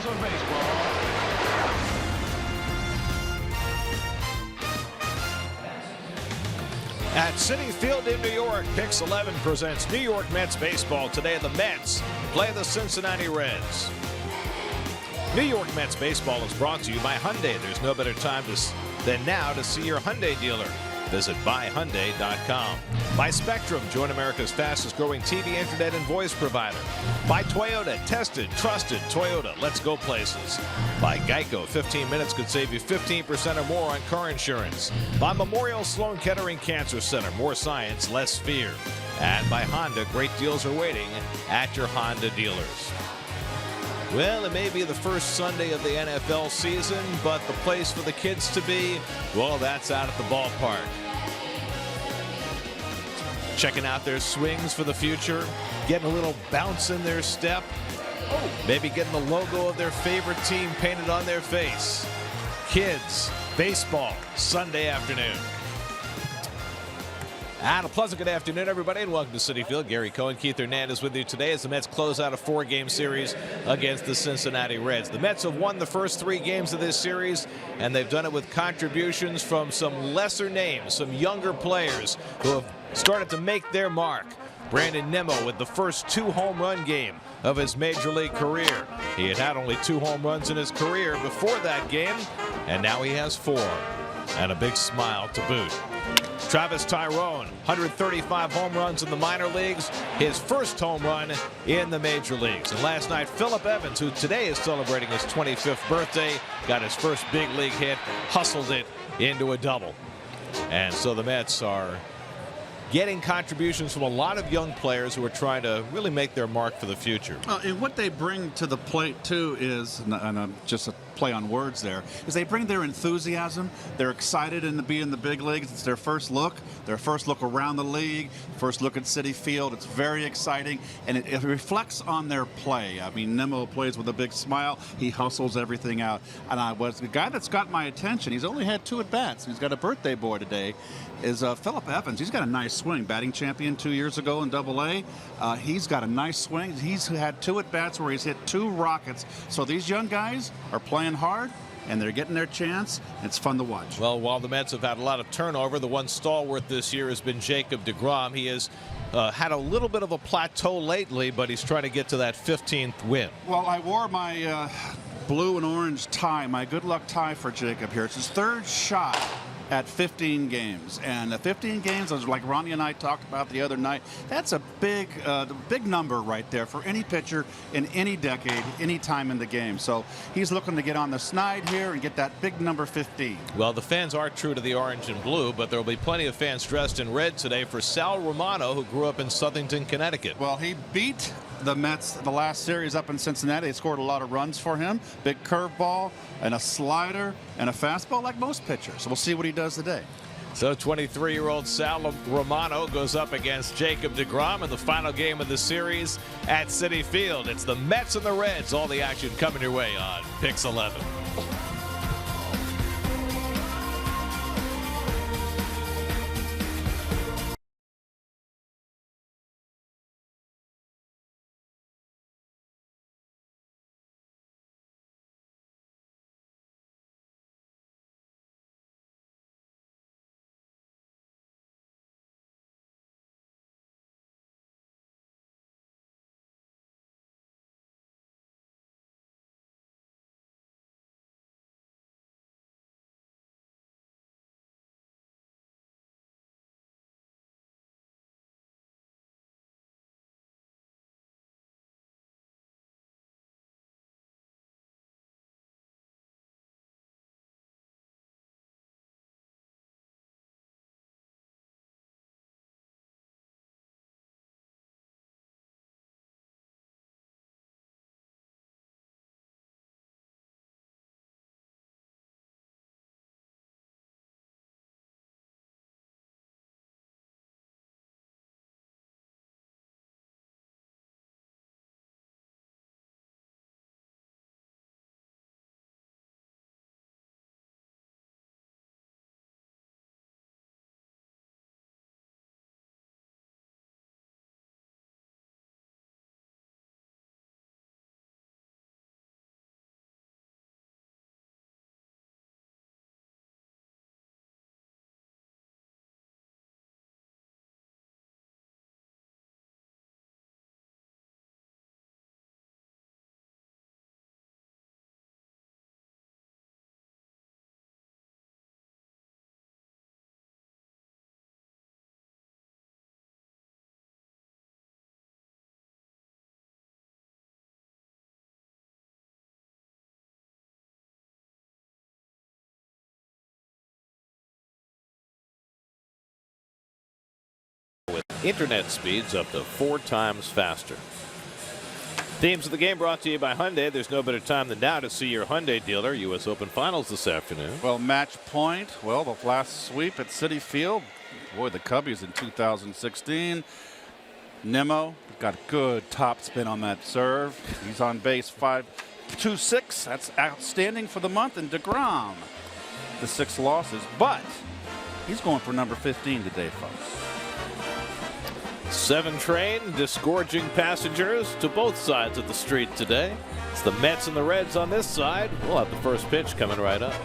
Stars of Baseball. At Citi Field in New York, Pix 11 presents New York Mets baseball. Today the Mets play the Cincinnati Reds. New York Mets baseball is brought to you by Hyundai. There's no better time than now to see your Hyundai dealer. Visit buyhyundai.com. By Spectrum, join America's fastest growing TV, internet, and voice provider. By Toyota, tested, trusted Toyota. Let's go places. By Geico, 15 minutes could save you 15% or more on car insurance. By Memorial Sloan Kettering Cancer Center, more science, less fear. And by Honda, great deals are waiting at your Honda dealers. Well, it may be the first Sunday of the NFL season, but the place for the kids to be, well, that's out at the ballpark. Checking out their swings for the future, getting a little bounce in their step, maybe getting the logo of their favorite team painted on their face. Kids, baseball, Sunday afternoon. And a pleasant good afternoon, everybody, and welcome to Citi Field. Gary Cohen, Keith Hernandez with you today as the Mets close out a 4-game series against the Cincinnati Reds. The Mets have won the first 3 games of this series, and they've done it with contributions from some lesser names, some younger players who have started to make their mark. Brandon Nimmo with the first 2 home run game of his major league career. He had only 2 home runs in his career before that game, and now he has 4. And a big smile to boot. Travis Tyrone, 135 home runs in the minor leagues, his first home run in the major leagues. And last night, Phillip Evans, who today is celebrating his 25th birthday, got his first big league hit, hustled it into a double. And so the Mets are getting contributions from a lot of young players who are trying to really make their mark for the future. And what they bring to the plate, too, is, and just a play on words there, is they bring their enthusiasm. They're excited to be in the big leagues. It's their first look around the league, first look at Citi Field. It's very exciting, and it reflects on their play. I mean, Nimmo plays with a big smile. He hustles everything out. And the guy that's got my attention, he's only had 2 at-bats. He's got a birthday boy today, is Phillip Evans. He's got a nice swing. Batting champion 2 years ago in Double-A. He's got a nice swing. He's had 2 at-bats where he's hit 2 rockets. So these young guys are playing hard, and they're getting their chance. It's fun to watch. Well, while the Mets have had a lot of turnover, the one stalwart this year has been Jacob deGrom. He has had a little bit of a plateau lately, but he's trying to get to that 15th win. Well, I wore my blue and orange tie, my good luck tie for Jacob here. It's his 3rd shot at 15 games, and the 15 games, like Ronnie and I talked about the other night, that's a big number right there for any pitcher in any decade, any time in the game. So he's looking to get on the snide here and get that big number 15. Well, the fans are true to the orange and blue, but there will be plenty of fans dressed in red today for Sal Romano, who grew up in Southington, Connecticut. Well, he beat the Mets the last series up in Cincinnati. They scored a lot of runs for him. Big curveball and a slider and a fastball like most pitchers. So we'll see what he does today. So 23-year-old Sal Romano goes up against Jacob deGrom in the final game of the series at Citi Field. It's the Mets and the Reds. All the action coming your way on Pix 11. internet speeds up to 4 times faster. Themes of the game brought to you by Hyundai. There's no better time than now to see your Hyundai dealer. U.S. Open Finals this afternoon. Well, match point. Well, the last sweep at Citi Field. Boy, the Cubbies in 2016. Nimmo got a good top spin on that serve. He's on base 5-2-6. That's outstanding for the month. And DeGrom, the 6 losses. But he's going for number 15 today, folks. 7 train disgorging passengers to both sides of the street today. It's the Mets and the Reds on this side. We'll have the first pitch coming right up.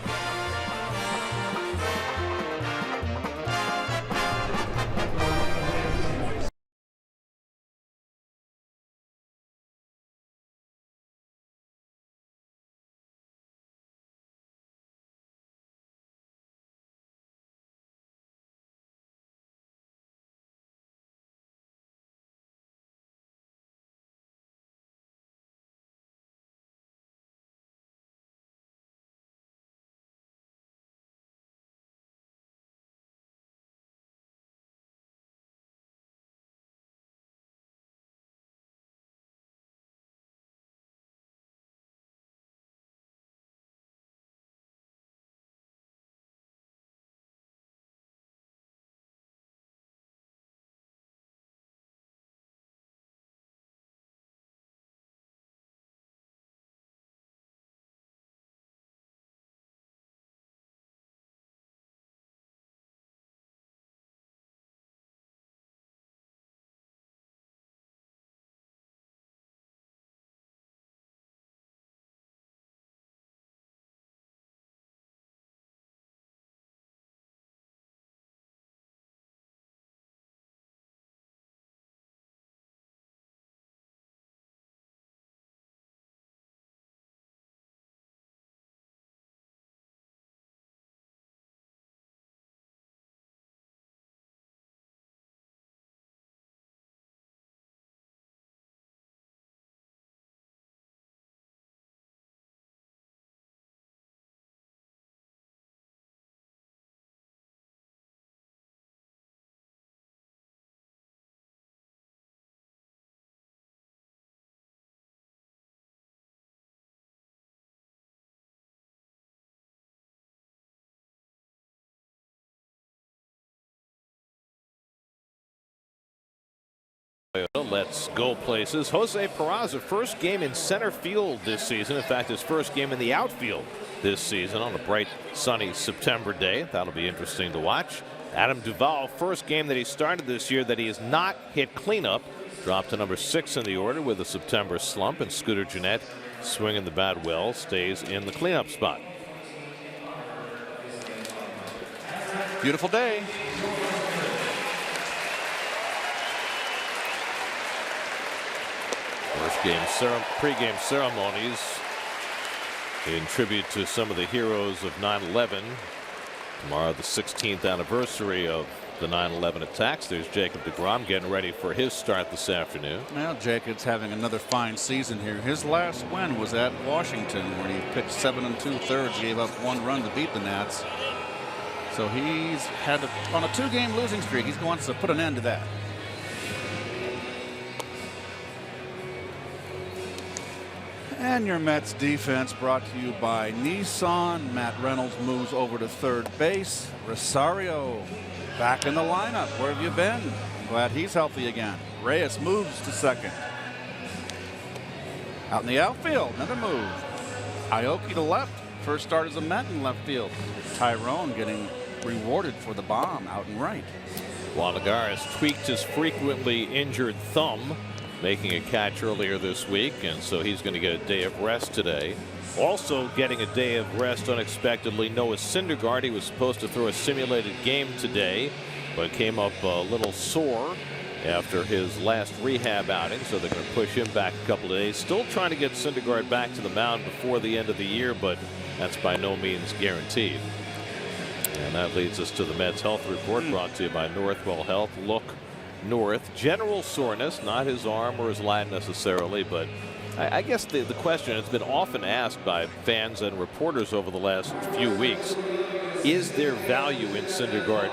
Let's go places. Jose Peraza, first game in center field this season. In fact, his first game in the outfield this season on a bright, sunny September day. That'll be interesting to watch. Adam Duvall, first game that he started this year that he has not hit cleanup. Dropped to number 6 in the order with a September slump. And Scooter Gennett, swinging the bat well, stays in the cleanup spot. Beautiful day. First game pre-game ceremonies in tribute to some of the heroes of 9/11. Tomorrow, the 16th anniversary of the 9/11 attacks. There's Jacob deGrom getting ready for his start this afternoon. Well, Jacob's having another fine season here. His last win was at Washington, where he pitched 7 2/3, gave up 1 run to beat the Nats. So he's had on a 2-game losing streak. He wants to put an end to that. And your Mets defense brought to you by Nissan. Matt Reynolds moves over to third base. Rosario back in the lineup. Where have you been? I'm glad he's healthy again. Reyes moves to second. Out in the outfield, another move. Aoki to left. First start as a Met in left field. Tyrone getting rewarded for the bomb out in right. Juan Lagares tweaked his frequently injured thumb, making a catch earlier this week, and so he's going to get a day of rest today. Also getting a day of rest unexpectedly, Noah Syndergaard. He was supposed to throw a simulated game today, but came up a little sore after his last rehab outing, so they're going to push him back a couple of days. Still trying to get Syndergaard back to the mound before the end of the year, but that's by no means guaranteed. And that leads us to the Mets health report, brought to you by Northwell Health. Look north. General soreness, not his arm or his line necessarily, but I guess the question has been often asked by fans and reporters over the last few weeks: is there value in Syndergaard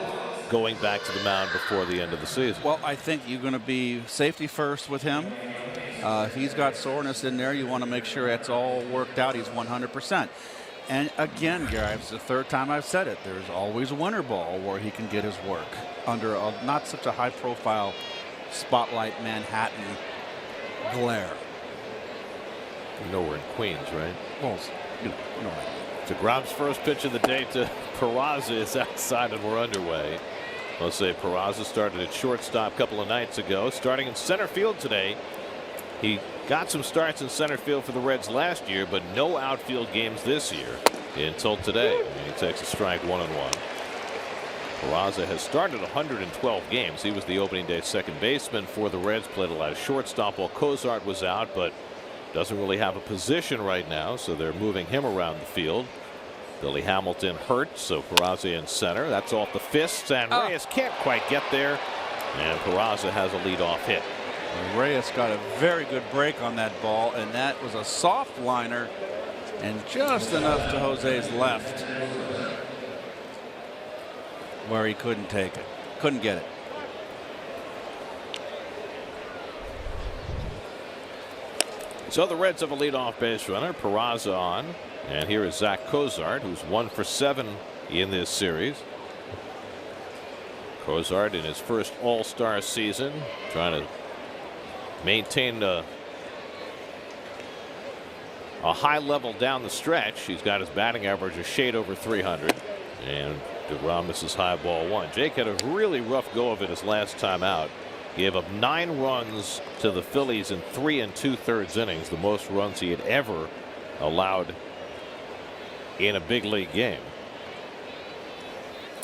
going back to the mound before the end of the season? Well, I think you're going to be safety first with him. If he's got soreness in there, you want to make sure it's all worked out. He's 100%. And again, Gary, it's the third time I've said it. There's always a winter ball where he can get his work under not such a high-profile spotlight Manhattan glare. You know we're in Queens, right? Well, you know. DeGrom's first pitch of the day to Peraza is outside, and we're underway. Let's say Peraza started at shortstop a couple of nights ago, starting in center field today. He got some starts in center field for the Reds last year, but no outfield games this year until today. And he takes a strike 1-1. Peraza has started 112 games. He was the opening day second baseman for the Reds, played a lot of shortstop while Cozart was out, but doesn't really have a position right now, so they're moving him around the field. Billy Hamilton hurt, so Peraza in center. That's off the fists, and Reyes can't quite get there, and Peraza has a leadoff hit. Reyes got a very good break on that ball, and that was a soft liner and just enough to Jose's left where he couldn't take it, couldn't get it. So the Reds have a leadoff base runner, Peraza on, and here is Zach Cozart, who's 1 for 7 in this series. Cozart in his first All-Star season, trying to maintain a high level down the stretch. He's got his batting average a shade over 300, and DeGrom misses high ball 1. Jake had a really rough go of it his last time out. Gave up 9 runs to the Phillies in 3 2/3 innings, the most runs he had ever allowed in a big league game.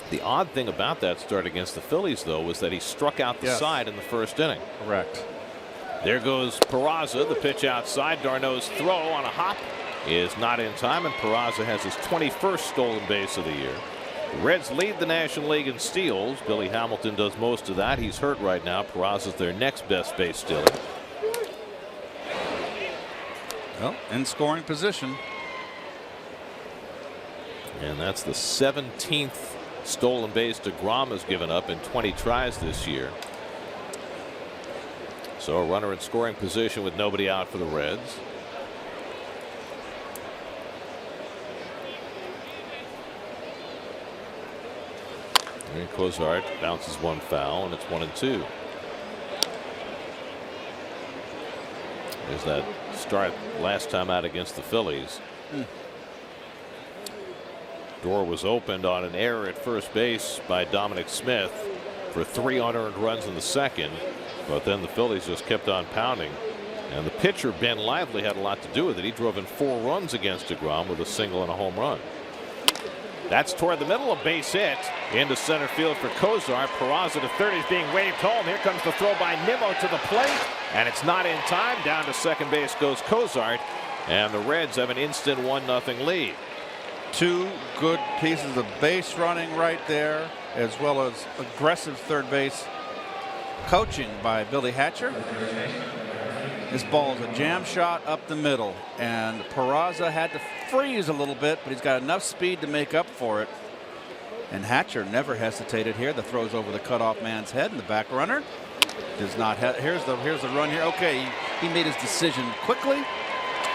The odd thing about that start against the Phillies, though, was that he struck out the side in the first inning. Correct. There goes Peraza. The pitch outside. Darno's throw on a hop is not in time, and Peraza has his 21st stolen base of the year. The Reds lead the National League in steals. Billy Hamilton does most of that. He's hurt right now. Peraza's their next best base stealer. Well, in scoring position. And that's the 17th stolen base DeGrom has given up in 20 tries this year. So a runner in scoring position with nobody out for the Reds. And Cozart bounces one foul, and it's 1-2. There's that start last time out against the Phillies. Door was opened on an error at first base by Dominic Smith for 3 unearned runs in the second, but then the Phillies just kept on pounding, and the pitcher Ben Lively had a lot to do with it. He drove in 4 runs against DeGrom with a single and a home run. That's toward the middle, a base hit into center field for Cozart. Peraza to third is being waved home. Here comes the throw by Nimmo to the plate, and it's not in time. Down to second base goes Cozart, and the Reds have an instant 1-0 lead. 2 good pieces of base running right there, as well as aggressive third base coaching by Billy Hatcher. This ball is a jam shot up the middle, and Peraza had to freeze a little bit, but he's got enough speed to make up for it. And Hatcher never hesitated here. The throw's over the cutoff man's head, and the back runner does not have. Here's the run here. Okay, he made his decision quickly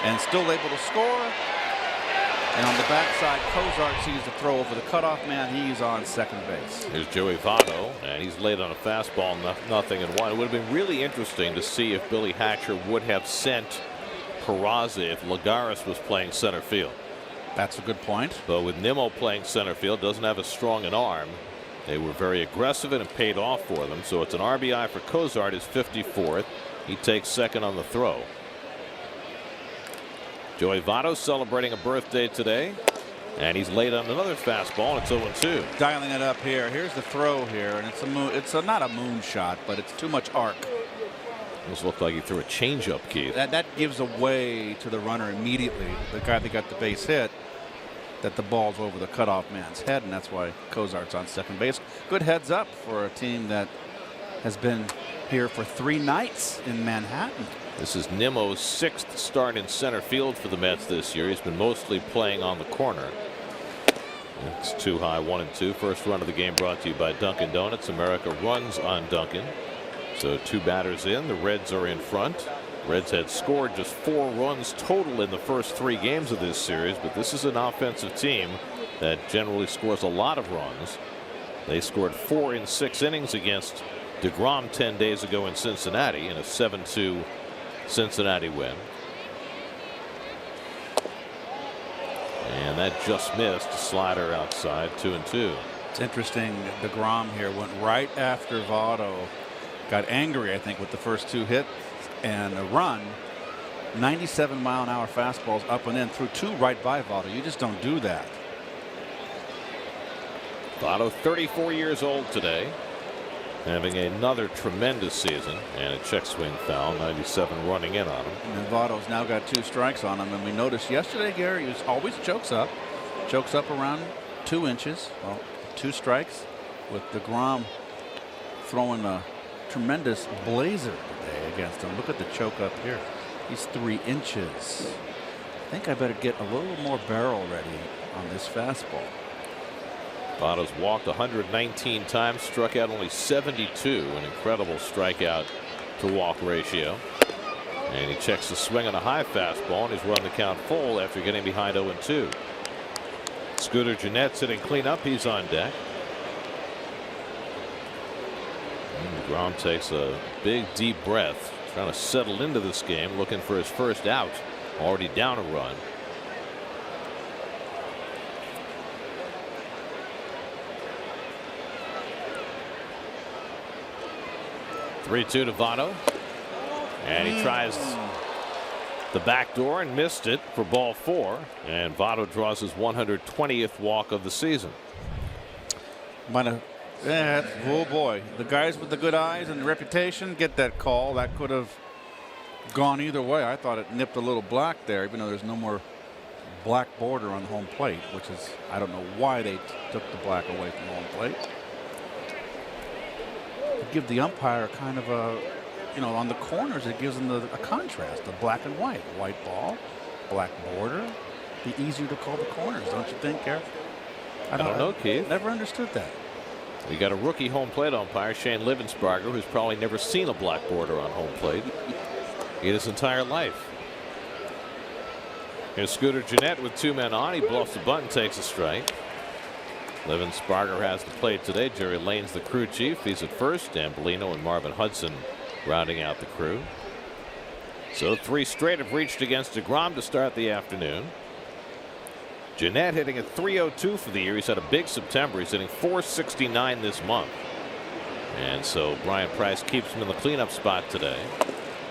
and still able to score. And on the backside, Cozart sees the throw over the cutoff man. He's on second base. Here's Joey Votto, and he's laid on a fastball, 0-1. It would have been really interesting to see if Billy Hatcher would have sent Peraza if Lagares was playing center field. That's a good point. But with Nimmo playing center field, doesn't have as strong an arm. They were very aggressive, and it paid off for them. So it's an RBI for Cozart, his 54th. He takes second on the throw. Joey Votto celebrating a birthday today, and he's laid on another fastball, and it's 0-2. Dialing it up here. Here's the throw here, and it's not a moon shot, but it's too much arc. This looked like he threw a changeup, Keith. That gives away to the runner immediately, the guy that got the base hit, that the ball's over the cutoff man's head, and that's why Cozart's on second base. Good heads up for a team that has been here for 3 nights in Manhattan. This is Nimmo's 6th start in center field for the Mets this year. He's been mostly playing on the corner. It's too high, 1-2. First run of the game brought to you by Dunkin' Donuts. America runs on Dunkin'. So 2 batters in. The Reds are in front. Reds had scored just 4 runs total in the first 3 games of this series, but this is an offensive team that generally scores a lot of runs. They scored 4 in 6 innings against DeGrom 10 days ago in Cincinnati in a 7-2 Cincinnati win. And that just missed. Slider outside, 2-2. It's interesting. DeGrom here went right after Votto. Got angry, I think, with the first 2 hits and a run. 97-mile-an-hour fastballs up and in, threw 2 right by Votto. You just don't do that. Votto, 34 years old today, having another tremendous season, and a check swing foul, 97 running in on him. And Votto's now got 2 strikes on him, and we noticed yesterday, Gary, he always chokes up around 2 inches. Well, 2 strikes with DeGrom throwing a tremendous blazer today against him. Look at the choke up here. He's 3 inches. I think I better get a little more barrel ready on this fastball. Votto's walked 119 times, struck out only 72, an incredible strikeout to walk ratio. And he checks the swing on a high fastball, and he's run the count full after getting behind 0-2. Scooter Gennett sitting cleanup. He's on deck. DeGrom takes a big deep breath, trying to settle into this game, looking for his first out. Already down a run. Three-2 to Votto, and he tries the back door and missed it for ball 4. And Votto draws his 120th walk of the season. Oh boy, the guys with the good eyes and the reputation get that call. That could have gone either way. I thought it nipped a little black there, even though there's no more black border on the home plate, which is, I don't know why they took the black away from home plate. Give the umpire kind of a, on the corners, it gives them a contrast, the black and white ball, black border. Be easier to call the corners, don't you think, Garrett? I don't know, Keith. Never understood that. We got a rookie home plate umpire, Shane Livensparger, who's probably never seen a black border on home plate in his entire life. Here's Scooter Gennett with 2 men on. He bluffs the bunt and takes a strike. Livensparger has the plate today. Jerry Lane's the crew chief. He's at first. Dan Bellino and Marvin Hudson rounding out the crew. So 3 straight have reached against DeGrom to start the afternoon. Gennett hitting at .302 for the year. He's had a big September. He's hitting .469 this month. And so Brian Price keeps him in the cleanup spot today.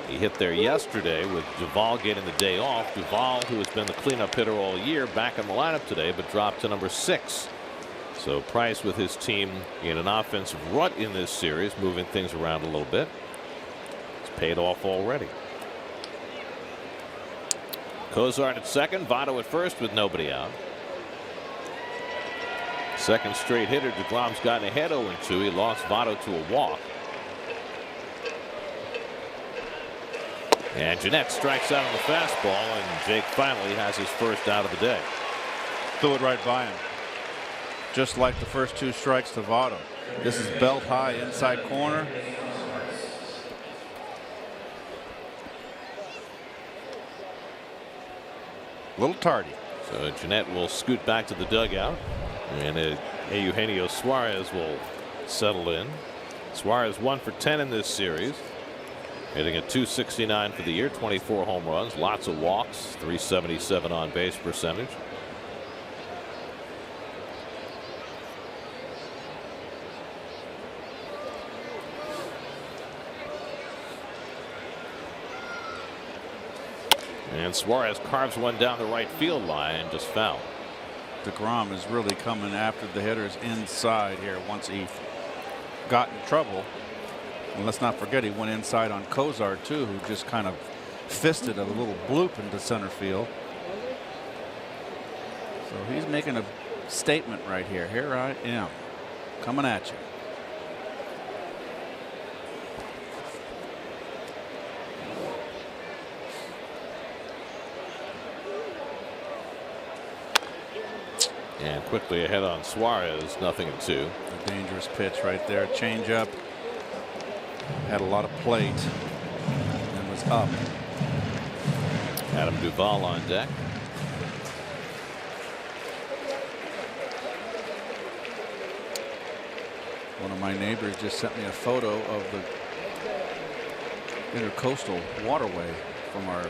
He hit there yesterday with Duvall getting the day off. Duvall, who has been the cleanup hitter all year, back in the lineup today, but dropped to number 6. So Price with his team in an offensive rut in this series, moving things around a little bit. It's paid off already. Cozart at second, Votto at first with nobody out. Second straight hitter. DeGrom's gotten ahead 0-2. He lost Votto to a walk. And Gennett strikes out on the fastball, and Jake finally has his first out of the day. Threw it right by him. Just like the first 2 strikes to Votto. This is belt high inside corner. A little tardy. So Gennett will scoot back to the dugout, and Eugenio Suarez will settle in. Suarez 1 for 10 in this series, hitting at .269 for the year, 24 home runs, lots of walks, .377 on base percentage. And Suarez carves one down the right field line, just foul. DeGrom is really coming after the hitters inside here once he got in trouble. And let's not forget he went inside on Cozart too, who just kind of fisted a little bloop into center field. So he's making a statement right here. Here I am, coming at you. And quickly ahead on Suarez, 0-2. A dangerous pitch right there. Changeup. Had a lot of plate and was up. Adam Duvall on deck. One of my neighbors just sent me a photo of the intercoastal waterway from our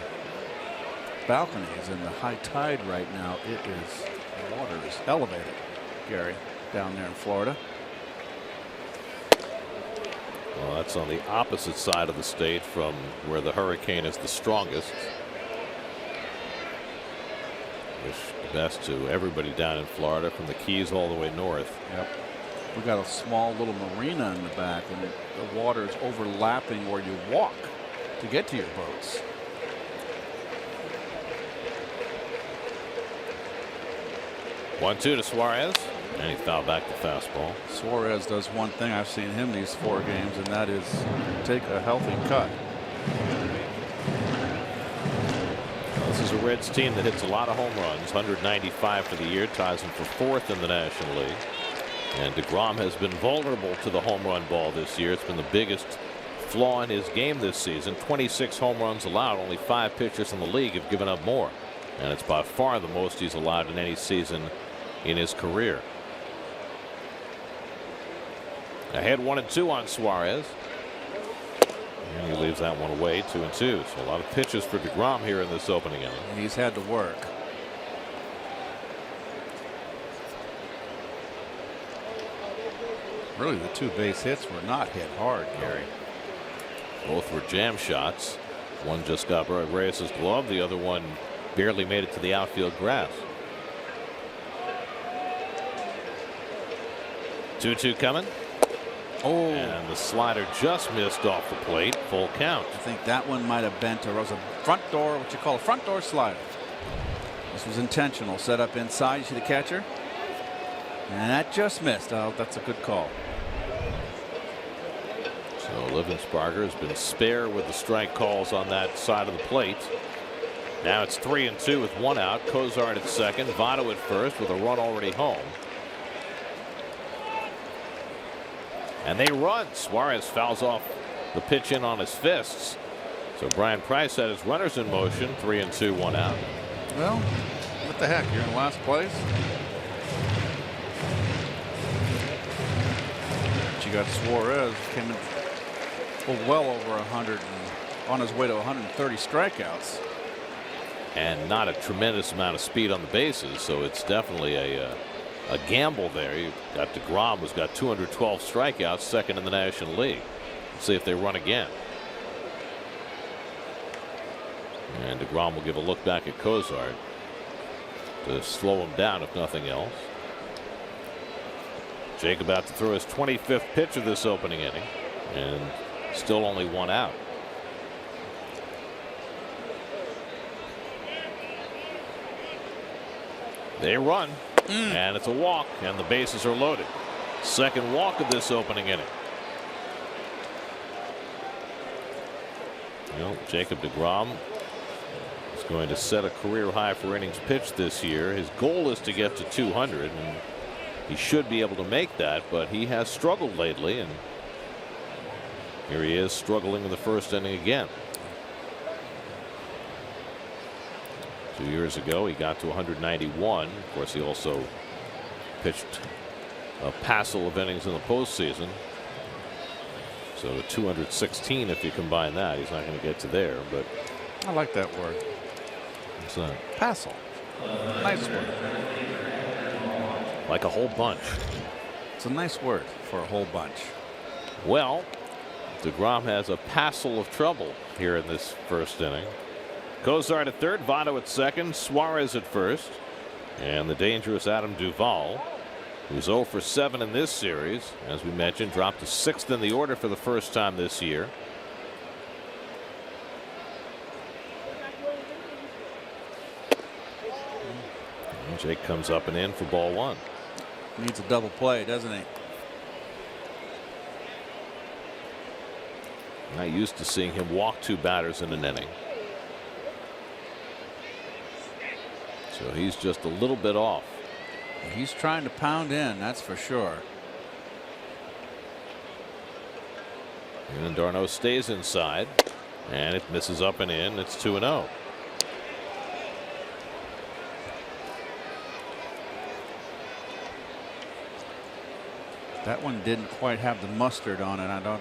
balconies in the high tide right now. It is, the water is elevated, Gary, down there in Florida. Well, that's on the opposite side of the state from where the hurricane is the strongest. Wish the best to everybody down in Florida, from the Keys all the way north. Yep. We got a small little marina in the back, and the water is overlapping where you walk to get to your boats. One-two to Suarez, and he fouled back the fastball. Suarez does one thing I've seen him these 4 games, and that is take a healthy cut. This is a Reds team that hits a lot of home runs, 195 for the year, ties them for 4th in the National League. And DeGrom has been vulnerable to the home run ball this year. It's been the biggest flaw in his game this season. 26 home runs allowed. Only 5 pitchers in the league have given up more. And it's by far the most he's allowed in any season in his career. Ahead 1-2 on Suarez. And he leaves that one away, 2-2. So a lot of pitches for DeGrom here in this opening inning. He's had to work. Really, the 2 base hits were not hit hard, Gary. Both were jam shots. One just got Reyes' glove. The other one barely made it to the outfield grass. 2-2 coming. Oh, and the slider just missed off the plate. Full count. I think that one might have bent, or was a front door, what you call a front door slider. This was intentional. Set up inside. You see the catcher? And that just missed. Oh, that's a good call. So Livensparger has been spare with the strike calls on that side of the plate. Now it's 3-2 with 1 out. Cozart at second. Votto at first with a run already home. And they run. Suarez fouls off the pitch in on his fists. So Brian Price had his runners in motion. 3-2, 1 out. Well, what the heck? You're in last place. But you got Suarez came in well over 100 and on his way to 130 strikeouts. And not a tremendous amount of speed on the bases, so it's definitely a gamble there. You've got DeGrom, who's got 212 strikeouts, second in the National League. Let's see if they run again. And DeGrom will give a look back at Cozart to slow him down, if nothing else. Jake about to throw his 25th pitch of this opening inning, and still only 1 out. They run, and it's a walk, and the bases are loaded. Second walk of this opening inning. Well, Jacob DeGrom is going to set a career high for innings pitched this year. His goal is to get to 200, and he should be able to make that, but he has struggled lately, and here he is struggling in the first inning again. 2 years ago, he got to 191. Of course, he also pitched a passel of innings in the postseason. So 216 if you combine that. He's not going to get to there, but I like that word. What's that? Passel. Nice word. Like a whole bunch. It's a nice word for a whole bunch. Well, DeGrom has a passel of trouble here in this first inning. Cozart at third, Votto at second, Suarez at first, and the dangerous Adam Duvall, who's 0 for 7 in this series. As we mentioned, dropped to 6th in the order for the first time this year. And Jake comes up and in for ball 1. Needs a double play, doesn't he? Not used to seeing him walk 2 batters in an inning. So he's just a little bit off. He's trying to pound in, that's for sure. And Darno stays inside, and it misses up and in. It's 2-0. That one didn't quite have the mustard on it.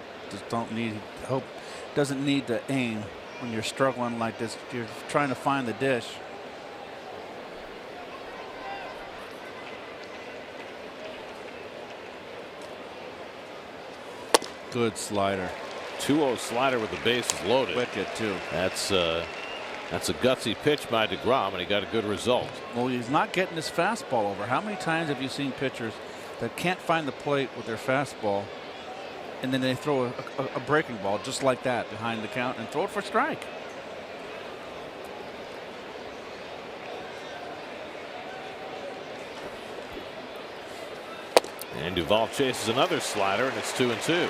Doesn't need to aim when you're struggling like this. You're trying to find the dish. Good slider. 2-0 slider with the bases loaded. Wicked too. That's a gutsy pitch by DeGrom, and he got a good result. Well, he's not getting his fastball over. How many times have you seen pitchers that can't find the plate with their fastball, and then they throw a breaking ball just like that behind the count and throw it for strike? And Duvall chases another slider, and it's 2-2.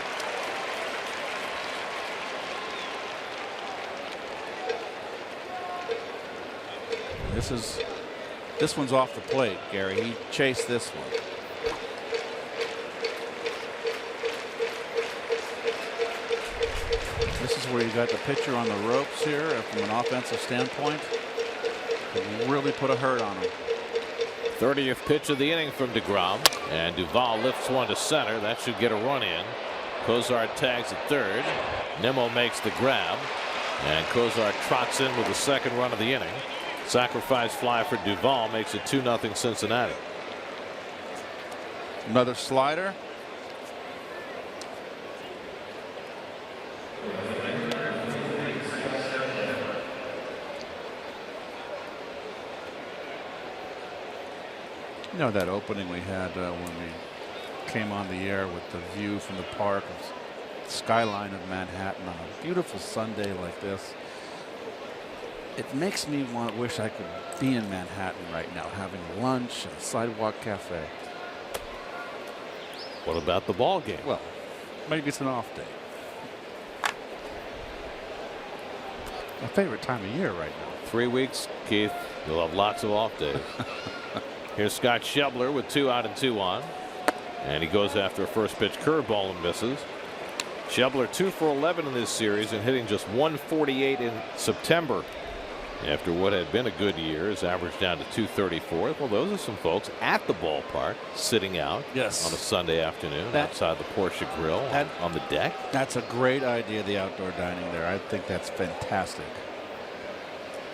This one's off the plate, Gary. He chased this one. This is where you got the pitcher on the ropes here from an offensive standpoint. Can really put a hurt on him. 30th pitch of the inning from DeGrom, and Duvall lifts one to center. That should get a run in. Cozart tags at third. Nimmo makes the grab, and Cozart trots in with the second run of the inning. Sacrifice fly for Duvall makes it 2-0 Cincinnati. Another slider. You know that opening we had when we came on the air with the view from the park, the skyline of Manhattan on a beautiful Sunday like this. It makes me wish I could be in Manhattan right now, having lunch at a sidewalk cafe. What about the ball game? Well, maybe it's an off day. My favorite time of year right now. 3 weeks, Keith. You'll have lots of off days. Here's Scott Schebler with 2 out and 2 on, and he goes after a first pitch curveball and misses. Schebler 2 for 11 in this series and hitting just 148 in September. After what had been a good year, his average down to 234. Well, those are some folks at the ballpark sitting out on a Sunday afternoon outside the Porsche Grill on the deck. That's a great idea, the outdoor dining there. I think that's fantastic.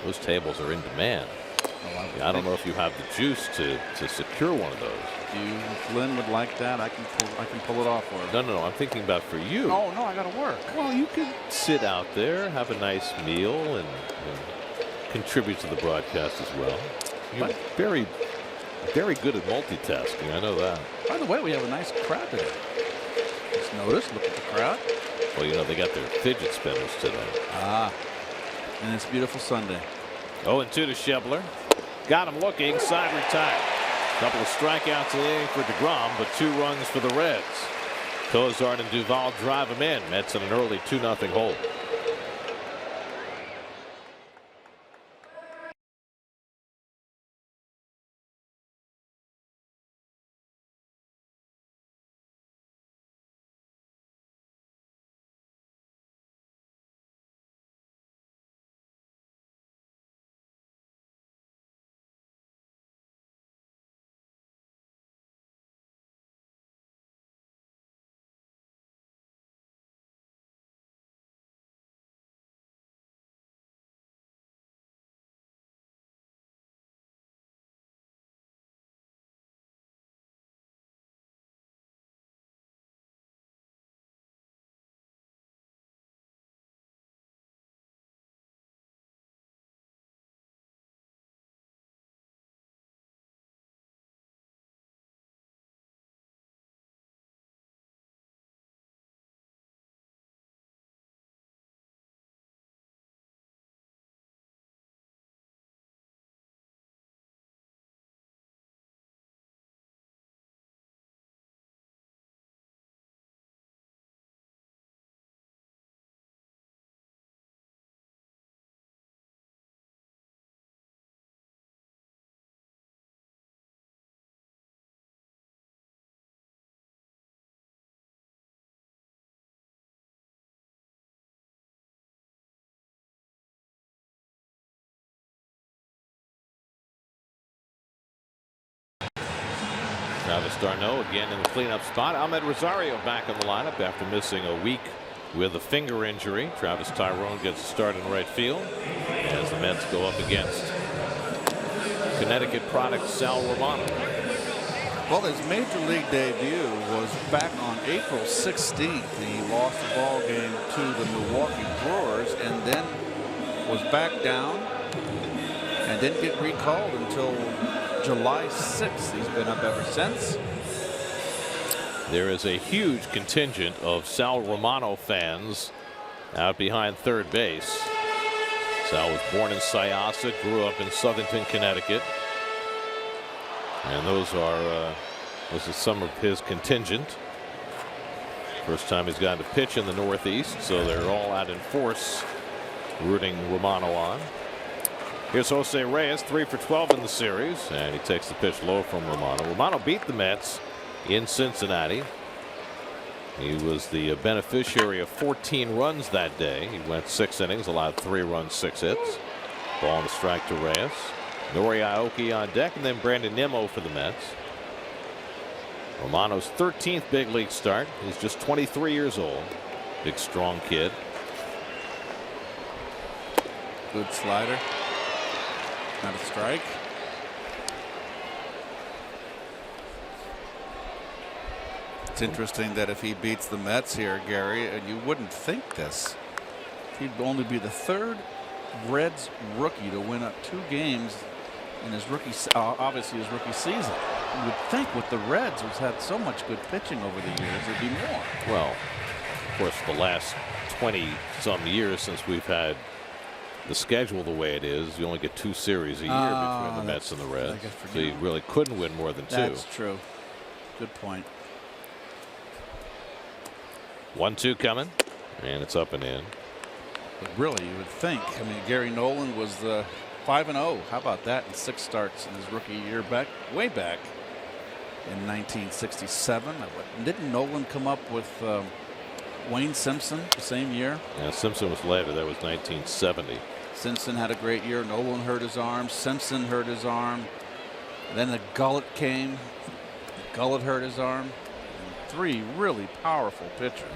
Those tables are in demand. I don't know if you have the juice to secure one of those. If Lynn would like that, I can pull it off for him. No, I'm thinking about for you. Oh no, I got to work. Well, you could sit out there, have a nice meal, and contribute to the broadcast as well. You're very, very good at multitasking. I know that. By the way, we have a nice crowd today. Just notice, look at the crowd. Well, you know, they got their fidget spinners today. And it's a beautiful Sunday. 0-2 to Schebler. Got him looking, side retired. Couple of strikeouts in the inning for DeGrom, but 2 runs for the Reds. Cozart and Duvall drive him in. Mets in an early 2-0 hold. Travis d'Arnaud again in the cleanup spot. Ahmed Rosario back in the lineup after missing a week with a finger injury. Travis Tyrone gets a start in right field as the Mets go up against Connecticut product Sal Romano. Well, his major league debut was back on April 16th. He lost the ball game to the Milwaukee Brewers and then was back down and didn't get recalled until July 6th. He's been up ever since. There is a huge contingent of Sal Romano fans out behind third base. Sal was born in Syosset, grew up in Southington, Connecticut. And those are some of his contingent. First time he's gotten to pitch in the Northeast, so they're all out in force rooting Romano on. Here's Jose Reyes, 3 for 12 in the series, and he takes the pitch low from Romano. Romano beat the Mets in Cincinnati. He was the beneficiary of 14 runs that day. He went 6 innings, allowed 3 runs, 6 hits. Ball and a strike to Reyes. Nori Aoki on deck, and then Brandon Nimmo for the Mets. Romano's 13th big league start. He's just 23 years old. Big, strong kid. Good slider. Not a strike. It's interesting that if he beats the Mets here, Gary, and you wouldn't think this, he'd only be the 3rd Reds rookie to win up 2 games in his rookie, obviously his rookie season. You would think with the Reds, who's had so much good pitching over the years, there'd be more. Well, of course, the last 20-some years since we've had the schedule the way it is, you only get 2 series a year between the Mets and the Reds. So you really couldn't win more than 2. That's true. Good point. 1-2 coming, and it's up and in. But really, you would think. I mean, Gary Nolan was the 5-0. How about that in 6 starts in his rookie year back, way back in 1967. Didn't Nolan come up with Wayne Simpson the same year? Yeah, Simpson was later. That was 1970. Simpson had a great year. Nolan hurt his arm. Simpson hurt his arm. And then the Gullett came. Gullett hurt his arm. And 3 really powerful pitchers.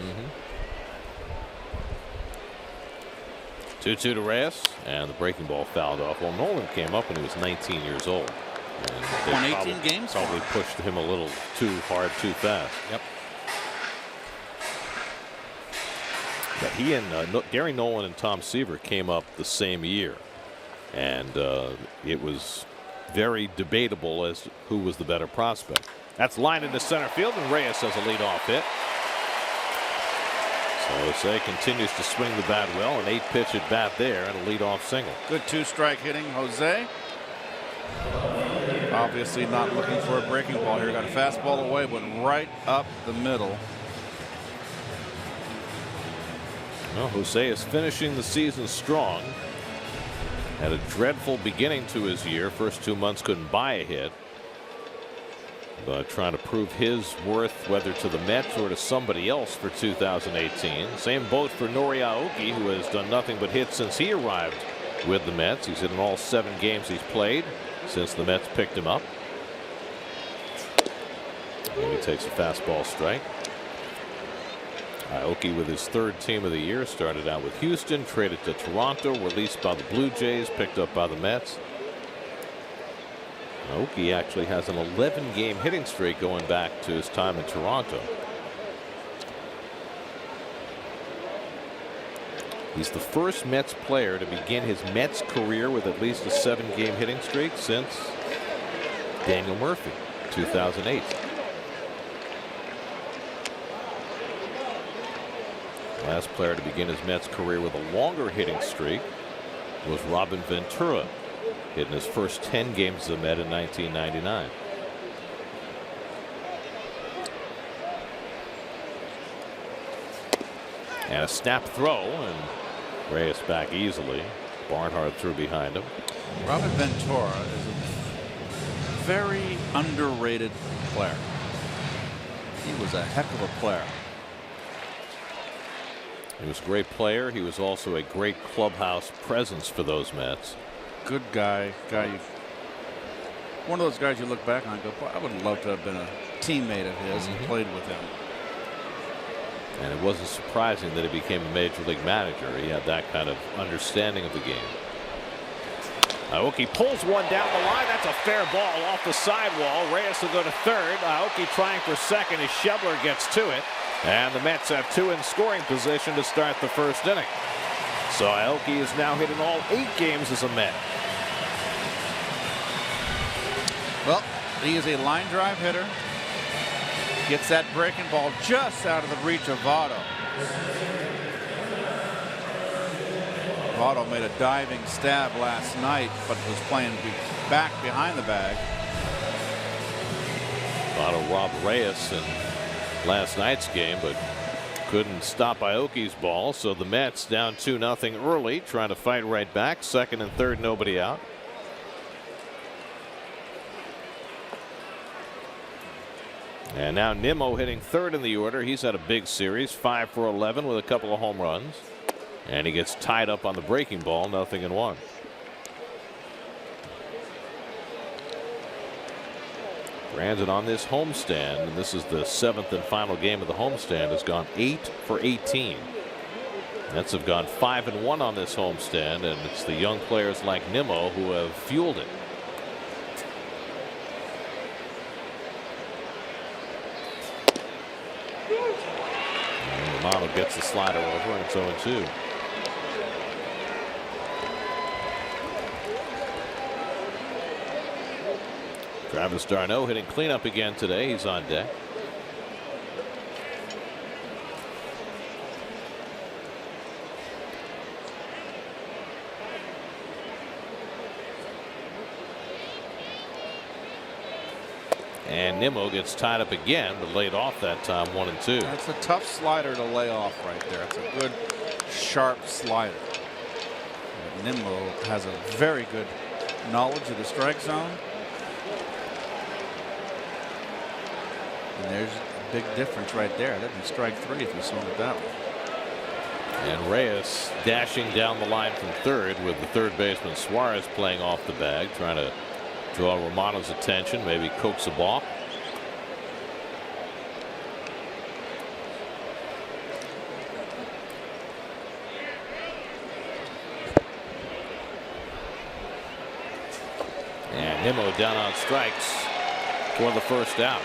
2-2 to Reyes, and the breaking ball fouled off. Well, Nolan came up when he was 19 years old. Won 18 games. Probably pushed him a little too hard, too fast. Yep. But he and Gary Nolan and Tom Seaver came up the same year, and it was very debatable as to who was the better prospect. That's lined into center field, and Reyes has a leadoff hit. So Jose continues to swing the bat well. An 8-pitch at bat there and a leadoff single. Good 2-strike hitting, Jose. Obviously not looking for a breaking ball here. Got a fastball away, but right up the middle. Well, Jose is finishing the season strong. Had a dreadful beginning to his year. First 2 months couldn't buy a hit. But trying to prove his worth, whether to the Mets or to somebody else for 2018. Same boat for Nori Aoki, who has done nothing but hit since he arrived with the Mets. He's hit in all 7 games he's played since the Mets picked him up. And he takes a fastball strike. Aoki with his 3rd team of the year. Started out with Houston, traded to Toronto, released by the Blue Jays, picked up by the Mets. Aoki actually has an 11-game hitting streak going back to his time in Toronto. He's the first Mets player to begin his Mets career with at least a 7-game hitting streak since Daniel Murphy, 2008. Last player to begin his Mets career with a longer hitting streak was Robin Ventura, hit in his first 10 games as a Met in 1999. And a snap throw, and Reyes back easily. Barnhart threw behind him. Robin Ventura is a very underrated player. He was a heck of a player. He was a great player. He was also a great clubhouse presence for those Mets. Good guy. One of those guys you look back on and go, boy, I would love to have been a teammate of his and played with him. And it wasn't surprising that he became a major league manager. He had that kind of understanding of the game. Aoki pulls one down the line. That's a fair ball off the sidewall. Reyes will go to third. Aoki trying for second as Schebler gets to it. And the Mets have 2 in scoring position to start the first inning. So Aoki is now hitting all 8 games as a Met. Well, he is a line drive hitter. Gets that breaking ball just out of the reach of Votto. Votto made a diving stab last night, but was playing back behind the bag. Votto robbed Reyes in last night's game, but couldn't stop Aoki's ball. So the Mets down 2-0 early, trying to fight right back. Second and third, nobody out. And now Nimmo hitting third in the order. He's had a big series, 5 for 11 with a couple of home runs. And he gets tied up on the breaking ball, 0-1. Brandon on this homestand, and this is the 7th and final game of the homestand, has gone 8 for 18. Mets have gone 5-1 on this homestand, and it's the young players like Nimmo who have fueled it. And Romano gets the slider over, and it's 0-2. Travis d'Arnaud hitting cleanup again today. He's on deck. And Nimmo gets tied up again, but laid off that time, 1-2. That's a tough slider to lay off right there. It's a good, sharp slider. Nimmo has a very good knowledge of the strike zone. And there's a big difference right there. That'd be strike 3 if you swung it that way. And Reyes dashing down the line from third with the third baseman Suarez playing off the bag, trying to draw Romano's attention, maybe coax a ball. And Nimmo down on strikes for the first out.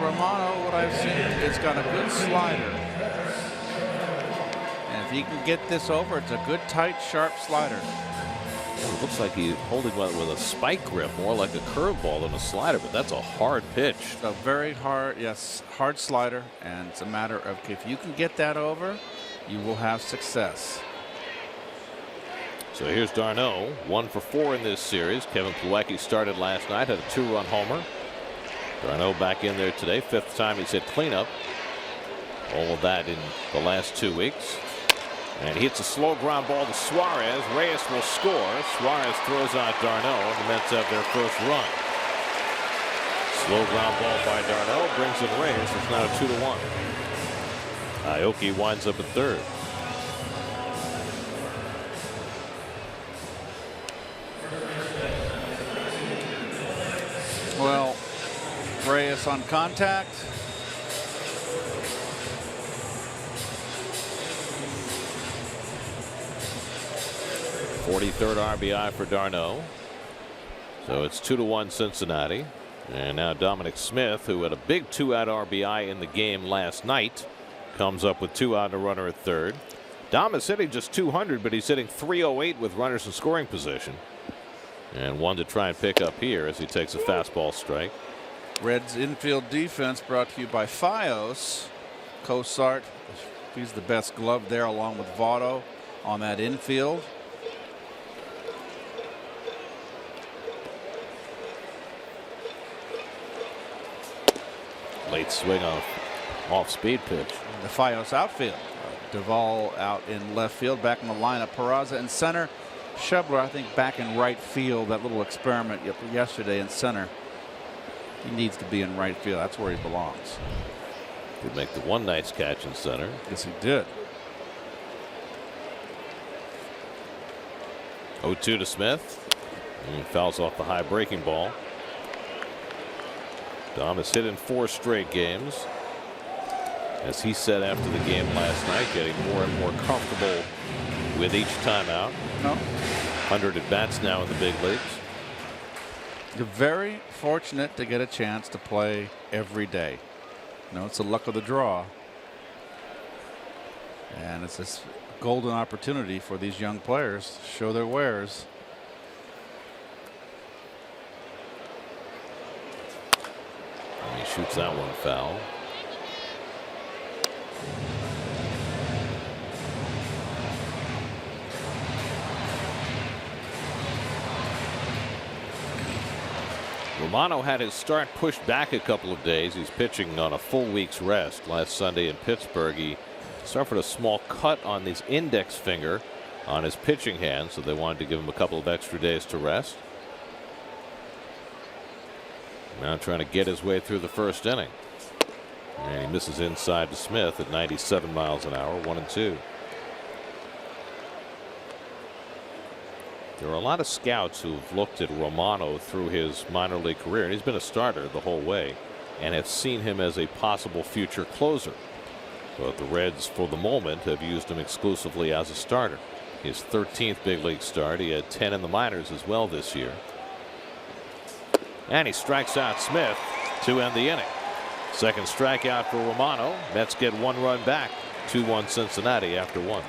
Romano, what I've seen, it's got a good slider. And if he can get this over, it's a good, tight, sharp slider. It looks like he's holding one with a spike grip, more like a curveball than a slider, but that's a hard pitch. It's a very hard, yes, hard slider, and it's a matter of if you can get that over, you will have success. So here's d'Arnaud, 1 for 4 in this series. Kevin Plawecki started last night, had a 2-run homer. d'Arnaud back in there today, 5th time he's hit cleanup. All of that in the last 2 weeks. And he hits a slow ground ball to Suarez. Reyes will score. Suarez throws out d'Arnaud, and the Mets have their first run. Slow ground ball by d'Arnaud brings in Reyes. It's now 2-1. Aoki winds up at third. Well, Reyes on contact. .43rd RBI for d'Arnaud. So it's 2-1 Cincinnati. And now Dominic Smith, who had a big 2-out RBI in the game last night, comes up with 2 out and a runner at third. Dom is hitting just 200, but he's hitting .308 with runners in scoring position. And one to try and pick up here as he takes a fastball strike. Reds infield defense brought to you by Fios. Cosart, he's the best glove there, along with Votto on that infield. Late swing off speed pitch. The Fios outfield. Duvall out in left field, back in the lineup. Peraza in center. Schebler, I think, back in right field. That little experiment yesterday in center. He needs to be in right field. That's where he belongs. Could make the one nice catch in center. Yes, he did. 0-2 to Smith. And he fouls off the high breaking ball. Dom has hit in 4 straight games. As he said after the game last night, getting more and more comfortable with each time out. 100 at bats now in the big leagues. You're very fortunate to get a chance to play every day. You know, it's the luck of the draw. And it's this golden opportunity for these young players to show their wares. And he shoots that one foul. Romano had his start pushed back a couple of days. He's pitching on a full week's rest. Last Sunday in Pittsburgh, he suffered a small cut on his index finger on his pitching hand, so they wanted to give him a couple of extra days to rest. Now trying to get his way through the first inning. And he misses inside to Smith at 97 miles an hour, 1-2. There are a lot of scouts who've looked at Romano through his minor league career, and he's been a starter the whole way, and have seen him as a possible future closer. But the Reds, for the moment, have used him exclusively as a starter. His 13th big league start. He had 10 in the minors as well this year. And he strikes out Smith to end the inning. Second strikeout for Romano. Mets get 1 run back. 2-1 Cincinnati after 1.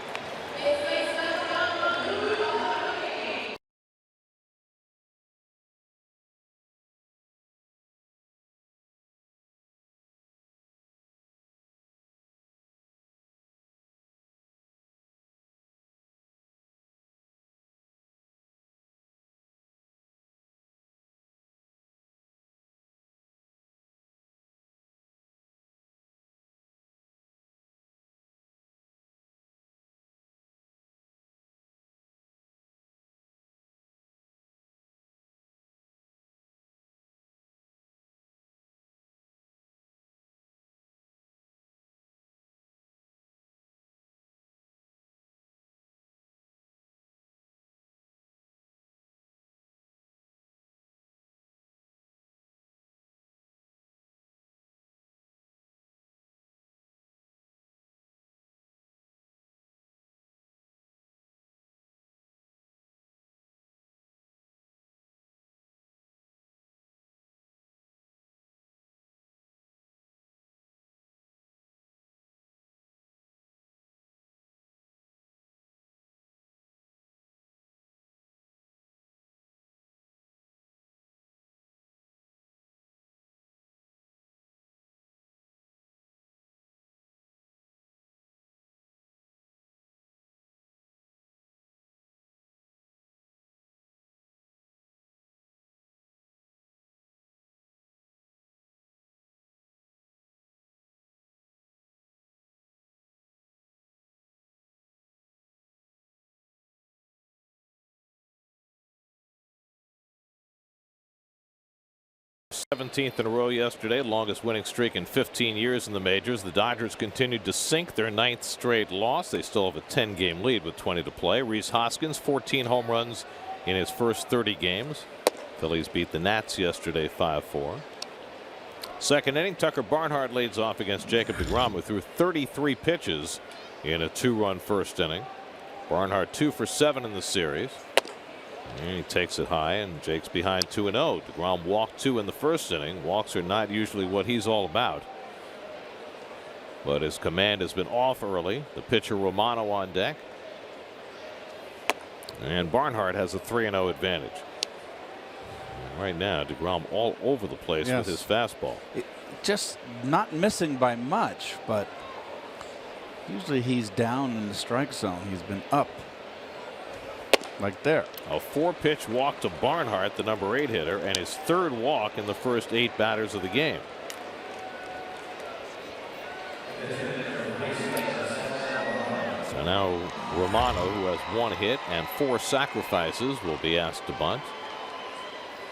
'17th in a row yesterday, longest winning streak in 15 years in the majors. The Dodgers continued to sink their 9th straight loss. They still have a 10-game lead with 20 to play. Rhys Hoskins 14 home runs in his first 30 games. Phillies beat the Nats yesterday 5-4. Second inning, Tucker Barnhart leads off against Jacob deGrom, who threw 33 pitches in a 2-run first inning. Barnhart 2 for 7 in the series. And he takes it high, and Jake's behind 2-0. deGrom walked 2 in the first inning. Walks are not usually what he's all about, but his command has been off early. The pitcher Romano on deck, and Barnhart has a 3-0 advantage. And right now, deGrom all over the place with his fastball. Just not missing by much, but usually he's down in the strike zone. He's been up. Like there. A 4-pitch walk to Barnhart, the number 8 hitter, and his 3rd walk in the first 8 batters of the game. So now Romano, who has 1 hit and 4 sacrifices, will be asked to bunt.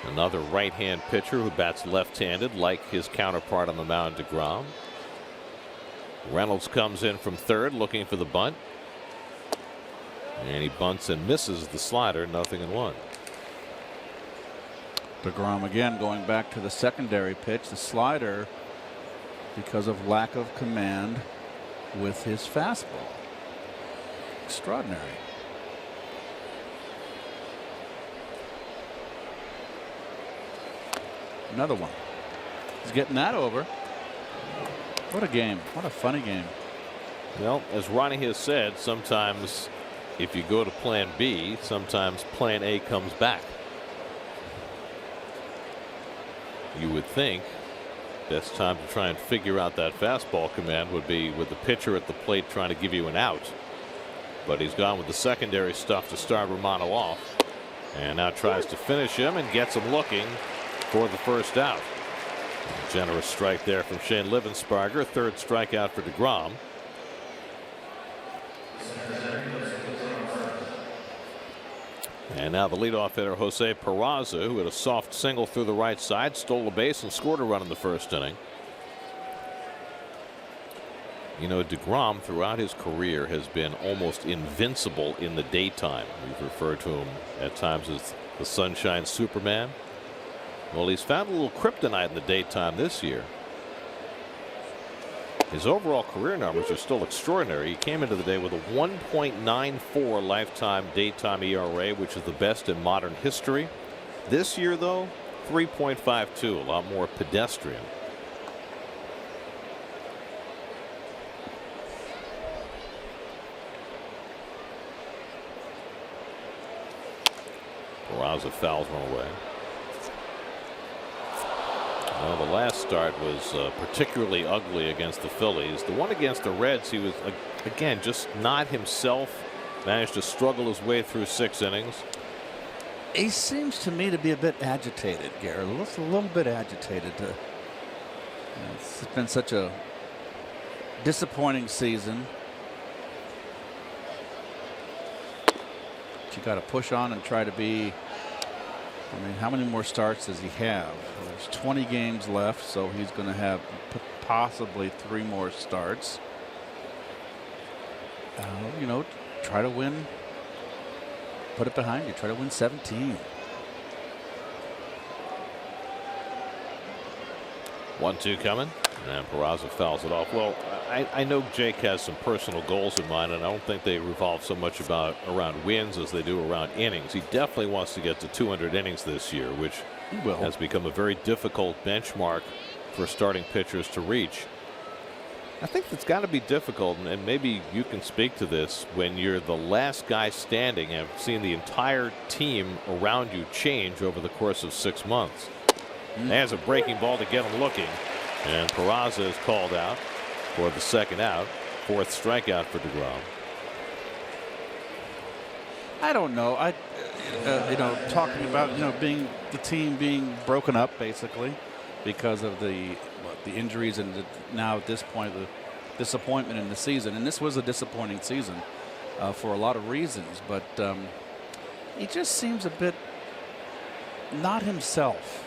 Another right-hand pitcher who bats left-handed, like his counterpart on the mound, deGrom. Reynolds comes in from third, looking for the bunt. And he bunts and misses the slider, 0-1. DeGrom again going back to the secondary pitch, the slider, because of lack of command with his fastball. Extraordinary. Another one. He's getting that over. What a game. What a funny game. Well, as Ronnie has said, sometimes if you go to plan B, sometimes plan A comes back. You would think best time to try and figure out that fastball command would be with the pitcher at the plate trying to give you an out. But he's gone with the secondary stuff to start Romano off. And now tries to finish him and gets him looking for the first out. Generous strike there from Shane Livensparger. Third strikeout for DeGrom. And now the leadoff hitter, Jose Peraza, who had a soft single through the right side, stole a base and scored a run in the first inning. You know, DeGrom throughout his career has been almost invincible in the daytime. We've referred to him at times as the Sunshine Superman. Well, he's found a little kryptonite in the daytime this year. His overall career numbers are still extraordinary. He came into the day with a 1.94 lifetime daytime ERA, which is the best in modern history. This year, though, 3.52, a lot more pedestrian. Peraza fouls one away. Well, the last start was particularly ugly against the Phillies. The one against the Reds, he was, again, just not himself. Managed to struggle his way through 6 innings. He seems to me to be a bit agitated, Gary. Looks a little bit agitated. It's been such a disappointing season. But you got to push on and try to be. I mean, how many more starts does he have? Well, there's 20 games left, so he's going to have possibly 3 more starts. You know, try to win. Put it behind you. Try to win 17. 1-2 coming, and Peraza fouls it off. Well, I know Jake has some personal goals in mind, and I don't think they revolve so much around wins as they do around innings. He definitely wants to get to 200 innings this year, which has become a very difficult benchmark for starting pitchers to reach. I think it's got to be difficult, and maybe you can speak to this, when you're the last guy standing and have seen the entire team around you change over the course of 6 months. There's a breaking ball to get him looking, and Peraza is called out for the second out. 4th strikeout for DeGrom. I don't know. You know, talking about being the team being broken up basically because of the injuries and now at this point the disappointment in the season. And this was a disappointing season for a lot of reasons, but he just seems a bit not himself.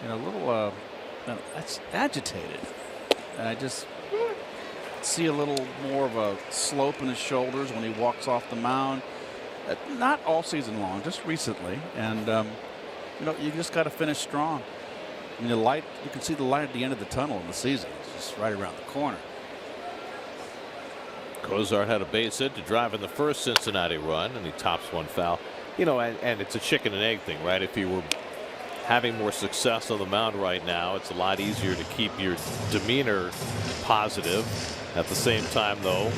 A little agitated. And I just see a little more of a slope in his shoulders when he walks off the mound. Not all season long, just recently. And you just got to finish strong. I mean, you can see the light at the end of the tunnel in the season. It's just right around the corner. Cozart had a base hit to drive in the first Cincinnati run, and he tops one foul. And it's a chicken and egg thing, right? If he were having more success on the mound right now, it's a lot easier to keep your demeanor positive. At the same time, though,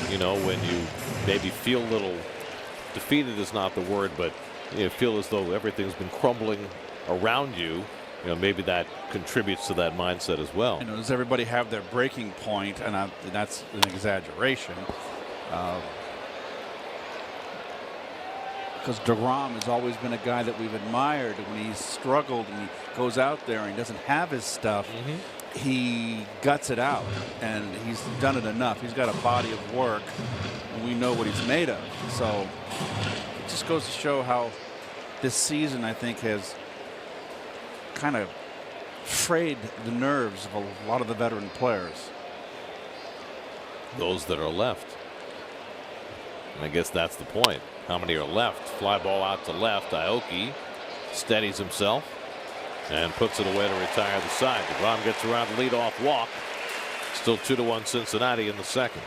when you maybe feel a little defeated is not the word, but feel as though everything's been crumbling around you, maybe that contributes to that mindset as well. Does everybody have their breaking point? And that's an exaggeration. Because DeGrom has always been a guy that we've admired. When he's struggled and he goes out there and he doesn't have his stuff, he guts it out, and he's done it enough. He's got a body of work, and we know what he's made of. So it just goes to show how this season, I think, has kind of frayed the nerves of a lot of the veteran players. Those that are left. And I guess that's the point. How many are left? Fly ball out to left. Aoki steadies himself and puts it away to retire the side. DeGrom gets around the leadoff walk. Still 2-1 Cincinnati in the second.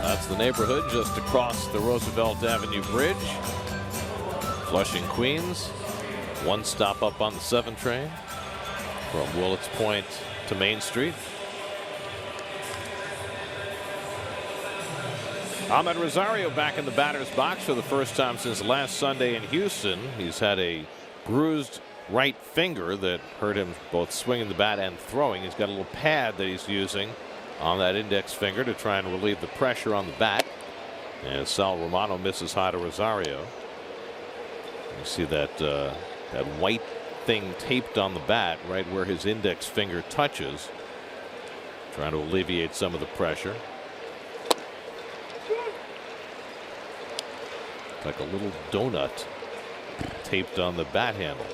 That's the neighborhood just across the Roosevelt Avenue Bridge. Flushing, Queens. One stop up on the 7 train from Willets Point to Main Street. Ahmed Rosario back in the batter's box for the first time since last Sunday in Houston. He's had a bruised right finger that hurt him both swinging the bat and throwing. He's got a little pad that he's using on that index finger to try and relieve the pressure on the bat. And Sal Romano misses high to Rosario. You see that that white thing taped on the bat right where his index finger touches, trying to alleviate some of the pressure. Like a little donut taped on the bat handle.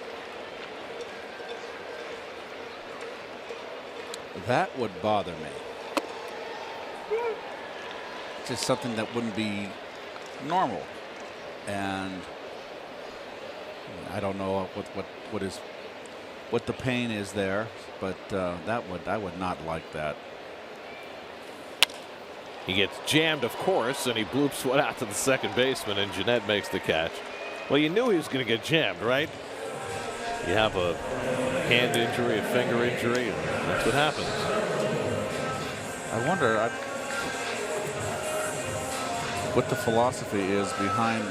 That would bother me. Just something that wouldn't be normal, and I don't know what the pain is there, but I would not like that. He gets jammed, of course, and he bloops one out to the second baseman, and Jeanette makes the catch. Well, you knew he was going to get jammed, right? You have a hand injury, a finger injury, and that's what happens. I wonder what the philosophy is behind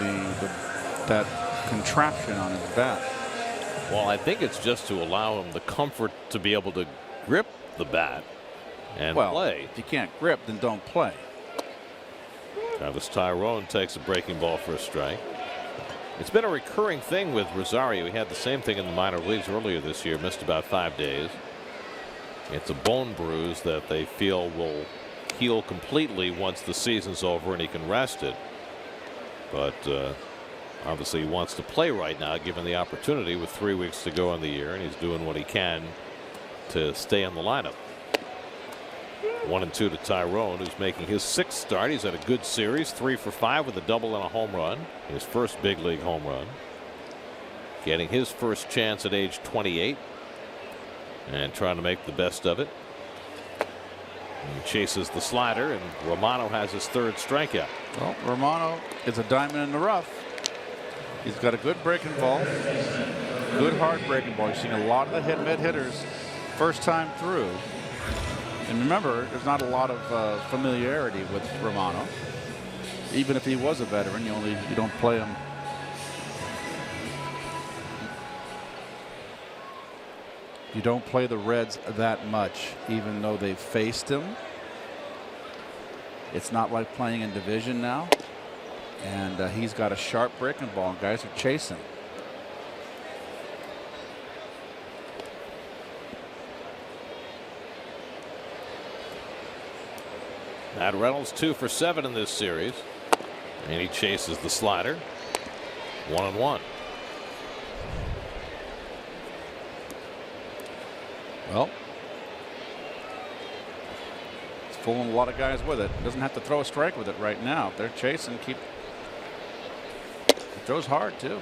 that contraption on his bat. Well, I think it's just to allow him the comfort to be able to grip the bat and play. If you can't grip, then don't play. Travis Tyrone takes a breaking ball for a strike. It's been a recurring thing with Rosario. He had the same thing in the minor leagues earlier this year, missed about 5 days. It's a bone bruise that they feel will heal completely once the season's over and he can rest it. But obviously he wants to play right now, given the opportunity with 3 weeks to go in the year, and he's doing what he can to stay in the lineup. 1-2 to Tyrone, who's making his 6th start. He's had a good series, 3 for 5 with a double and a home run. His first big league home run. Getting his first chance at age 28 and trying to make the best of it. He chases the slider, and Romano has his 3rd strikeout. Well, Romano is a diamond in the rough. He's got a good breaking ball, good hard breaking ball. You've seen a lot of the mid hitters first time through. And remember, there's not a lot of familiarity with Romano. Even if he was a veteran, you don't play him. You don't play the Reds that much, even though they've faced him. It's not like playing in division now. And he's got a sharp breaking ball, and guys are chasing. Matt Reynolds 2 for 7 in this series, and he chases the slider. 1-1. Well, it's fooling a lot of guys with it. Doesn't have to throw a strike with it right now. If they're chasing, he throws hard too.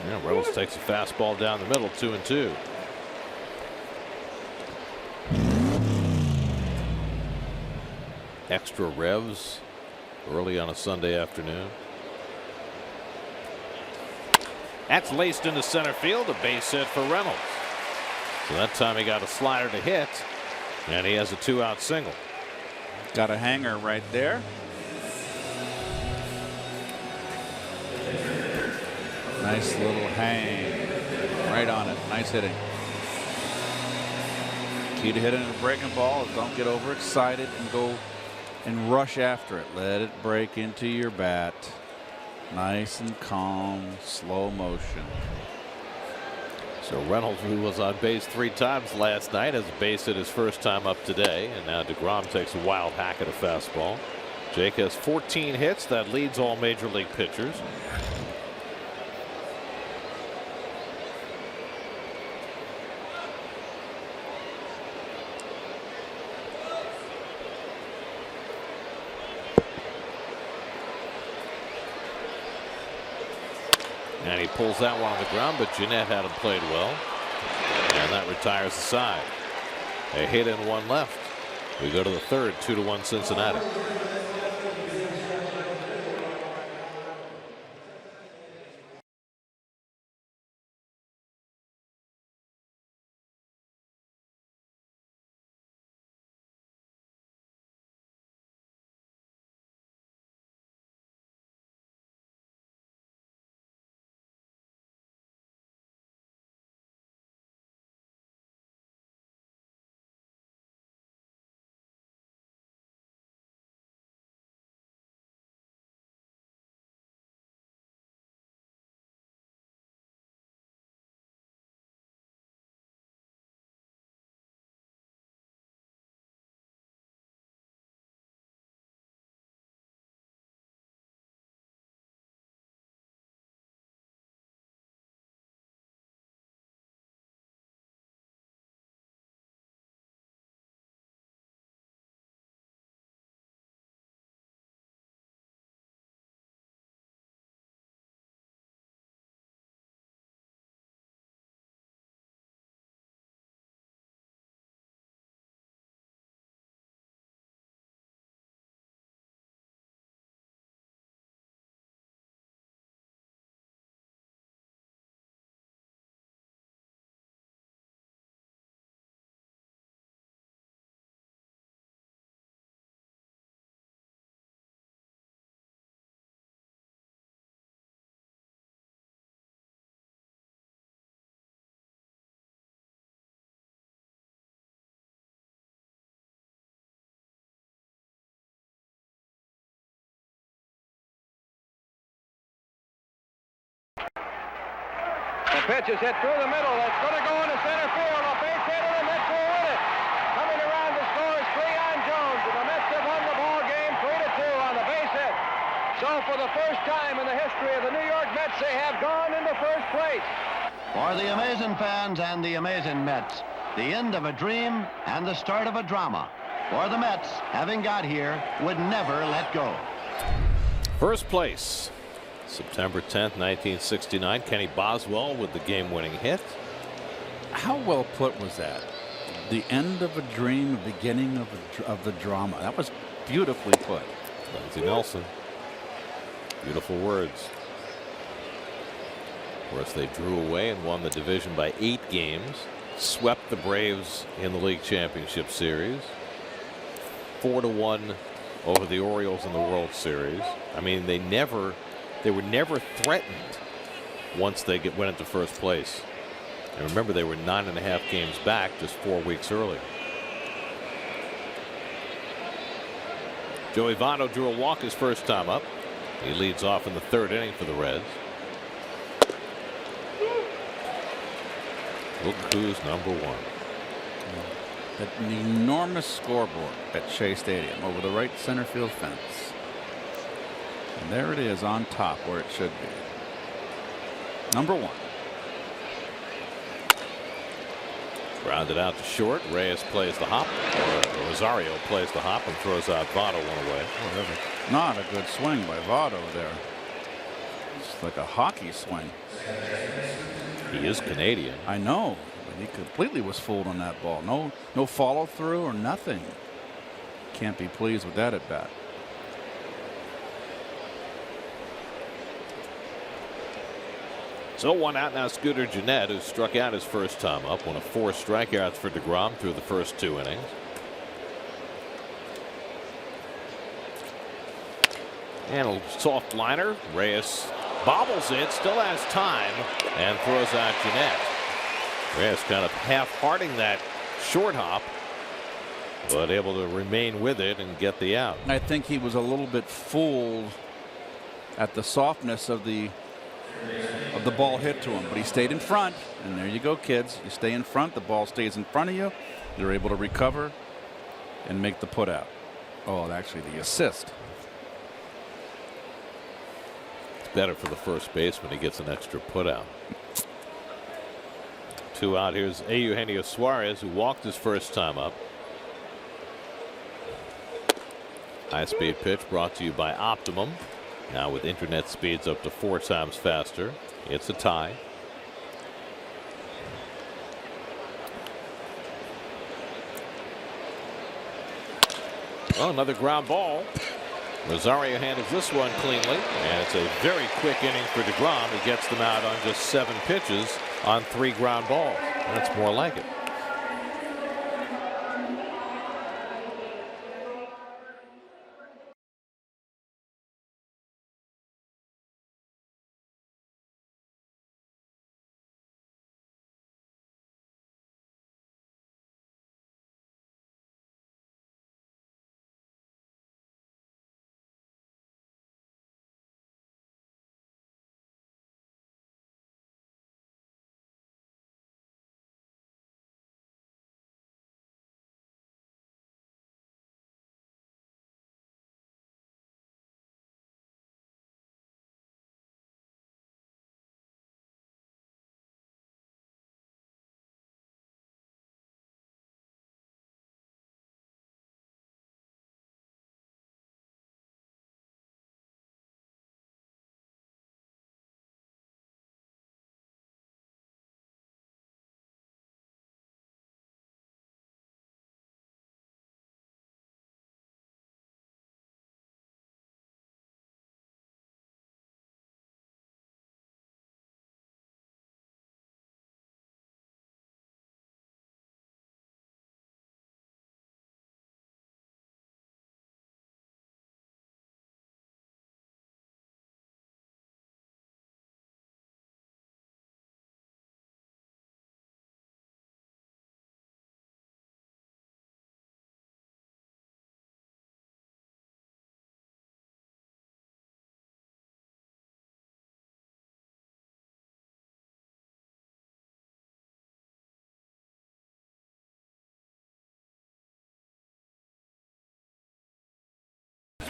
Yeah, Reynolds takes a fastball down the middle, 2-2. Extra revs early on a Sunday afternoon. That's laced into center field, a base hit for Reynolds. So that time he got a slider to hit, and he has a 2-out single. Got a hanger right there. Nice little hang right on it. Nice hitting. Key to hitting a breaking ball is don't get overexcited and go and rush after it. Let it break into your bat. Nice and calm, slow motion. So Reynolds, who was on base 3 times last night, has a base hit his first time up today, and now DeGrom takes a wild hack at a fastball. Jake has 14 hits. That leads all major league pitchers. And he pulls that one on the ground, but Jeanette hadn't played well. And that retires the side. A hit and 1 left. We go to the third, 2-1 Cincinnati. The pitch is hit through the middle. It's going to go into center field. A base hit, and the Mets will win it. Coming around to score is Cleon Jones, and the Mets have won the ball game 3-2 on the base hit. So for the first time in the history of the New York Mets, they have gone into first place. For the amazing fans and the amazing Mets, the end of a dream and the start of a drama. For the Mets, having got here, would never let go. First place, September 10th, 1969. Kenny Boswell with the game-winning hit. How well put was that? The end of a dream, the beginning of the drama. That was beautifully put. Lindsey Nelson. Beautiful words. Of course, they drew away and won the division by 8 games. Swept the Braves in the league championship series. 4-1 over the Orioles in the World Series. I mean, they were never threatened once they went into first place. And remember, they were 9.5 games back just 4 weeks earlier. Joey Votto drew a walk his first time up. He leads off in the 3rd inning for the Reds. Look who's number 1. An enormous scoreboard at Shea Stadium over the right center field fence. And there it is on top where it should be. Number 1. Grounded out to short. Reyes plays the hop. Or Rosario plays the hop and throws out Votto one away. Whatever. Not a good swing by Votto there. It's like a hockey swing. He is Canadian. I know. But he completely was fooled on that ball. No follow through or nothing. Can't be pleased with that at bat. So 1 out now. Scooter Gennett, who struck out his first time up, one of 4 strikeouts for DeGrom through the first 2 innings. And a soft liner. Reyes bobbles it, still has time, and throws out Gennett. Reyes kind of half-hearting that short hop, but able to remain with it and get the out. I think he was a little bit fooled at the softness of the ball hit to him, but he stayed in front, and there you go, kids. You stay in front, the ball stays in front of you. You're able to recover and make the put out. Oh, actually the assist. It's better for the first baseman. He gets an extra put out. 2 out. Here's Eugenio Suarez, who walked his first time up. High speed pitch brought to you by Optimum. Now with internet speeds up to 4 times faster. It's a tie. Oh, another ground ball. Rosario handles this one cleanly, and it's a very quick inning for DeGrom. He gets them out on just 7 pitches on 3 ground balls. That's more like it.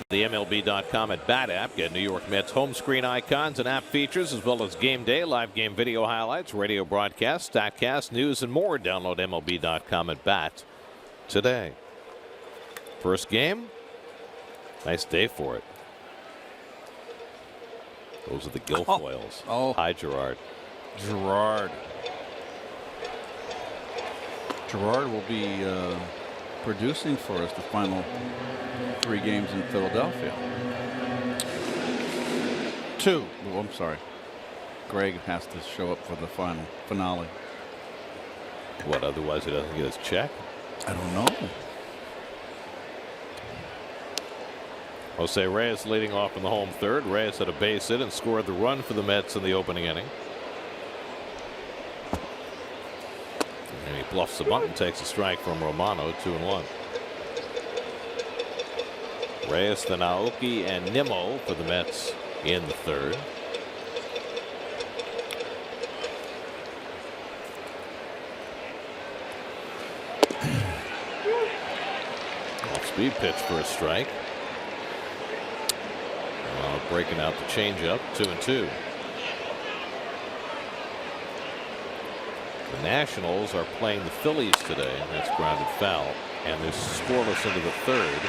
The MLB.com at Bat app. Get New York Mets home screen icons and app features, as well as game day, live game video highlights, radio broadcasts, StatCast, news, and more. Download MLB.com at Bat today. First game, nice day for it. Those are the Guilfoyles. Oh. Hi, Gerard. Gerard. Gerard will be producing for us the final 3 games in Philadelphia. 2. Oh, I'm sorry. Greg has to show up for the finale. What, otherwise he doesn't get his check? I don't know. Jose Reyes leading off in the home third. Reyes had a base hit and scored the run for the Mets in the opening inning. And he bluffs the bunt and takes a strike from Romano. 2-1. Reyes, then Aoki and Nimmo for the Mets in the third. Off-speed pitch for a strike. Breaking out the changeup. 2-2. The Nationals are playing the Phillies today, and that's grounded foul. And they're scoreless into the third,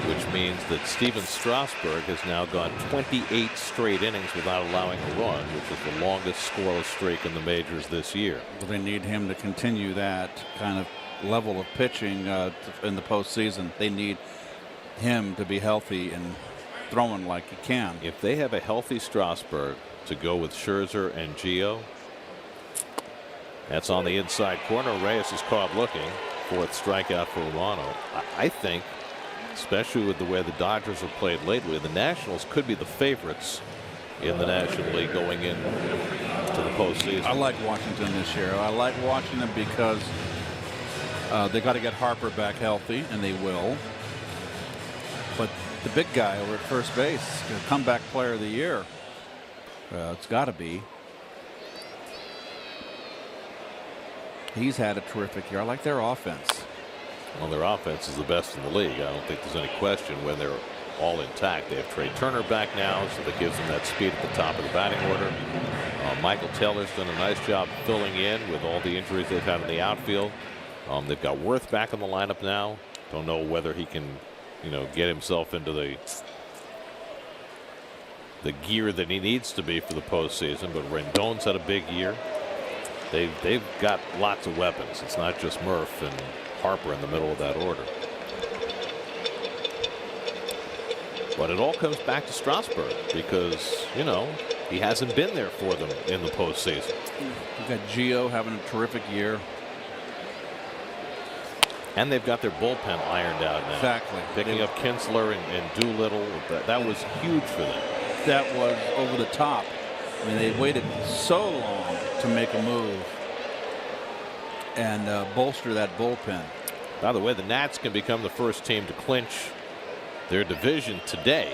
which means that Steven Strasburg has now gone 28 straight innings without allowing a run, which is the longest scoreless streak in the majors this year. Well, they need him to continue that kind of level of pitching in the postseason. They need him to be healthy and throwing like he can. If they have a healthy Strasburg to go with Scherzer and Gio, that's on the inside corner. Reyes is caught looking. 4th strikeout for Romano. I think, especially with the way the Dodgers have played lately, the Nationals could be the favorites in the National League going into the postseason. I like Washington this year. I like watching them because they got to get Harper back healthy, and they will. But the big guy over at first base, comeback player of the year, it's got to be. He's had a terrific year. I like their offense. Well, their offense is the best in the league. I don't think there's any question when they're all intact. They have Trey Turner back now, so that gives them that speed at the top of the batting order. Michael Taylor's done a nice job filling in with all the injuries they've had in the outfield. They've got Worth back in the lineup now. Don't know whether he can, get himself into the gear that he needs to be for the postseason. But Rendon's had a big year. They've got lots of weapons. It's not just Murph and Harper in the middle of that order. But it all comes back to Strasburg because, he hasn't been there for them in the postseason. You've got Gio having a terrific year. And they've got their bullpen ironed out now. Exactly. Picking up Kinsler and Doolittle, that was huge for them. That was over the top. I mean, they waited so long to make a move and bolster that bullpen. By the way, the Nats can become the first team to clinch their division today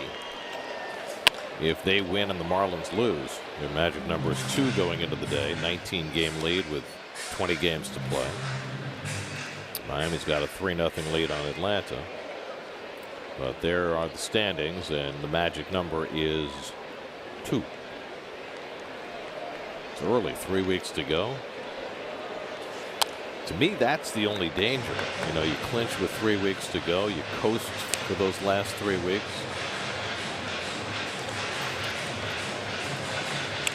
if they win and the Marlins lose. Their magic number is 2 going into the day. 19-game lead with 20 games to play. Miami's got a 3-0 lead on Atlanta. But there are the standings, and the magic number is 2. It's early, 3 weeks to go. To me, that's the only danger. You clinch with 3 weeks to go. You coast for those last 3 weeks.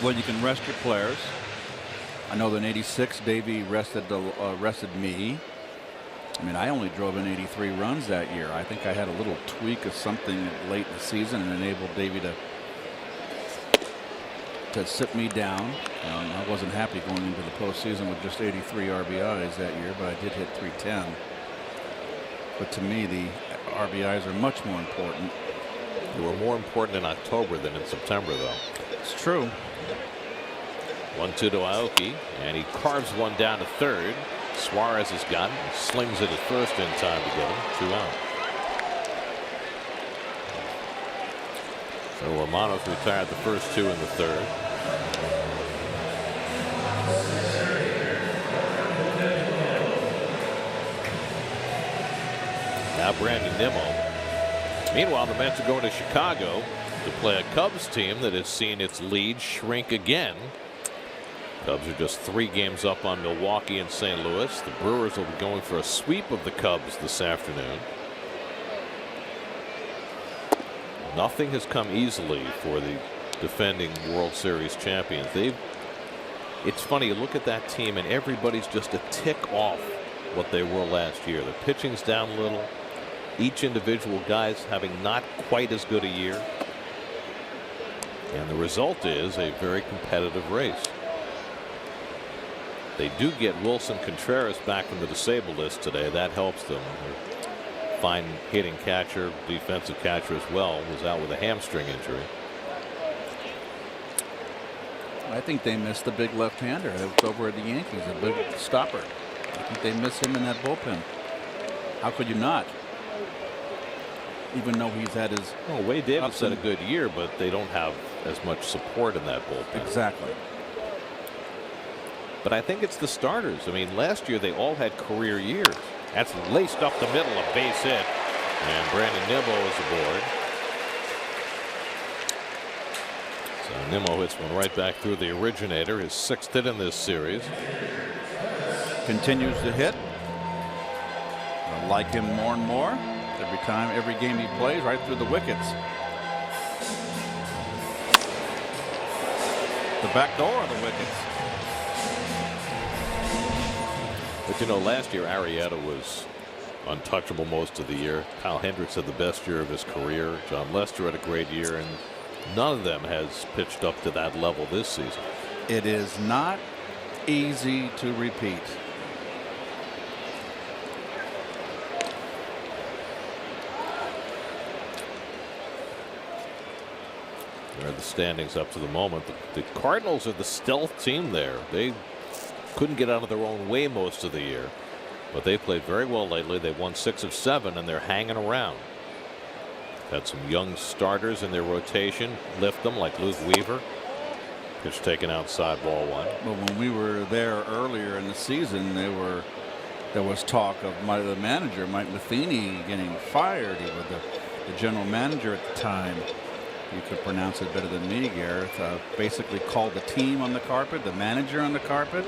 Well, you can rest your players. I know that in '86, Davey rested me. I mean, I only drove in 83 runs that year. I think I had a little tweak of something late in the season and enabled Davey to sit me down. I wasn't happy going into the postseason with just 83 RBIs that year, but I did hit 310. But to me, the RBIs are much more important. They were more important in October than in September, though. It's true. 1-2 to Aoki, and he carves one down to third. Suarez has got it and slings it at first in time to get him. 2 out. So Romano's retired the first 2 in the third. Now Brandon Nimmo. Meanwhile, the Mets are going to Chicago to play a Cubs team that has seen its lead shrink again. Cubs are just 3 games up on Milwaukee and St. Louis. The Brewers will be going for a sweep of the Cubs this afternoon. Nothing has come easily for the defending World Series champions. It's funny, you look at that team and everybody's just a tick off what they were last year. The pitching's down a little. Each individual guy's having not quite as good a year. And the result is a very competitive race. They do get Wilson Contreras back from the disabled list today. That helps them. Their fine hitting catcher, defensive catcher as well, was out with a hamstring injury. I think they missed the big left-hander that's over at the Yankees, a big stopper. I think they miss him in that bullpen. How could you not? Even though he's had his. Well, Wade Davis had a good year, but they don't have as much support in that bullpen. Exactly. But I think it's the starters. I mean, last year they all had career years. That's laced up the middle, a base hit. And Brandon Nimmo is aboard. So Nimmo hits one right back through the originator, his 6th hit in this series. Continues to hit. I like him more and more. Every time, every game he plays, right through the wickets. The back door of the wickets. But you know, last year Arrieta was untouchable most of the year. Kyle Hendricks had the best year of his career. John Lester had a great year, and none of them has pitched up to that level this season. It is not easy to repeat. There are the standings up to the moment. The Cardinals are the stealth team there. They couldn't get out of their own way most of the year, but they played very well lately. They won 6 of 7, and they're hanging around. Had some young starters in their rotation lift them, like Luke Weaver. Pitch taken outside, ball 1. But when we were there earlier in the season, there was talk of the manager, Mike Matheny, getting fired. He was the general manager at the time. You could pronounce it better than me, Gareth. Basically called the team on the carpet, the manager on the carpet.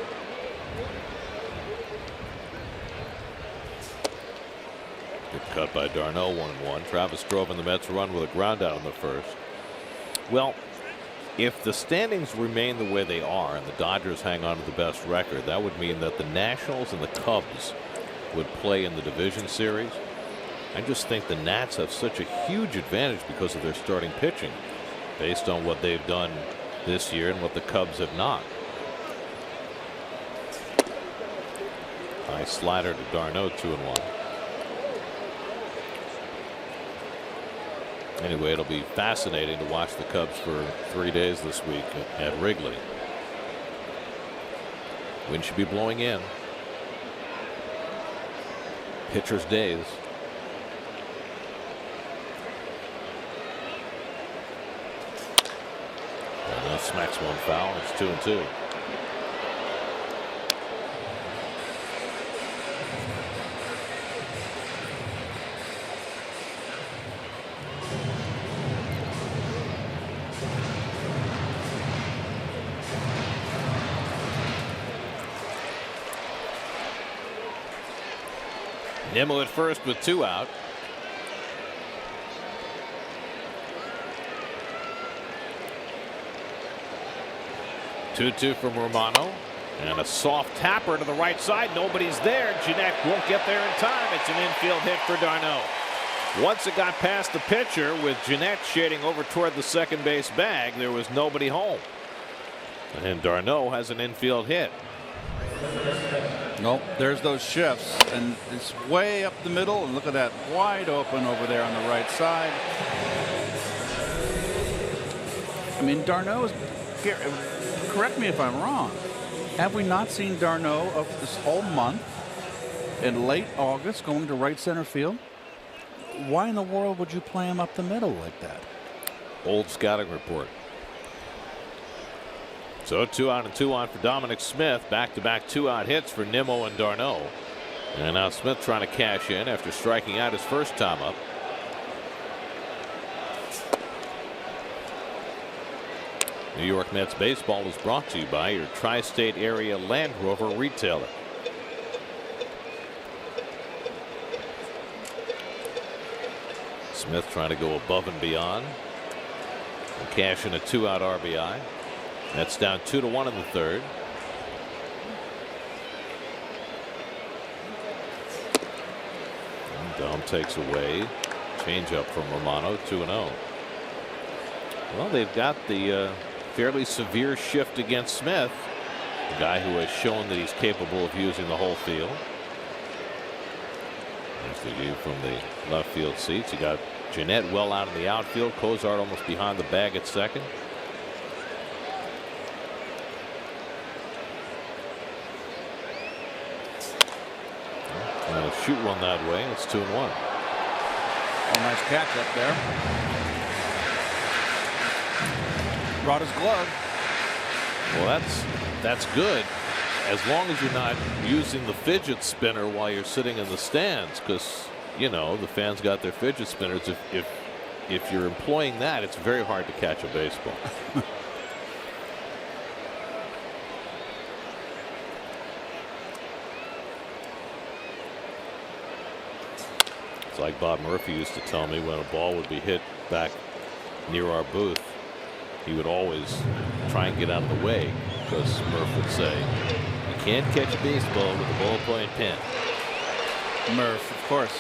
Good cut by Darno, 1-1. Travis drove in the Mets run with a ground out in the first. Well, if the standings remain the way they are and the Dodgers hang on to the best record, that would mean that the Nationals and the Cubs would play in the division series. I just think the Nats have such a huge advantage because of their starting pitching, based on what they've done this year and what the Cubs have not. Nice slider to Darno, 2-1. Anyway, it'll be fascinating to watch the Cubs for 3 days this week at Wrigley. Wind should be blowing in. Pitcher's days. Darno smacks one foul. It's 2-2. Nimmo at first with 2 out. Two from Romano, and a soft tapper to the right side. Nobody's there. Jeanette won't get there in time. It's an infield hit for Darno. Once it got past the pitcher, with Jeanette shading over toward the second base bag, there was nobody home. And Darno has an infield hit. Nope, there's those shifts, and it's way up the middle, and look at that, wide open over there on the right side. I mean, Darno is here. Correct me if I'm wrong. Have we not seen Darno of this whole month in late August going to right center field? Why in the world would you play him up the middle like that? Old scouting report. So 2 out and 2 on for Dominic Smith. Back-to-back 2-out hits for Nimmo and Darno. And now Smith trying to cash in after striking out his first time up. New York Mets baseball is brought to you by your tri-state area Land Rover retailer. Smith trying to go above and beyond and cash in a 2-out RBI. That's down 2-1 in the third. Dom takes away. Changeup from Romano, 2-0. Well, they've got the fairly severe shift against Smith, a guy who has shown that he's capable of using the whole field. There's the view from the left field seats. You got Jeanette well out in the outfield. Cozart almost behind the bag at second. Well, shoot one that way. It's 2-1. Oh, nice catch up there. Brought his glove. Well, that's good, as long as you're not using the fidget spinner while you're sitting in the stands, because you know the fans got their fidget spinners. If you're employing that, it's very hard to catch a baseball. It's like Bob Murphy used to tell me, when a ball would be hit back near our booth, he would always try and get out of the way, because Murph would say, you can't catch a baseball with a ballpoint pen. Murph, of course.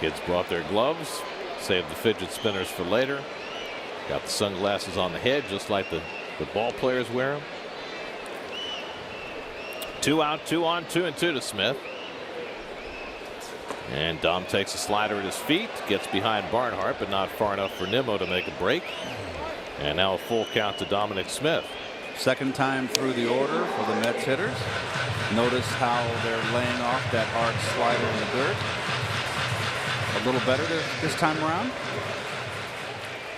Kids brought their gloves, saved the fidget spinners for later. Got the sunglasses on the head, just like the ball players wear them. 2 out, 2 on, 2-2 to Smith. And Dom takes a slider at his feet, gets behind Barnhart, but not far enough for Nimmo to make a break. And now a full count to Dominic Smith. Second time through the order for the Mets hitters. Notice how they're laying off that hard slider in the dirt. A little better this time around.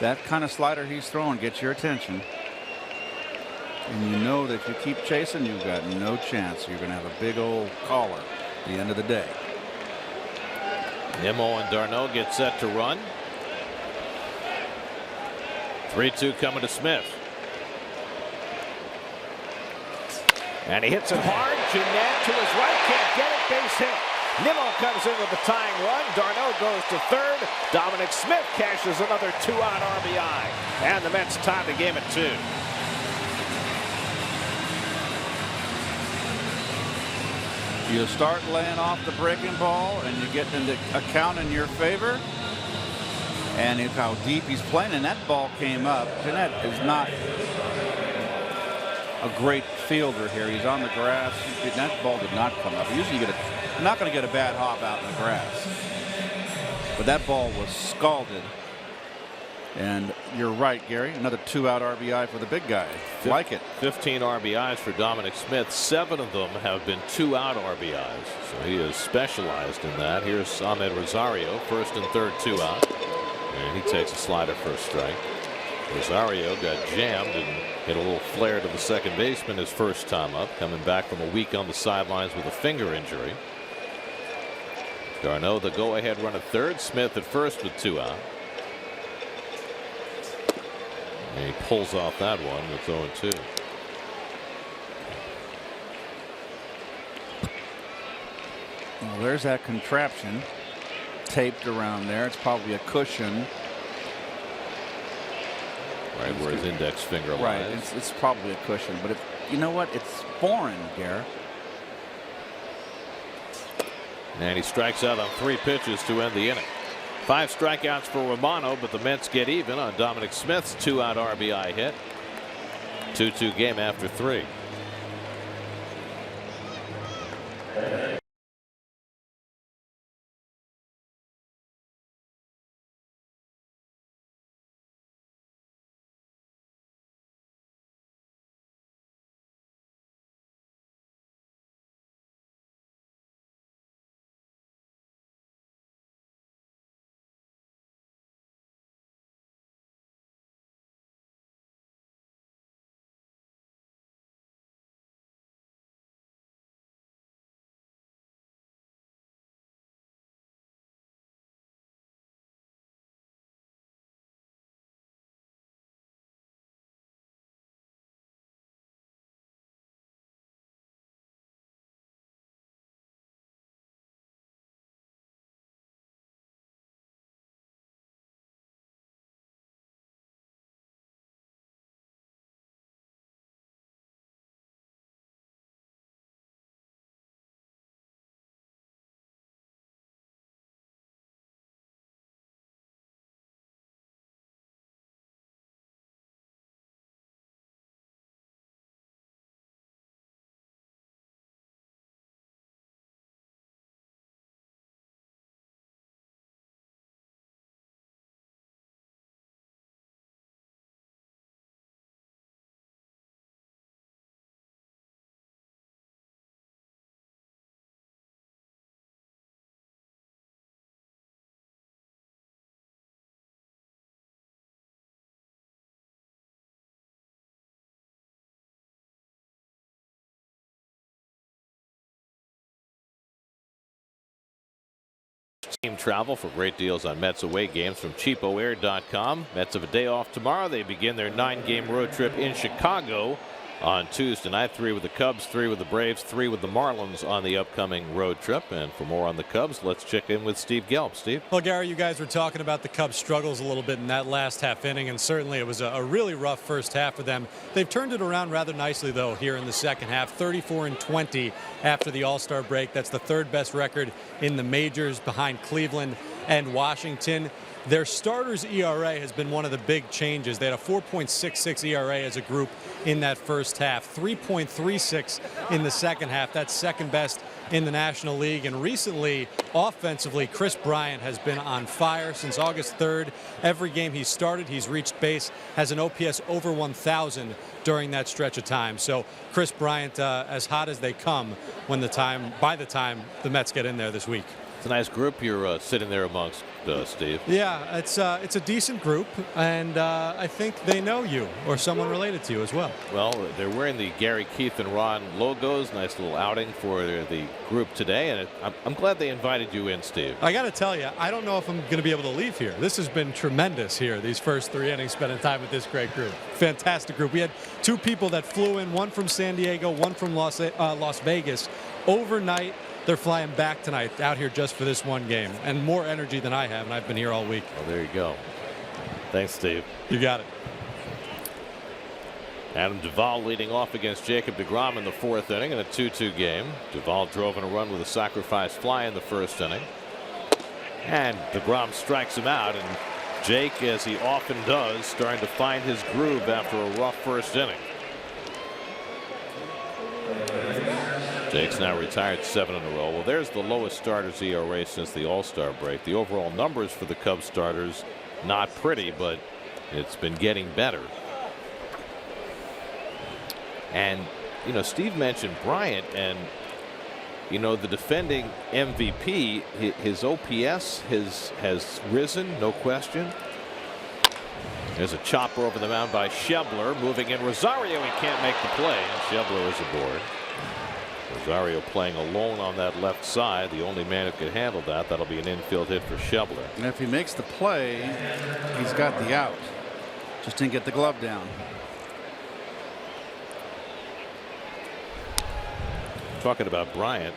That kind of slider he's throwing gets your attention. And you know that if you keep chasing, you've got no chance. You're going to have a big old caller at the end of the day. Nimmo and d'Arnaud get set to run. 3-2 coming to Smith. And he hits it hard. Jeanette to his right, can't get it, base hit. Nimmo comes in with the tying run. d'Arnaud goes to third. Dominic Smith cashes another 2-out RBI. And the Mets tie the game at 2. You start laying off the breaking ball and you get into a count in your favor. And look how deep he's playing, and that ball came up. Jeanette is not a great fielder here. He's on the grass. That ball did not come up. Usually you get not going to get a bad hop out in the grass. But that ball was scalded. And you're right, Gary. Another 2-out RBI for the big guy. Like it. 15 RBIs for Dominic Smith. 7 of them have been 2-out RBIs. So he is specialized in that. Here's Ahmed Rosario, first and third 2-out. And he takes a slider for a strike. Rosario got jammed and hit a little flare to the second baseman his first time up, coming back from a week on the sidelines with a finger injury. d'Arnaud the go-ahead run at third. Smith at first with 2 out. And he pulls off that one with 0-2. Well, there's that contraption taped around there. It's probably a cushion. Right where his index finger lies. Right, it's probably a cushion, but you know what? It's foreign, Garrett. And he strikes out on 3 pitches to end the inning. 5 strikeouts for Romano, but the Mets get even on Dominic Smith's 2-out RBI hit. 2-2 game after 3. Team travel for great deals on Mets away games from cheapoair.com. Mets have a day off tomorrow. They begin their 9-game road trip in Chicago on Tuesday night. 3 with the Cubs, 3 with the Braves, 3 with the Marlins on the upcoming road trip. And for more on the Cubs, let's check in with Steve Gelb. Steve? Well, Gary, you guys were talking about the Cubs' struggles a little bit in that last half inning, and certainly it was a really rough first half for them. They've turned it around rather nicely, though, here in the second half. 34-20 after the All-Star break. That's the 3rd best record in the majors, behind Cleveland and Washington. Their starters' ERA has been one of the big changes. They had a 4.66 ERA as a group in that first half, 3.36 in the second half. That's 2nd best in the National League. And recently, offensively, Kris Bryant has been on fire since August 3rd. Every game he's started, he's reached base, has an OPS over 1,000 during that stretch of time. So Kris Bryant, as hot as they come by the time the Mets get in there this week. It's a nice group you're sitting there amongst, Steve. Yeah, it's a decent group, and I think they know you or someone related to you as well. Well, they're wearing the Gary, Keith, and Ron logos. Nice little outing for the group today, and I'm glad they invited you in, Steve. I got to tell you, I don't know if I'm going to be able to leave here. This has been tremendous here, these first 3 innings, spending time with this great group. Fantastic group. We had 2 people that flew in, one from San Diego, one from Las Vegas, overnight. They're flying back tonight out here just for this one game, and more energy than I have, and I've been here all week. Well, there you go. Thanks, Steve. You got it. Adam Duvall leading off against Jacob deGrom in the 4th inning in a 2-2 game. Duvall drove in a run with a sacrifice fly in the 1st inning. And deGrom strikes him out, and Jake, as he often does, starting to find his groove after a rough 1st inning. Jake's now retired 7 in a row. Well, there's the lowest starters ERA since the All-Star break. The overall numbers for the Cubs starters, not pretty, but it's been getting better. And, you know, Steve mentioned Bryant, and, you know, the defending MVP, his OPS has risen, no question. There's a chopper over the mound by Schebler, moving in Rosario. He can't make the play, and Schebler is aboard. Rosario playing alone on that left side, the only man who can handle that. That'll be an infield hit for Schebler. And if he makes the play, he's got the out. Just didn't get the glove down. Talking about Bryant,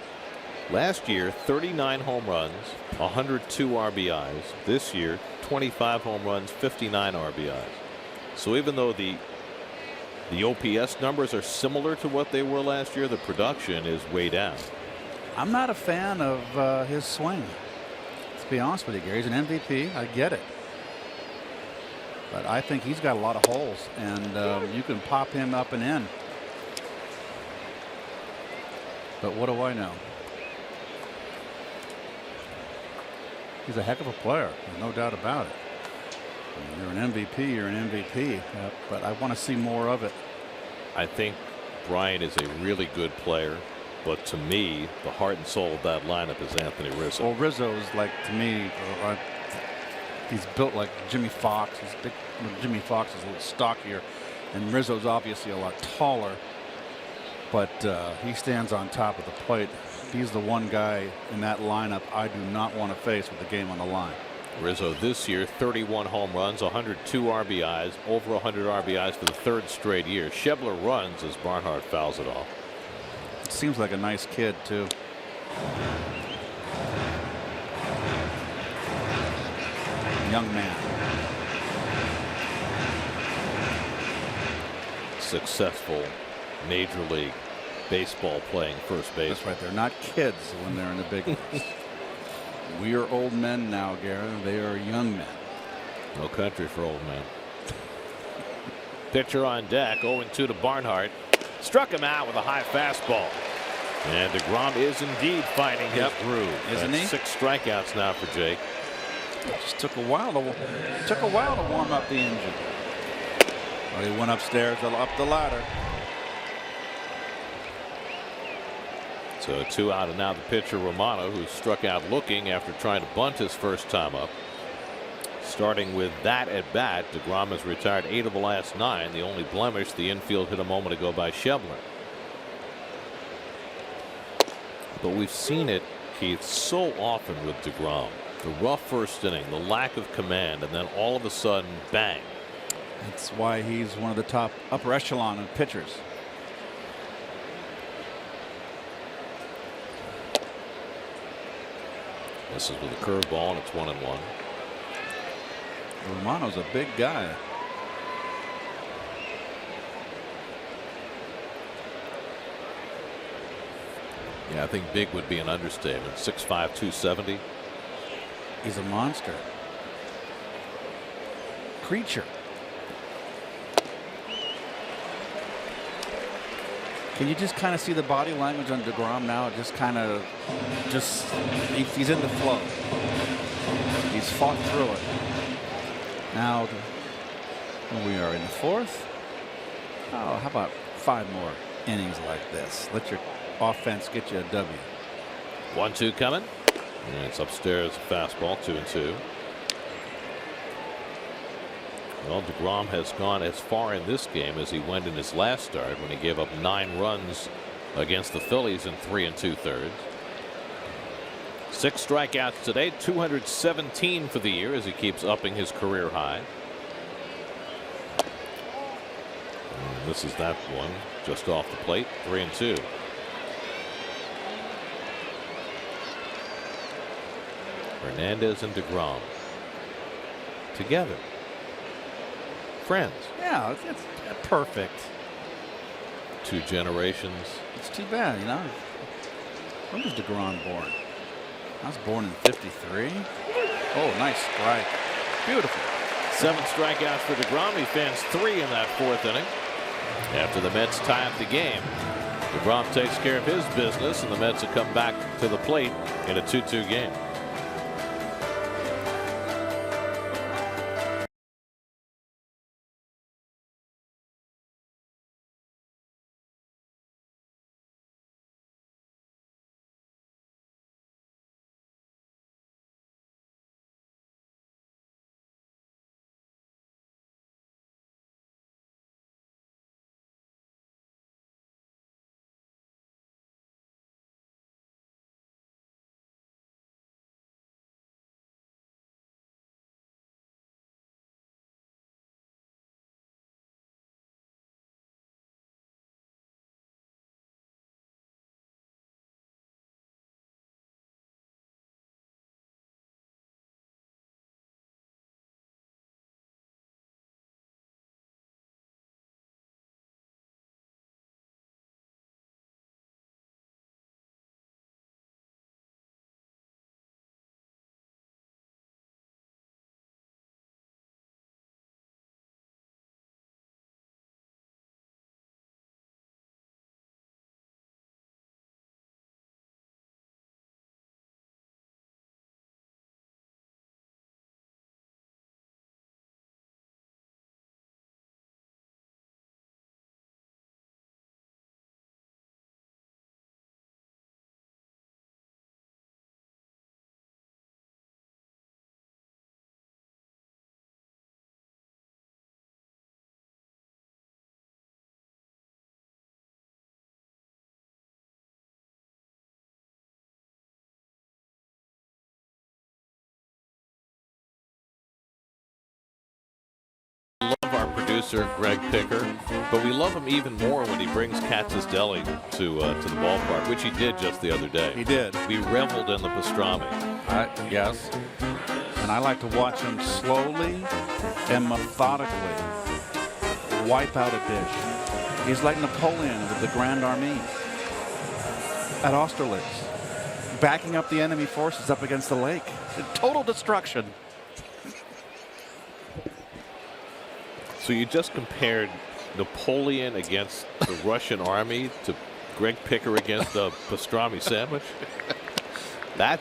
last year 39 home runs, 102 RBIs. This year 25 home runs, 59 RBIs. So even though the OPS numbers are similar to what they were last year, the production is way down. I'm not a fan of his swing. To be honest with you, Gary, he's an MVP. I get it. But I think he's got a lot of holes, and you can pop him up and in. But what do I know? He's a heck of a player, there's no doubt about it. You're an MVP, you're an MVP, but I want to see more of it. I think Bryant is a really good player, but to me, the heart and soul of that lineup is Anthony Rizzo. Well, Rizzo's like, to me, he's built like Jimmy Fox. He's big. Jimmy Fox is a little stockier, and Rizzo's obviously a lot taller, but he stands on top of the plate. He's the one guy in that lineup I do not want to face with the game on the line. Rizzo this year 31 home runs, 102 RBIs, over 100 RBIs for the 3rd straight year. Schebler runs as Barnhart fouls it off. Seems like a nice kid too. Young man. Successful Major League Baseball playing first base. That's right. They're not kids when they're in the big leagues. We are old men now, Gary. They are young men. No country for old men. Pitcher on deck, 0-2 to Barnhart. Struck him out with a high fastball. And deGrom is indeed finding his groove. Isn't he? 6 strikeouts now for Jake. It just took a while to warm up the engine. Well, he went upstairs, up the ladder. So 2 out, and now the pitcher Romano, who struck out looking after trying to bunt his first time up. Starting with that at bat, deGrom has retired 8 of the last 9. The only blemish, the infield hit a moment ago by Schebler. But we've seen it, Keith, so often with deGrom. The rough first inning, the lack of command, and then all of a sudden, bang. That's why he's one of the top upper echelon of pitchers. This is with a curveball, and it's 1-1. Romano's a big guy. Yeah, I think big would be an understatement. 6'5", 270. He's a monster. Creature. Can you just kind of see the body language on DeGrom now? Just kind of, he's in the flow. He's fought through it. Now we are in the fourth. Oh, how about 5 more innings like this? Let your offense get you a W. 1-2 coming. And it's upstairs, fastball, 2-2. Well, DeGrom has gone as far in this game as he went in his last start when he gave up 9 runs against the Phillies in 3 2/3. 6 strikeouts today, 217 for the year as he keeps upping his career high. And this is that one just off the plate, 3-2. Hernandez and DeGrom together. Friends. Yeah, it's perfect. 2 generations. It's too bad, you know. When was DeGrom born? I was born in '53. Oh, nice strike. Beautiful. 7 strikeouts for DeGrom. He fans 3 in that 4th inning. After the Mets tie up the game, DeGrom takes care of his business, and the Mets have come back to the plate in a 2-2 game. Producer Greg Picker, but we love him even more when he brings Katz's Deli to the ballpark, which he did just the other day. He did. We reveled in the pastrami. Yes. And I like to watch him slowly and methodically wipe out a dish. He's like Napoleon with the Grand Army at Austerlitz, backing up the enemy forces up against the lake. Total destruction. So you just compared Napoleon against the Russian army to Greg Picker against a pastrami sandwich? That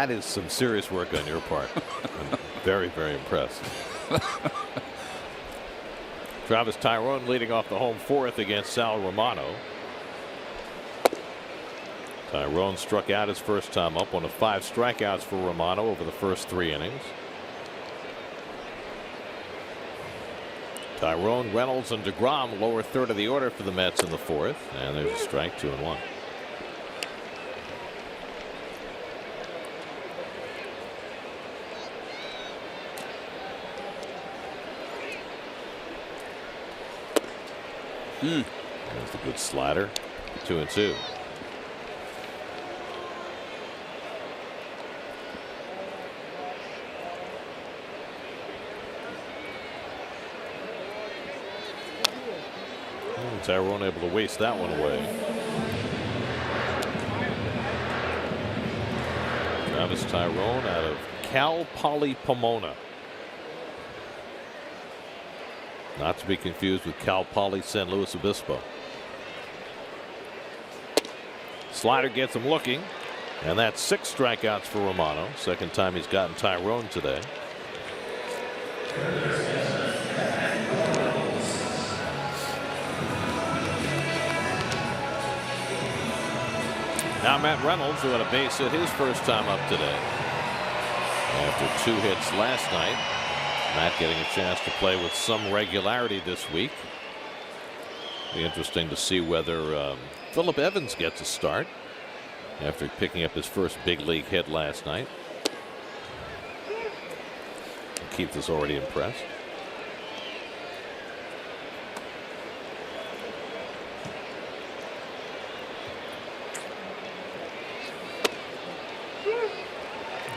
is some serious work on your part. I'm very, very impressed. Travis Tyrone leading off the home 4th against Sal Romano. Tyrone struck out his first time up, one of 5 strikeouts for Romano over the first 3 innings. Tyrone, Reynolds, and DeGrom lower 3rd of the order for the Mets in the 4th, and there's a strike, 2-1. There's the good slider. 2-2. Tyrone able to waste that one away. Travis Tyrone out of Cal Poly Pomona. Not to be confused with Cal Poly San Luis Obispo. Slider gets him looking, and that's 6 strikeouts for Romano. Second time he's gotten Tyrone today. Now Matt Reynolds, who had a base hit his first time up today. After 2 hits last night. Matt getting a chance to play with some regularity this week. Be interesting to see whether Phillip Evans gets a start after picking up his first big league hit last night. Keith is already impressed.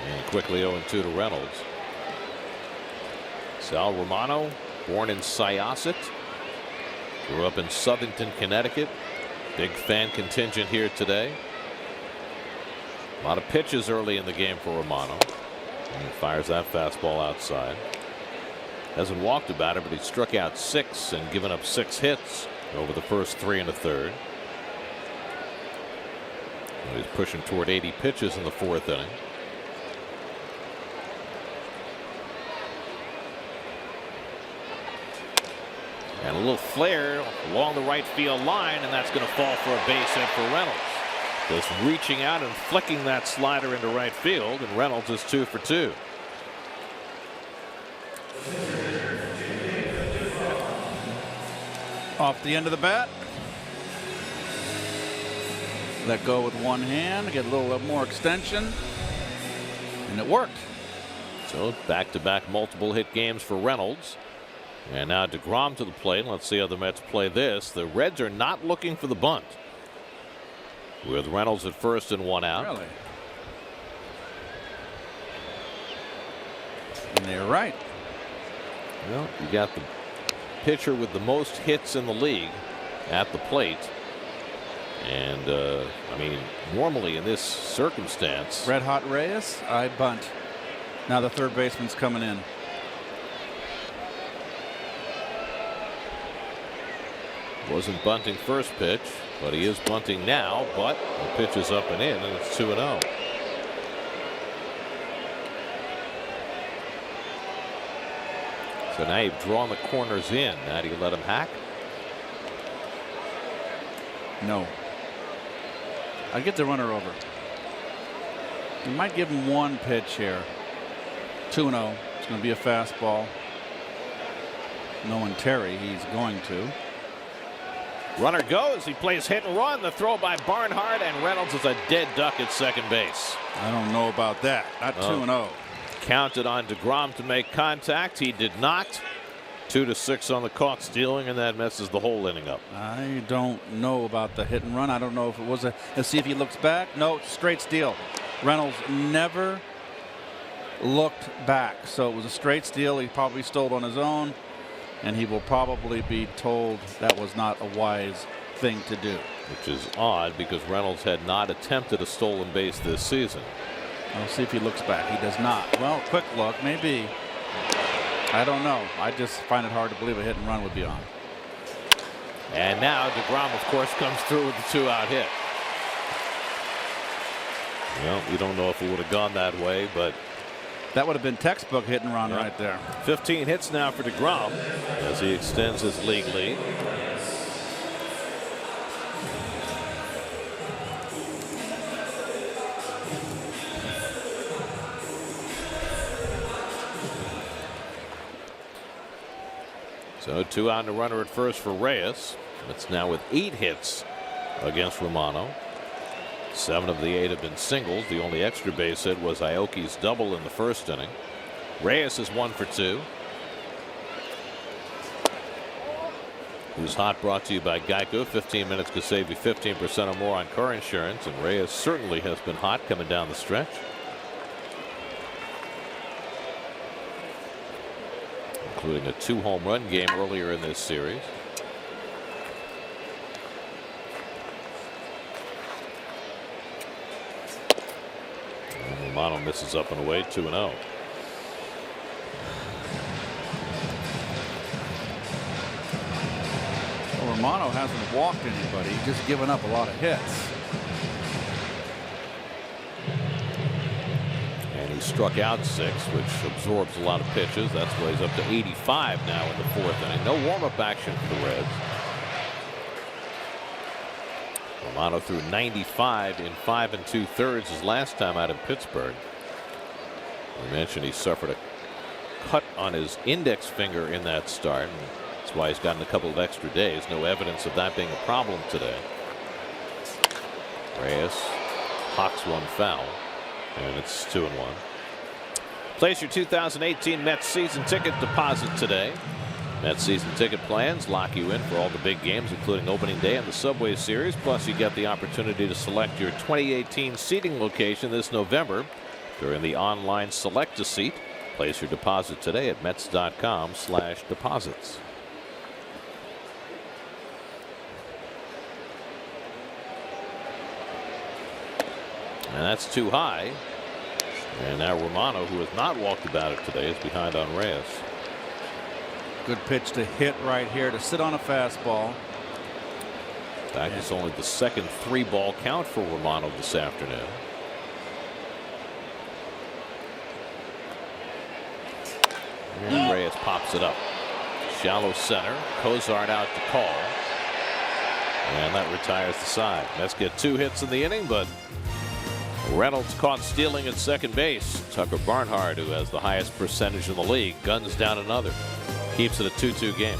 And quickly 0-2 to Reynolds. Sal Romano, born in Syosset, grew up in Southington, Connecticut. Big fan contingent here today. A lot of pitches early in the game for Romano. And he fires that fastball outside. Hasn't walked a batter, but he struck out 6 and given up 6 hits over the first 3 1/3. He's pushing toward 80 pitches in the 4th inning. And a little flare along the right field line, and that's going to fall for a base hit for Reynolds. Just reaching out and flicking that slider into right field, and Reynolds is 2 for 2. Off the end of the bat. Let go with one hand, get a little more extension, and it worked. So back-to-back multiple hit games for Reynolds. And now DeGrom to the plate. Let's see how the Mets play this. The Reds are not looking for the bunt, with Reynolds at first and 1 out. Really? And they're right. Well, you got the pitcher with the most hits in the league at the plate. And I mean, normally in this circumstance, Red Hot Reyes, I bunt. Now the third baseman's coming in. wasn't bunting first pitch, but he is bunting now. But the pitch is up and in, and it's 2-0. So now you've drawn the corners in. Now do you let him hack? No. I'd get the runner over. You might give him one pitch here. 2-0. It's going to be a fastball. Knowing Terry, he's going to. Runner goes. He plays hit and run. The throw by Barnhart, and Reynolds is a dead duck at second base. I don't know about that. Not 2-0. Counted on DeGrom to make contact. He did not. 2-6 on the caught stealing, and that messes the whole inning up. I don't know about the hit and run. I don't know if it was a. Let's see if he looks back. No, straight steal. Reynolds never looked back, so it was a straight steal. He probably stole on his own, and he will probably be told that was not a wise thing to do. Which is odd because Reynolds had not attempted a stolen base this season. I'll see if he looks back. He does not. Well, quick look, maybe. I don't know. I just find it hard to believe a hit and run would be on. And now DeGrom, of course, comes through with the 2-out hit. Well, we don't know if it would have gone that way, but that would have been textbook hit and run right there. 15 hits now for DeGrom as he extends his league lead. So 2 out and a runner at first for Reyes. It's now with 8 hits against Romano. 7 of the 8 have been singles. The only extra base hit was Aoki's double in the first inning. Reyes is 1 for 2. Who's Hot brought to you by Geico. 15 minutes could save you 15% or more on car insurance, and Reyes certainly has been hot coming down the stretch. Including a 2-home run game earlier in this series. And Romano misses up and away, 2-0. Well, Romano hasn't walked anybody. He's just given up a lot of hits. And he struck out 6, which absorbs a lot of pitches. That's why he's up to 85 now in the 4th inning. No warm-up action for the Reds. Romano threw 95 in 5 2/3 his last time out in Pittsburgh. We mentioned he suffered a cut on his index finger in that start. That's why he's gotten a couple of extra days. No evidence of that being a problem today. Reyes hawks one foul, and it's 2-1. Place your 2018 Mets season ticket deposit today. Mets season ticket plans lock you in for all the big games, including opening day and the Subway Series. Plus, you get the opportunity to select your 2018 seating location this November during the online Select a Seat. Place your deposit today at Mets.com/deposits. And that's too high. And now Romano, who has not walked about it today, is behind on Reyes. Good pitch to hit right here to sit on a fastball. In fact, it's only the second 3-ball count for Romano this afternoon. And Reyes pops it up. Shallow center. Cozart out to call. And that retires the side. Mets get 2 hits in the inning, but Reynolds caught stealing at second base. Tucker Barnhart, who has the highest percentage in the league, guns down another. Keeps it a 2-2 game.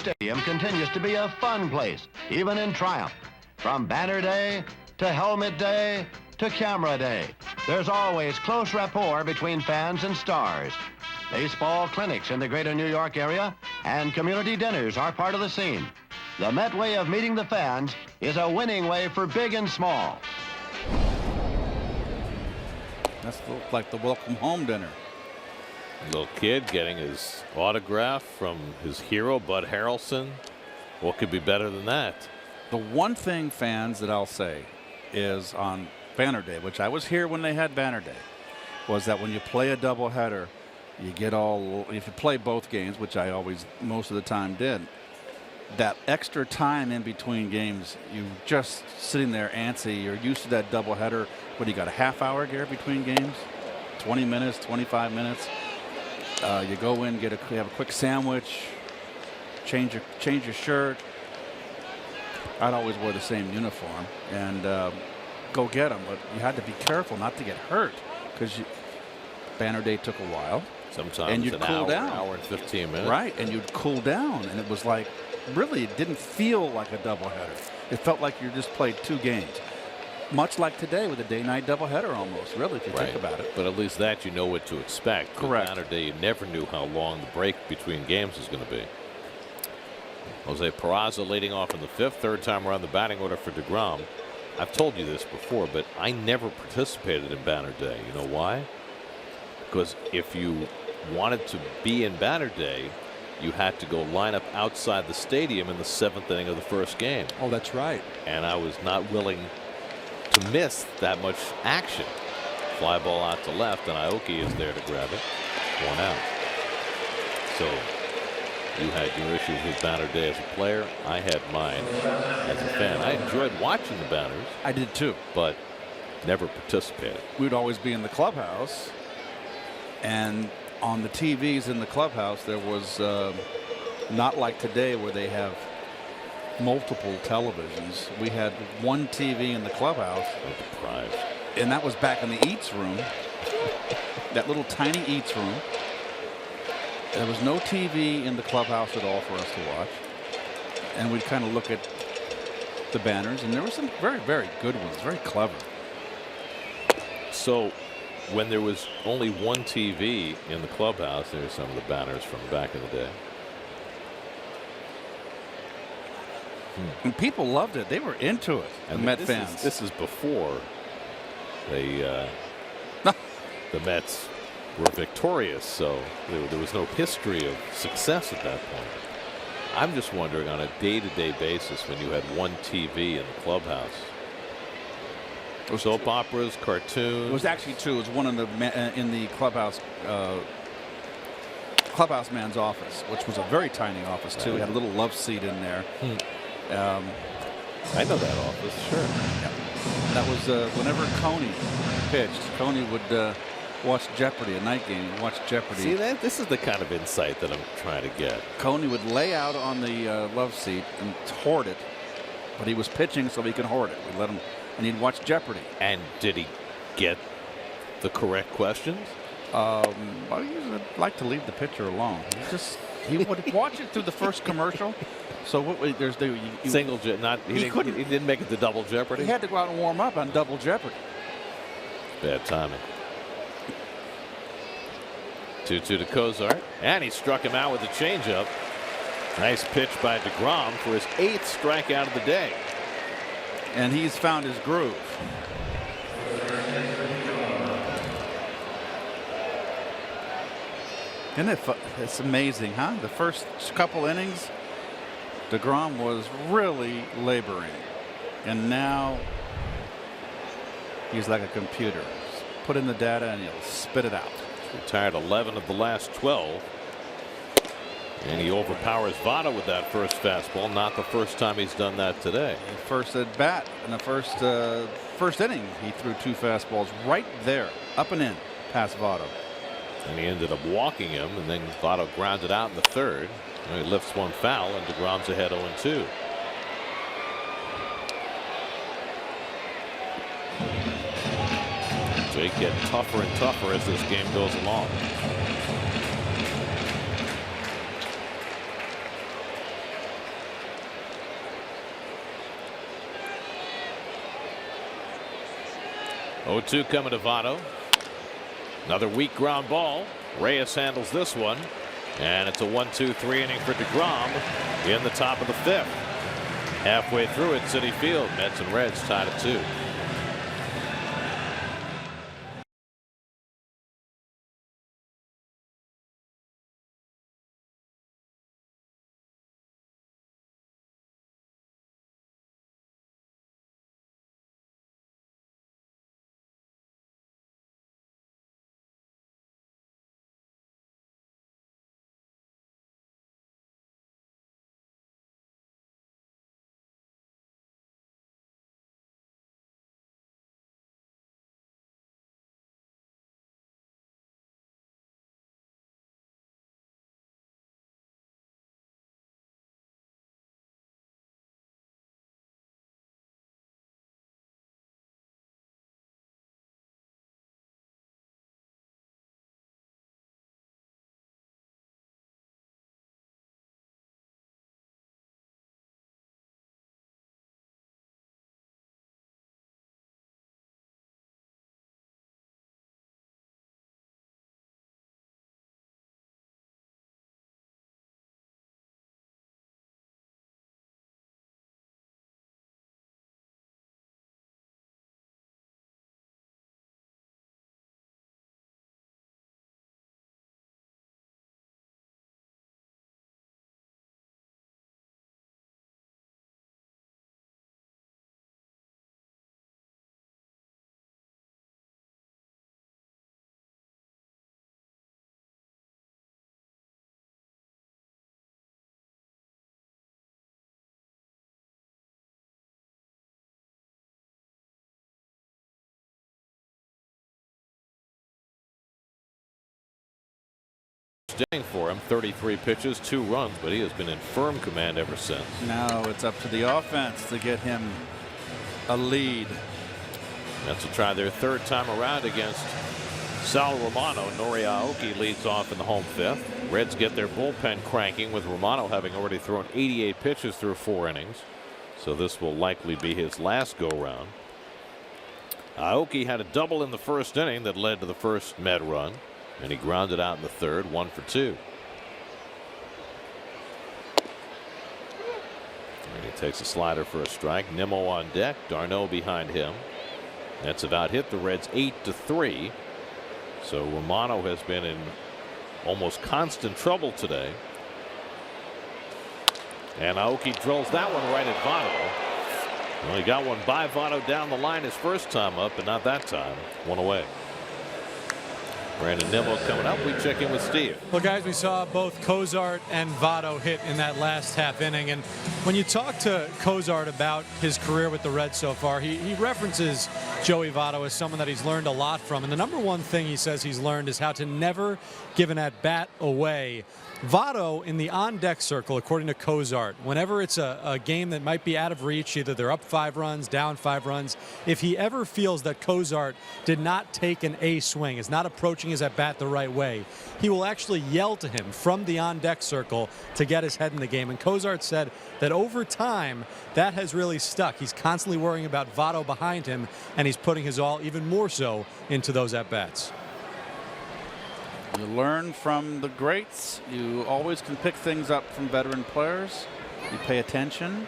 Stadium continues to be a fun place, even in triumph. From banner day to helmet day to camera day, there's always close rapport between fans and stars. Baseball clinics in the greater New York area and community dinners are part of the scene. The Met way of meeting the fans is a winning way for big and small. That's like the welcome home dinner. Little kid getting his autograph from his hero, Bud Harrelson. What could be better than that? The one thing, fans, that I'll say is on Banner Day, which I was here when they had Banner Day, was that when you play a doubleheader, you get all, if you play both games, which I always, most of the time did, that extra time in between games, you just sitting there antsy. You're used to that doubleheader. What do you got, a half hour, Gary, between games? 20 minutes, 25 minutes. You go in, you have a quick sandwich, change your shirt. I'd always wear the same uniform and go get them, but you had to be careful not to get hurt because Banner Day took a while. Sometimes and you'd an cool down. hour and 15 minutes. Right, and you'd cool down, and it was like, really, it didn't feel like a doubleheader. It felt like you just played 2 games. Much like today with a day-night doubleheader almost, really, if you think about it. But at least that you know what to expect. Correct. Banner Day, you never knew how long the break between games was going to be. Jose Peraza leading off in the 5th, 3rd time around the batting order for DeGrom. I've told you this before, but I never participated in Banner Day. You know why? Because if you wanted to be in Banner Day, you had to go line up outside the stadium in the 7th inning of the first game. Oh, that's right. And I was not willing to miss that much action. Fly ball out to left, and Aoki is there to grab it. 1 out. So you had your issues with Banner Day as a player. I had mine as a fan. I enjoyed watching the Banners. I did too. But never participated. We'd always be in the clubhouse, and on the TVs in the clubhouse, there was not like today where they have multiple televisions. We had one TV in the clubhouse. I'm deprived. And that was back in the eats room, that little tiny eats room. There was no TV in the clubhouse at all for us to watch. And we'd kind of look at the Banners, and there were some very, very good ones, very clever. So when there was only one TV in the clubhouse, there's some of the Banners from back in the day. And people loved it. They were into it. And the Met fans. This is before they the Mets were victorious, so there was no history of success at that point. I'm just wondering, on a day-to-day basis, when you had one TV in the clubhouse, soap operas, cartoons. It was actually 2. It was one in the clubhouse. Clubhouse man's office, which was a very tiny office too. We had a little love seat in there. I know that office, sure. Yeah. That was whenever Coney pitched. Coney would watch Jeopardy, a night game. Watch Jeopardy. See that? This is the kind of insight that I'm trying to get. Coney would lay out on the love seat and hoard it, but he was pitching so he could hoard it. We let him, and he'd watch Jeopardy. And did he get the correct questions? Well, he usually like to leave the pitcher alone. He would watch it through the first commercial. So what? There's the single. He didn't make it to double Jeopardy. He had to go out and warm up on double Jeopardy. Bad timing. 2-2 to Cozart, and he struck him out with a changeup. Nice pitch by DeGrom for his 8th strikeout of the day. And he's found his groove. Isn't it it's amazing, huh? The first couple innings, DeGrom was really laboring. And now he's like a computer. Just put in the data and he'll spit it out. Retired 11 of the last 12. And he overpowers Votto with that first fastball. Not the first time he's done that today. First at bat in the first inning, he threw 2 fastballs right there, up and in, past Votto. And he ended up walking him, and then Votto grounded out in the 3rd. And he lifts one foul, and DeGrom's ahead 0-2. So he gets tougher and tougher as this game goes along. Oh-2 coming to Votto. Another weak ground ball. Reyes handles this one. And it's a 1-2-3 inning for DeGrom in the top of the 5th. Halfway through at Citi Field, Mets and Reds tied at 2. inning for him. 33 pitches, 2 runs, but he has been in firm command ever since. Now it's up to the offense to get him a lead. Mets will try their 3rd time around against Sal Romano. Nori Aoki leads off in the home 5th. Reds get their bullpen cranking with Romano having already thrown 88 pitches through 4 innings. So this will likely be his last go-round. Aoki had a double in the 1st inning that led to the first Met run, and he grounded out in the 3rd, 1 for 2. And he takes a slider for a strike. Nimmo on deck, d'Arnaud behind him. Mets have out hit the Reds 8-3. So Romano has been in almost constant trouble today. And Aoki drills that one right at Votto. Well, he got one by Votto down the line his first time up, but not that time. 1 away. Brandon Nimmo coming up. We check in with Steve. Well, guys, we saw both Cozart and Votto hit in that last half inning. And when you talk to Cozart about his career with the Reds so far, he references Joey Votto as someone that he's learned a lot from. And the number one thing he says he's learned is how to never give an at-bat away. Votto in the on-deck circle, according to Cozart, whenever it's a game that might be out of reach, either they're up 5 runs, down 5 runs, if he ever feels that Cozart did not take an A swing, is not approaching his at-bat the right way, he will actually yell to him from the on-deck circle to get his head in the game. And Cozart said that over time, that has really stuck. He's constantly worrying about Votto behind him, and he's putting his all even more so into those at-bats. You learn from the greats. You always can pick things up from veteran players. You pay attention.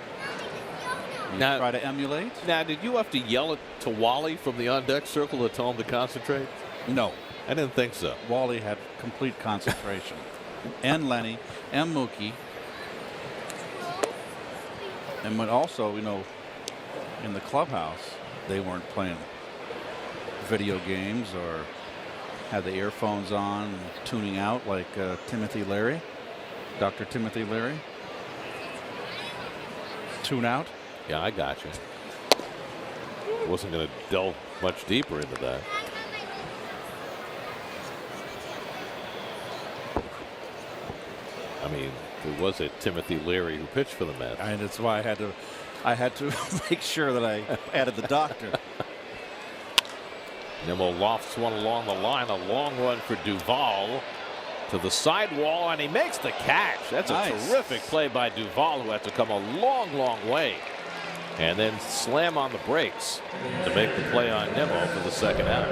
You try to emulate. Now, did you have to yell it to Wally from the on-deck circle to tell him to concentrate? No. I didn't think so. Wally had complete concentration. And Lenny and Mookie. And when also, you know, in the clubhouse, they weren't playing video games or had the earphones on, tuning out like Timothy Leary, Dr. Timothy Leary. Tune out. Yeah, I got you. Wasn't going to delve much deeper into that. I mean, there was a Timothy Leary who pitched for the Mets. And that's why I had to make sure that I added the doctor. Nimmo lofts one along the line, a long run for Duvall to the sidewall, and he makes the catch. That's a terrific play by Duvall, who had to come a long, long way and then slam on the brakes to make the play on Nimmo for the second out.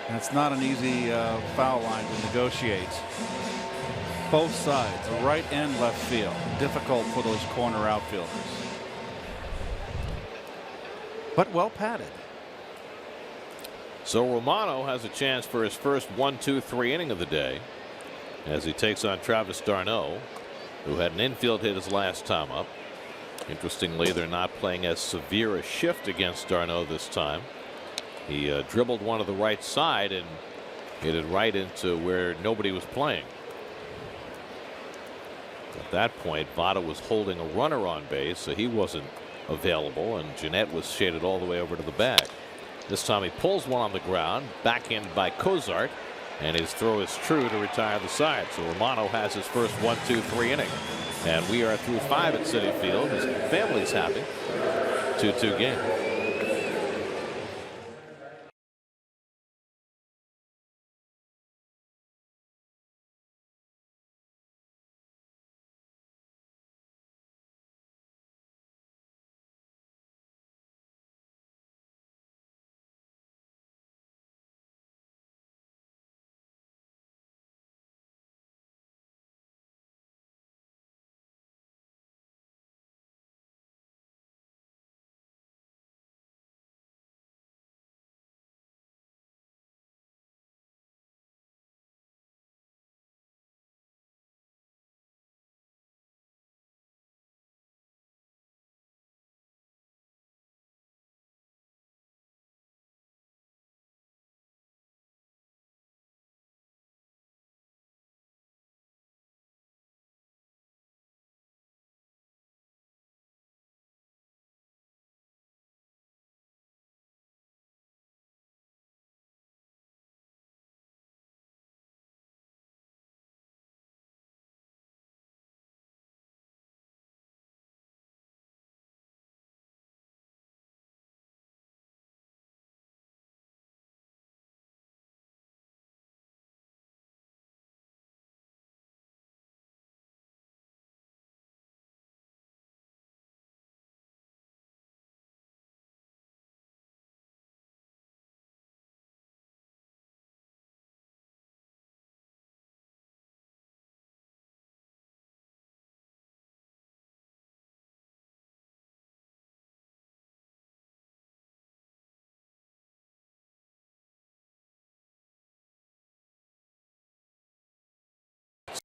That's not an easy foul line to negotiate. Both sides, right and left field. Difficult for those corner outfielders. But well padded. So Romano has a chance for his first 1-2-3 inning of the day as he takes on Travis d'Arnaud, who had an infield hit his last time up. Interestingly, they're not playing as severe a shift against d'Arnaud this time. He dribbled one to the right side and hit it right into where nobody was playing. At that point, Votto was holding a runner on base, so he wasn't available, and Jeanette was shaded all the way over to the bag. This time he pulls one on the ground, backhanded by Cozart, and his throw is true to retire the side. So Romano has his first 1-2-3 inning, and we are through 5 at Citi Field. His family's happy. 2-2 game.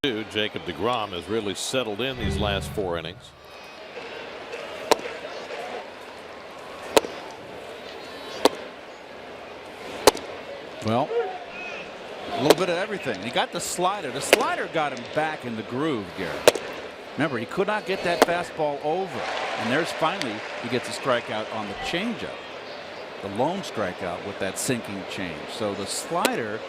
Jacob deGrom has really settled in these last 4 innings. Well, a little bit of everything. He got the slider. The slider got him back in the groove, Gary. Remember, he could not get that fastball over. And there's finally, he gets a strikeout on the changeup. The lone strikeout with that sinking change. So the slider,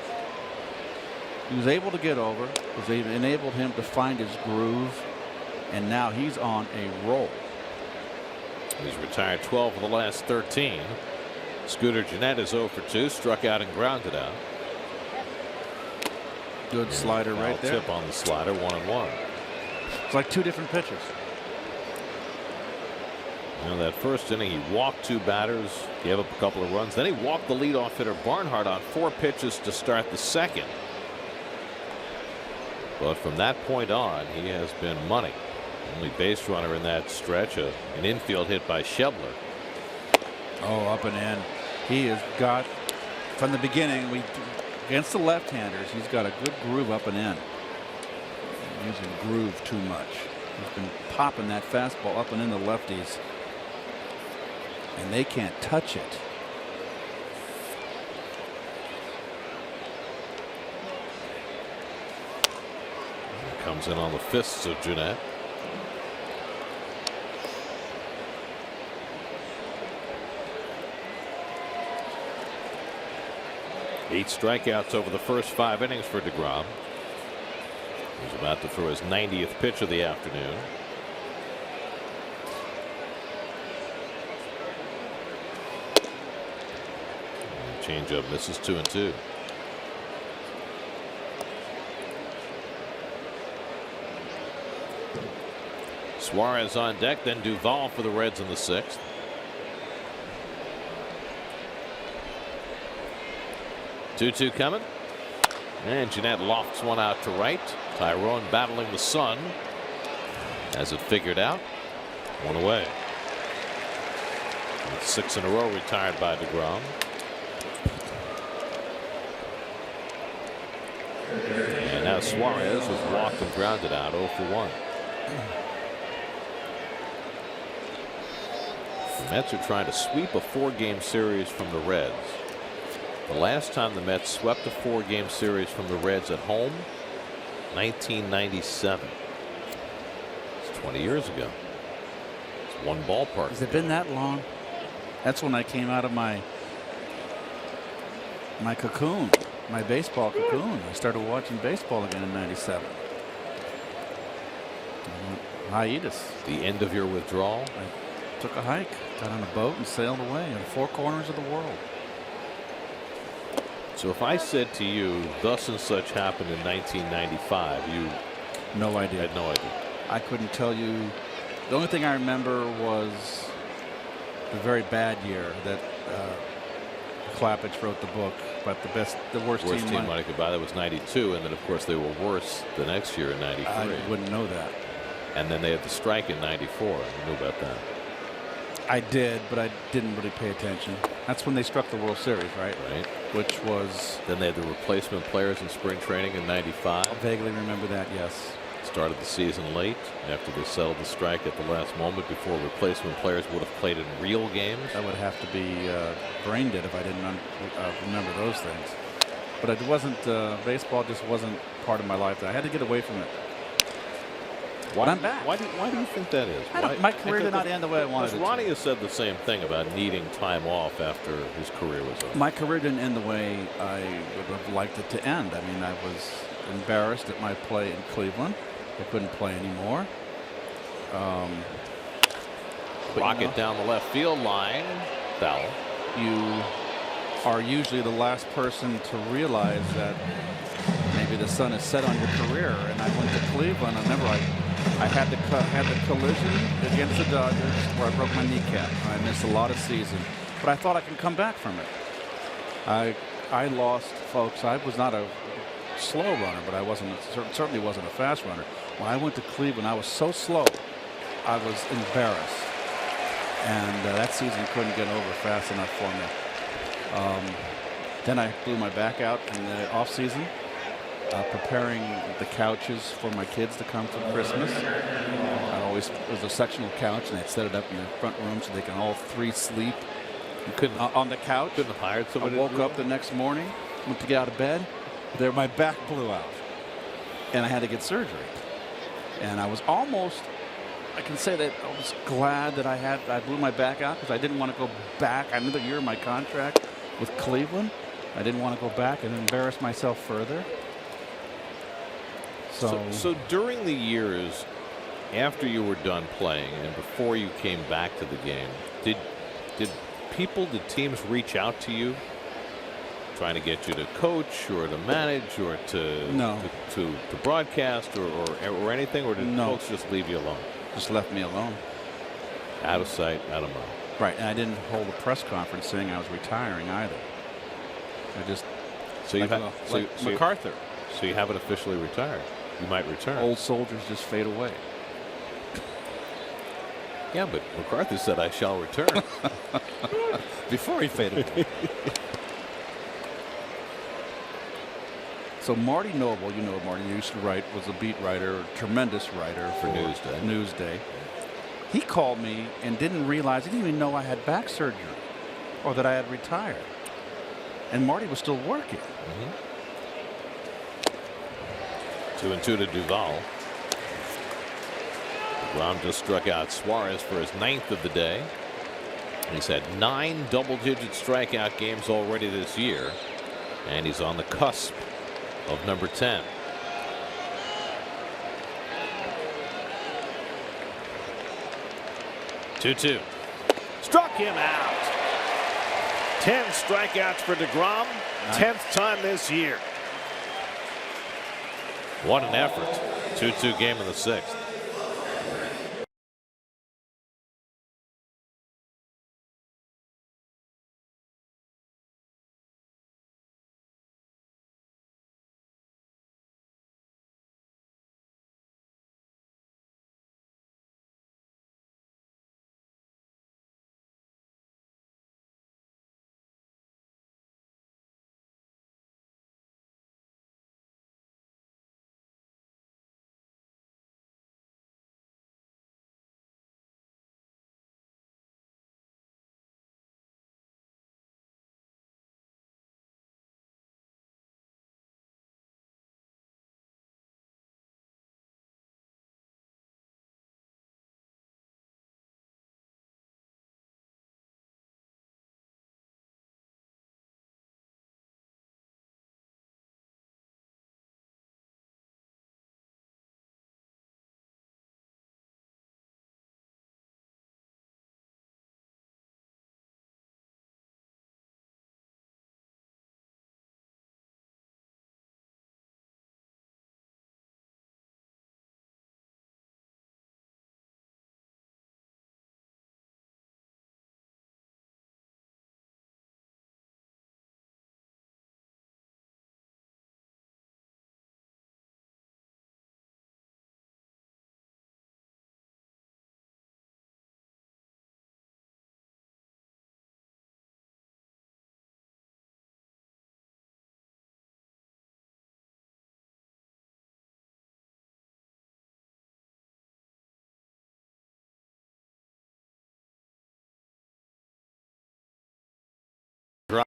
he was able to get over. Was enabled him to find his groove. And now he's on a roll. He's retired 12 of the last 13. Scooter Gennett is 0 for 2, struck out and grounded out. Good slider right there. Tip on the slider, 1-1. It's like 2 different pitches. You know, that first inning he walked 2 batters, gave up a couple of runs. Then he walked the leadoff hitter Barnhart on 4 pitches to start the second. But from that point on, he has been money. Only base runner in that stretch, an infield hit by Schebler. Oh, up and in. He has got, from the beginning, against the left-handers, he's got a good groove up and in. Using groove too much. He's been popping that fastball up and in the lefties, and they can't touch it. Comes in on the fists of Gennett. Eight strikeouts over the first 5 innings for deGrom. He's about to throw his 90th pitch of the afternoon. Changeup misses 2-2. Suarez on deck, then Duvall for the Reds in the 6th. Two coming, and Gennett lofts one out to right. Tyrone battling the sun. Has it figured out. 1 away. And 6 in a row retired by deGrom. And now Suarez was walked and grounded out 0 for 1. The Mets are trying to sweep a 4-game series from the Reds. The last time the Mets swept a 4-game series from the Reds at home, 1997. It's 20 years ago. It's one ballpark. Has it been that long? That's when I came out of my cocoon, my baseball cocoon. I started watching baseball again in '97. Hiatus. The end of your withdrawal? I took a hike, got on a boat, and sailed away in 4 corners of the world. So if I said to you, thus and such happened in 1995, you no idea. Had no idea. I couldn't tell you. The only thing I remember was the very bad year that Klappich wrote the book about the worst team money could buy. That was 92, and then of course they were worse the next year in 93. I wouldn't know that. And then they had the strike in 94. You knew about that. I did, but I didn't really pay attention. That's when they struck the World Series, right? Right. Which was. Then they had the replacement players in spring training in 95. I vaguely remember that, yes. Started the season late after they settled the strike at the last moment before replacement players would have played in real games. That would have to be brain dead if I didn't remember those things. But it wasn't. Baseball just wasn't part of my life. I had to get away from it. Why, I'm back. Why do you think that is? My career did not end the way I wanted it to. Ronnie has said the same thing about needing time off after his career was over. My career didn't end the way I would have liked it to end. I mean, I was embarrassed at my play in Cleveland. I couldn't play anymore. Rocket down the left field line. Foul. You are usually the last person to realize that maybe the sun is set on your career. And I went to Cleveland. I remember I had the collision against the Dodgers where I broke my kneecap. I missed a lot of season, but I thought I could come back from it. I lost, folks. I was not a slow runner, but I certainly wasn't a fast runner. When I went to Cleveland, I was so slow, I was embarrassed, and that season couldn't get over fast enough for me. Then I blew my back out in the off season. preparing the couches for my kids to come for Christmas. It was a sectional couch, and I'd set it up in the front room so they can all three sleep. You couldn't on the couch. Couldn't have hired somebody. I woke up the next morning, went to get out of bed. There, my back blew out, and I had to get surgery. And I was almost, I can say that I was glad that I blew my back out, because I didn't want to go back. Another year of my contract with Cleveland. I didn't want to go back and embarrass myself further. So during the years after you were done playing and before you came back to the game, did teams reach out to you trying to get you to coach or to manage or to broadcast or anything, or did folks just leave you alone? Just left me alone. Out of sight, out of mind. Right, and I didn't hold a press conference saying I was retiring either. I just MacArthur. So you haven't officially retired. You might return. Old soldiers just fade away. Yeah, but MacArthur said, "I shall return." Before he faded away. So Marty Noble, you know Marty, used to write, was a beat writer, a tremendous writer for Newsday. He called me and didn't realize, he didn't even know I had back surgery or that I had retired. And Marty was still working. 2-2 to Duvall. DeGrom just struck out Suarez for his 9th of the day. He's had 9 double-digit strikeout games already this year, and he's on the cusp of number 10. Two. Struck him out. 10 strikeouts for DeGrom. 10th time this year. What an effort. 2-2 game in the 6th.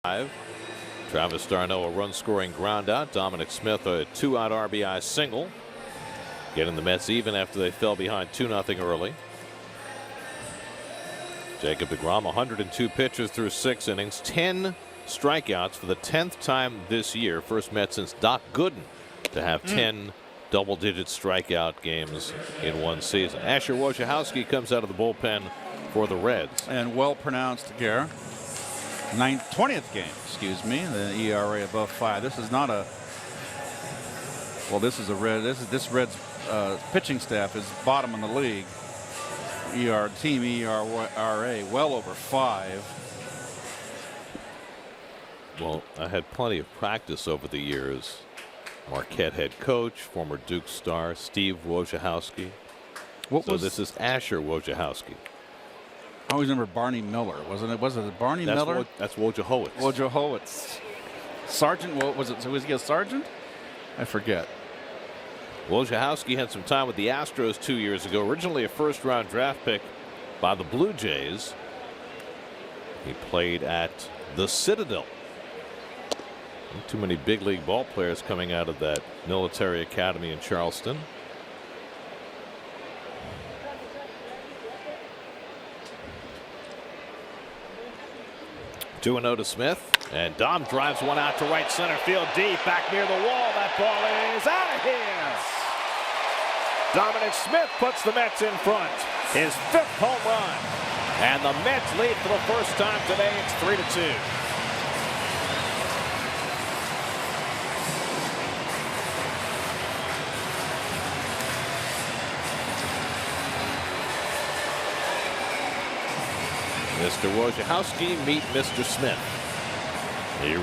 Drive. Travis d'Arnaud a run-scoring ground out. Dominic Smith a 2-out RBI single. Getting the Mets even after they fell behind 2-0 early. Jacob deGrom 102 pitches through 6 innings. 10 strikeouts for the 10th time this year. First Met since Doc Gooden to have 10 double-digit strikeout games in one season. Asher Wojciechowski comes out of the bullpen for the Reds. And well pronounced, Gare. 20th game, excuse me. The ERA above 5. This is not a. Well, this is a Red. This Reds pitching staff is bottom in the league. Team ERA well over 5. Well, I had plenty of practice over the years. Marquette head coach, former Duke star Steve Wojciechowski. This is Asher Wojciechowski. I always remember Barney Miller, wasn't it? Was it Barney Miller? That's Wojciechowicz. Wojciechowicz. Sergeant, what was it? So was he a sergeant? I forget. Wojciechowski had some time with the Astros 2 years ago. Originally a first-round draft pick by the Blue Jays. He played at the Citadel. Not too many big league ball players coming out of that military academy in Charleston. 2-0 to Smith, and Dom drives one out to right center field deep, back near the wall. That ball is out of here. Dominic Smith puts the Mets in front. His 5th home run, and the Mets lead for the first time today. It's 3-2. Mr. Wojciechowski, meet Mr. Smith. A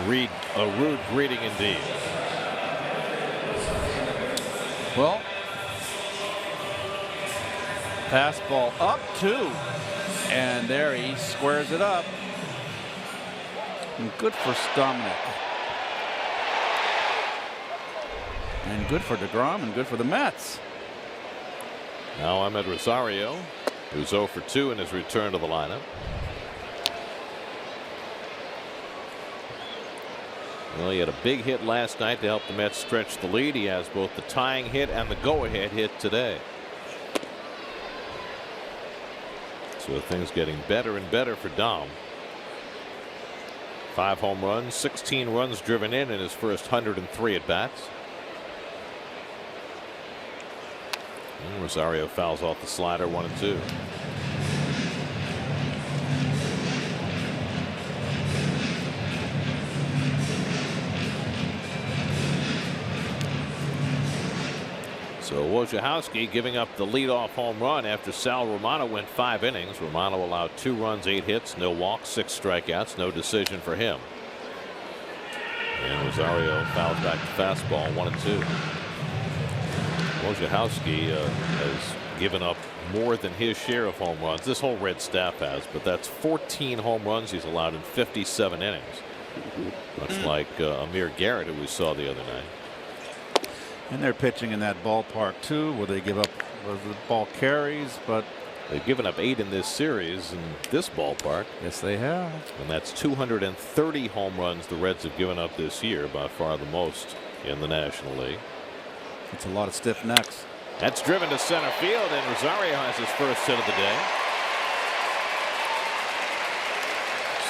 rude greeting indeed. Well, pass ball up 2, and there he squares it up. And good for Dominic. And good for DeGrom, and good for the Mets. Now Ahmed Rosario, who's 0 for 2 in his return to the lineup. Well, he had a big hit last night to help the Mets stretch the lead. He has both the tying hit and the go-ahead hit today. So things getting better and better for Dom. 5 home runs, 16 runs driven in his first 103 at bats. And Rosario fouls off the slider, 1-2. So Wojciechowski giving up the leadoff home run after Sal Romano went 5 innings. Romano allowed 2 runs, 8 hits, no walks, 6 strikeouts, no decision for him. And Rosario fouls back the fastball, 1-2. Wojciechowski has given up more than his share of home runs. This whole Red staff has, but that's 14 home runs he's allowed in 57 innings. Much like Amir Garrett, who we saw the other night. And they're pitching in that ballpark too, where they give up the ball carries, but they've given up 8 in this series in this ballpark. Yes, they have. And that's 230 home runs the Reds have given up this year, by far the most in the National League. It's a lot of stiff necks. That's driven to center field, and Rosario has his first hit of the day.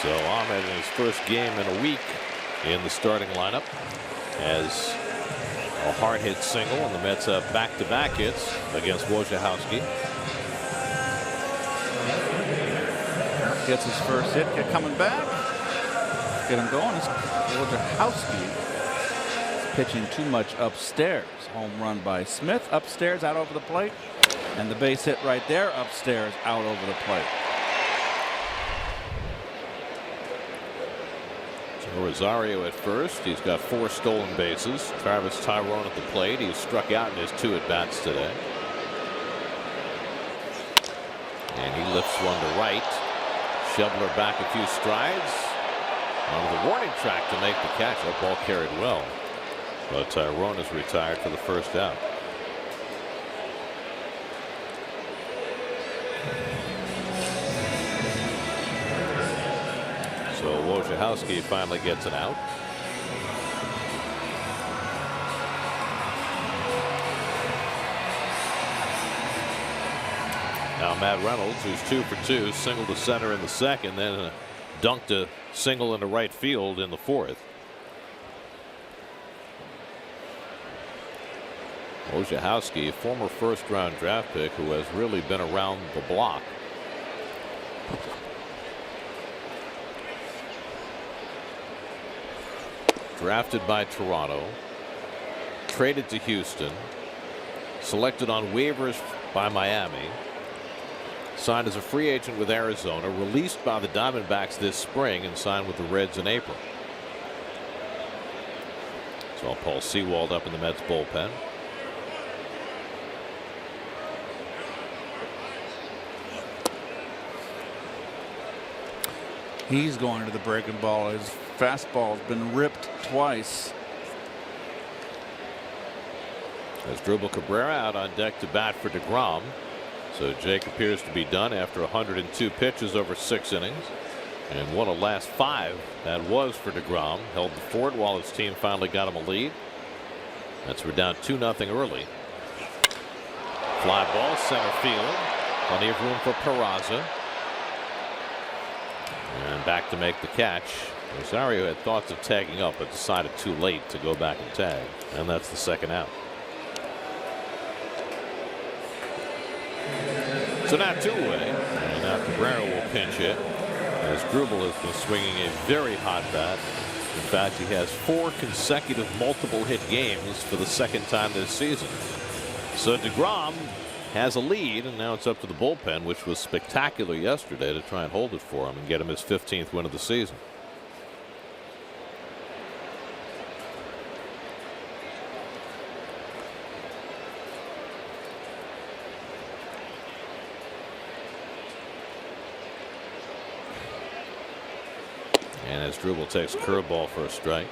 So Ahmed in his first game in a week in the starting lineup has a hard hit single, and the Mets have back-to-back hits against Wojciechowski. Gets his first hit, coming back. Get him going. Wojciechowski pitching too much upstairs. Home run by Smith upstairs, out over the plate, and the base hit right there upstairs, out over the plate. Rosario at first. He's got 4 stolen bases. Travis Tyrone at the plate. He's struck out in his 2 at bats today. And he lifts one to right. Shebler back a few strides on the warning track to make the catch. That ball carried well, but Tyrone is retired for the first out. So Wojciechowski finally gets an out. Now Matt Reynolds, who's 2 for 2, single to center in the second, then dunked a single into right field in the 4th. Wojciechowski, a former first-round draft pick who has really been around the block. Drafted by Toronto, traded to Houston, selected on waivers by Miami, signed as a free agent with Arizona, released by the Diamondbacks this spring, and signed with the Reds in April. So Paul Sewald up in the Mets bullpen. He's going to the breaking ball. His fastball's been ripped twice. As Drupal Cabrera out on deck to bat for DeGrom. So Jake appears to be done after 102 pitches over 6 innings. And won a last 5. That was for DeGrom. Held the fort while his team finally got him a lead. That's we're down 2-0 early. Fly ball center field. Plenty of room for Peraza. And back to make the catch. Rosario had thoughts of tagging up but decided too late to go back and tag. And that's the second out. So now 2 away. And now Cabrera will pinch hit. As Drupal has been swinging a very hot bat. In fact, he has 4 consecutive multiple hit games for the second time this season. So DeGrom has a lead, and now it's up to the bullpen, which was spectacular yesterday, to try and hold it for him and get him his 15th win of the season. And as Drupal takes curveball for a strike.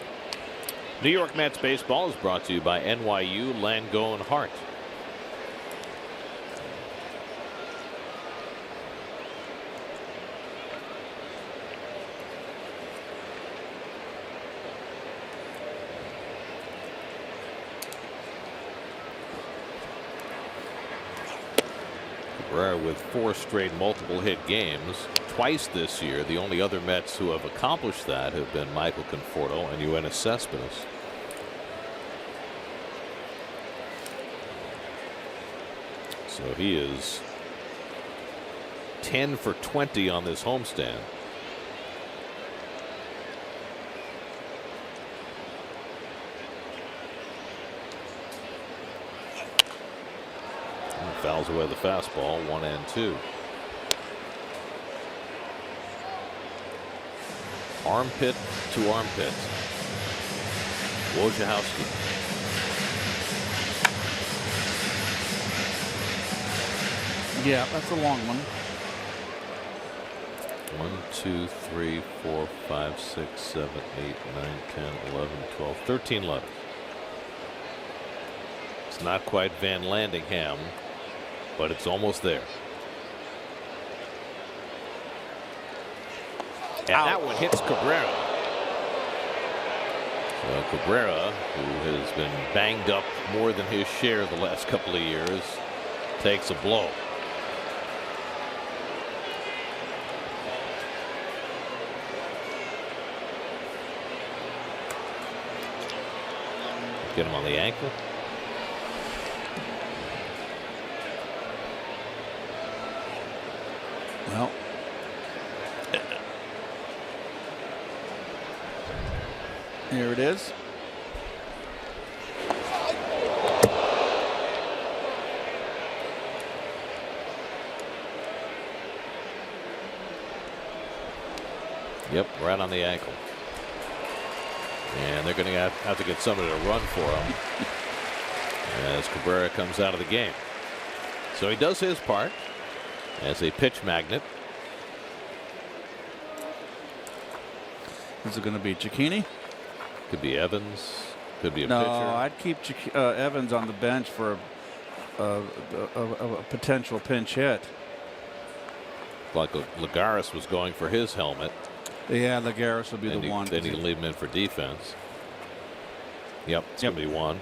New York Mets baseball is brought to you by NYU Langone Hart. Cabrera with 4 straight multiple hit games. Twice this year. The only other Mets who have accomplished that have been Michael Conforto and Yoenis Cespedes. So he is 10 for 20 on this homestand. And fouls away the fastball, 1-2. Armpit to armpit. Wojciechowski. Yeah, that's a long one. 1, 2, 3, 4, 5, 6, 7, 8, 9, 10, 11, 12, 13 letters. It's not quite Van Landingham, but it's almost there. And that one hits Cabrera. So Cabrera, who has been banged up more than his share the last couple of years, takes a blow. Get him on the ankle. Well, here it is. Yep, right on the ankle. And they're going to have to get somebody to run for him as Cabrera comes out of the game. So he does his part as a pitch magnet. Is it going to be Cicchini? Could be Evans. Could be a no, pitcher. I'd keep Evans on the bench for a potential pinch hit. Like Lagares was going for his helmet. Yeah, Lagares would be the one. Then you can leave him in for defense. Yep, it's going to be one.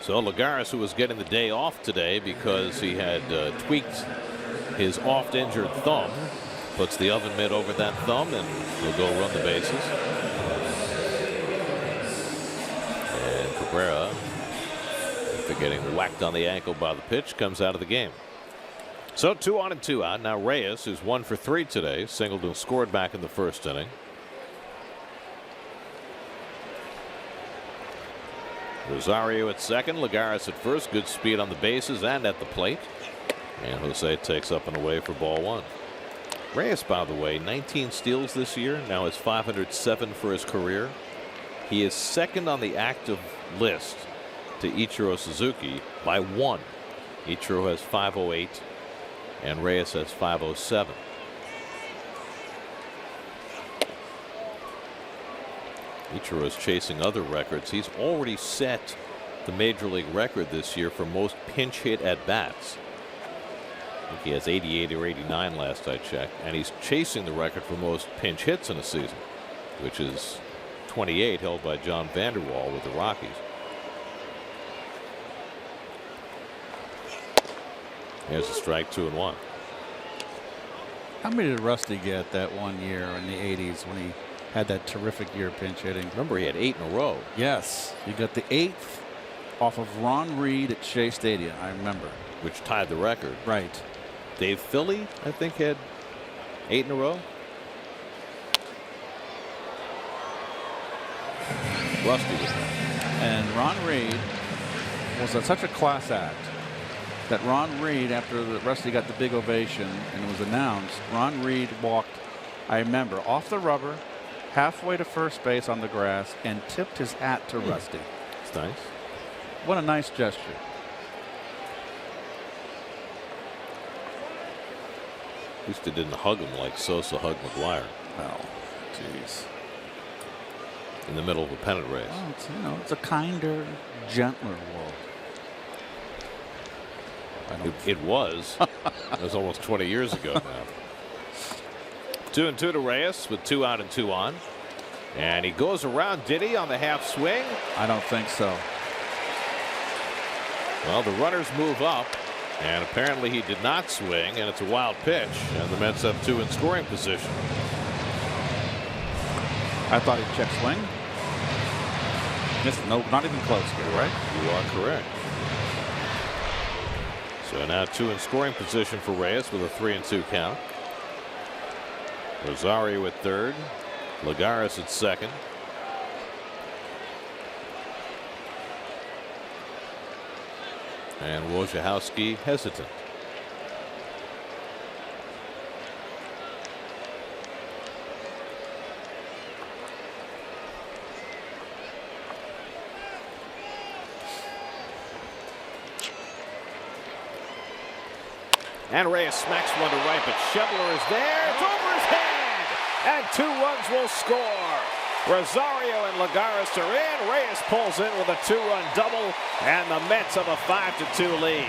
So Lagares, who was getting the day off today because he had tweaked his oft-injured thumb, puts the oven mitt over that thumb and will go run the bases. And Cabrera, after getting whacked on the ankle by the pitch, comes out of the game. So 2 on and 2 out. Now Reyes, who's 1 for 3 today, singled and scored back in the first inning. Rosario at second, Lagares at first. Good speed on the bases and at the plate. And Jose takes up and away for ball 1. Reyes, by the way, 19 steals this year. Now has 507 for his career. He is second on the active list to Ichiro Suzuki by 1. Ichiro has 508 and Reyes has 507. Ichiro's chasing other records. He's already set the major league record this year for most pinch hit at bats. I think he has 88 or 89 last I checked, and he's chasing the record for most pinch hits in a season, which is 28, held by John Vanderwall with the Rockies. Here's a strike, 2-1. How many did Rusty get that one year in the 80s when he had that terrific year pinch hitting? Remember, he had 8 in a row. Yes, he got the 8th off of Ron Reed at Shea Stadium. I remember. Which tied the record. Right. Dave Philly, I think, had 8 in a row. Rusty was that. And Ron Reed was such a class act that Ron Reed, after Rusty got the big ovation and it was announced, Ron Reed walked, I remember, off the rubber, halfway to first base on the grass, and tipped his hat to Rusty. It's nice. What a nice gesture. At least they didn't hug him like Sosa hugged McGuire. Well, jeez. In the middle of a pennant race. Well, it's, it's a kinder, gentler world. It was. It was almost 20 years ago now. 2-2 to Reyes with 2 out and 2 on. And he goes around, did he, on the half swing? I don't think so. Well, the runners move up, and apparently he did not swing, and it's a wild pitch, and the Mets have 2 in scoring position. I thought he'd check swing. No, not even close here, right? You are correct. So now 2 in scoring position for Reyes with a 3-2 count. Rosario at third. Lagares at second. And Wojciechowski hesitant. And Reyes smacks one to right, but Schebler is there. It's over his head. And 2 runs will score. Rosario and Lagares are in. Reyes pulls in with a 2-run double, and the Mets have a 5-2 lead.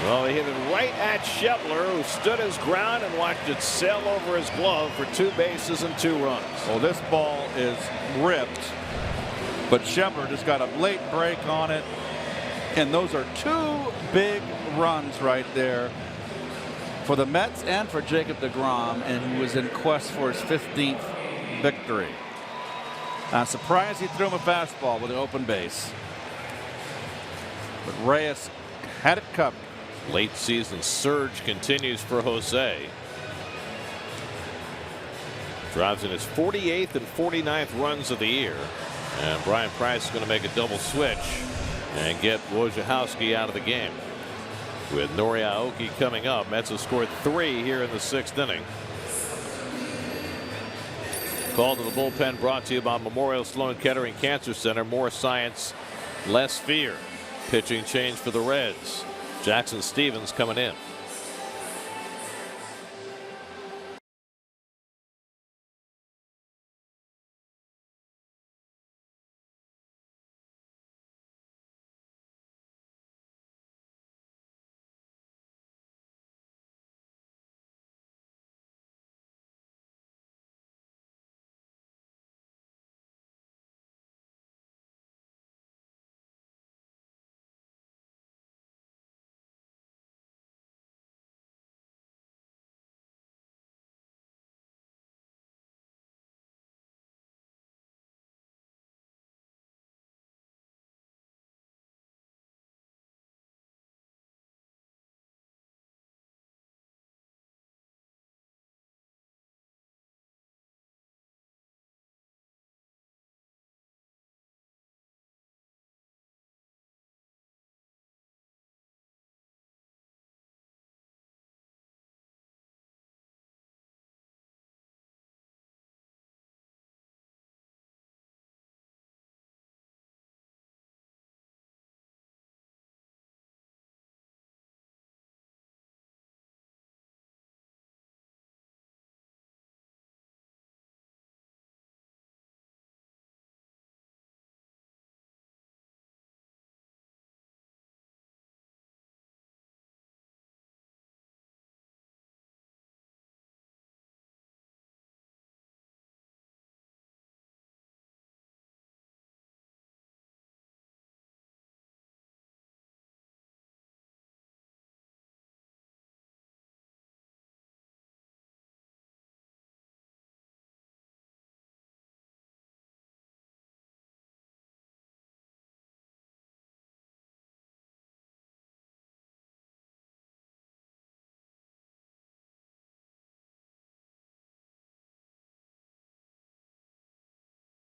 Well, they hit it right at Schebler, who stood his ground and watched it sail over his glove for 2 bases and 2 runs. Well, this ball is ripped, but Schebler just got a late break on it, and those are 2 big runs right there for the Mets and for Jacob deGrom, and who was in quest for his 15th victory. I'm surprised he threw him a fastball with an open base, but Reyes had it covered. Late season surge continues for Jose. Drives in his 48th and 49th runs of the year, and Brian Price is going to make a double switch and get Wojciechowski out of the game. With Nori Aoki coming up, Mets have scored 3 here in the 6th inning. Call to the bullpen brought to you by Memorial Sloan Kettering Cancer Center. More science, less fear. Pitching change for the Reds. Jackson Stevens coming in.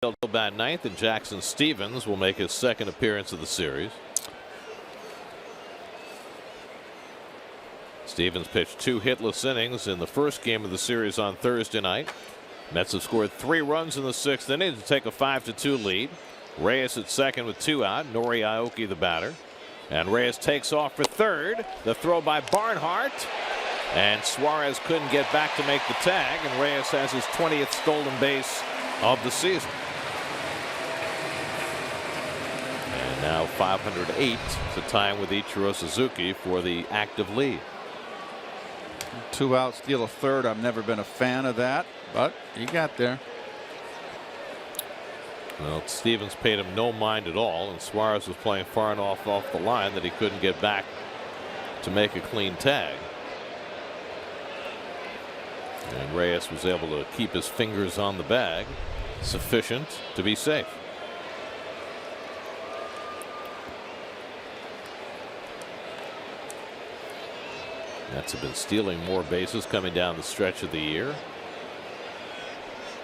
He'll bat ninth, and Jackson Stevens will make his second appearance of the series. Stevens pitched 2 hitless innings in the first game of the series on Thursday night. Mets have scored 3 runs in the 6th inning to take a 5-2 lead. Reyes at second with 2 out. Nori Aoki the batter. And Reyes takes off for third. The throw by Barnhart. And Suarez couldn't get back to make the tag. And Reyes has his 20th stolen base of the season. And now 508 to tie with Ichiro Suzuki for the active lead. 2 out, steal a third. I've never been a fan of that, but he got there. Well, Stevens paid him no mind at all, and Suarez was playing far enough off the line that he couldn't get back to make a clean tag. And Reyes was able to keep his fingers on the bag, sufficient to be safe. Mets have been stealing more bases coming down the stretch of the year.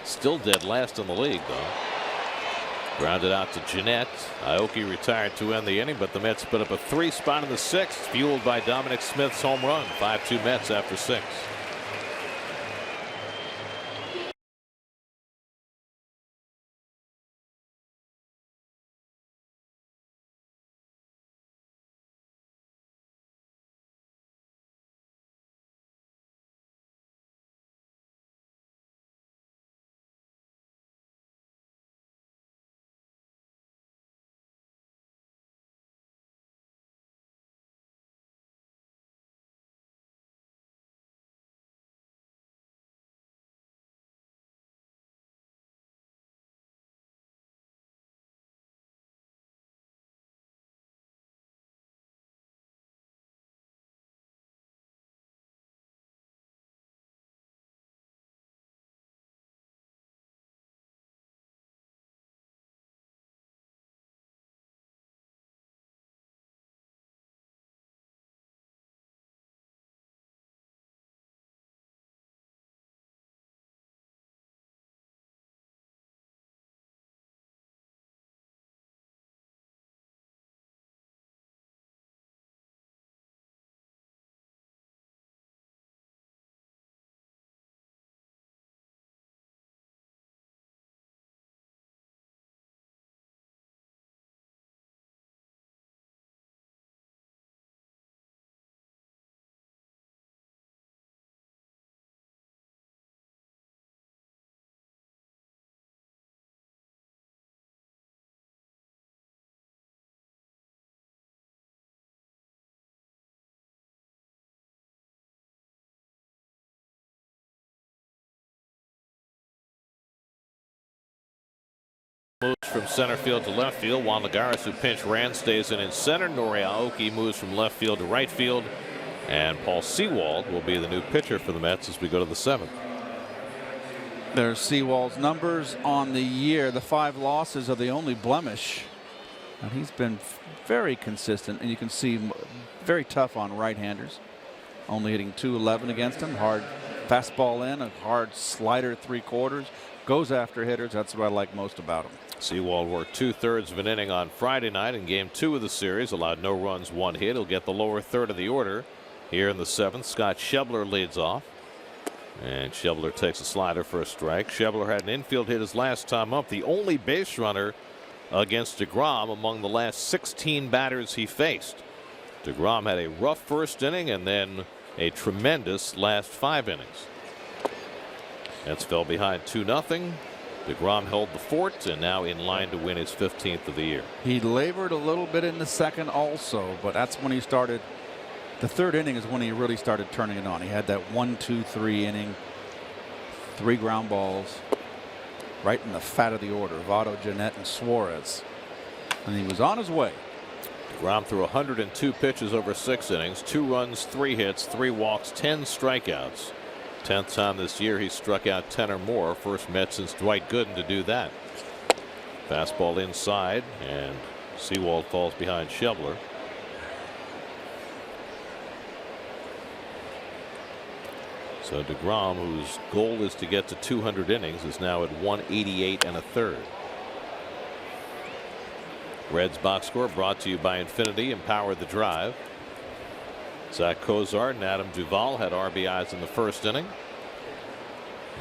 Still dead last in the league, though. Grounded out to Jeanette. Aoki retired to end the inning, but the Mets put up a 3 spot in the 6th, fueled by Dominic Smith's home run. 5-2 Mets after 6. Moves from center field to left field. Juan Lagares, who pinch ran, stays in center. Nori Aoki moves from left field to right field. And Paul Sewald will be the new pitcher for the Mets as we go to the 7th. There's Sewald's numbers on the year. The 5 losses are the only blemish. And he's been very consistent. And you can see very tough on right-handers. Only hitting .211 against him. Hard fastball in, a hard slider 3/4. Goes after hitters. That's what I like most about him. Sewald worked 2/3 of an inning on Friday night in game 2 of the series. Allowed no runs, 1 hit. He'll get the lower third of the order here in the 7th. Scott Schebler leads off. And Schebler takes a slider for a strike. Schebler had an infield hit his last time up. The only base runner against DeGrom among the last 16 batters he faced. DeGrom had a rough first inning and then a tremendous last 5 innings. Mets fell behind 2-0. DeGrom held the fort and now in line to win his 15th of the year. He labored a little bit in the 2nd also, but that's when he started. The 3rd inning is when he really started turning it on. He had that 1-2-3 inning, 3 ground balls right in the fat of the order. Votto, Jeanette, and Suarez. And he was on his way. DeGrom threw 102 pitches over 6 innings, 2 runs, 3 hits, 3 walks, 10 strikeouts. 10th time this year he struck out 10 or more. First Met since Dwight Gooden to do that. Fastball inside, and Sewald falls behind Schebler. So DeGrom, whose goal is to get to 200 innings, is now at 188 1/3. Reds box score brought to you by Infinity. Empower the drive. Zach Cozart and Adam Duvall had RBIs in the first inning.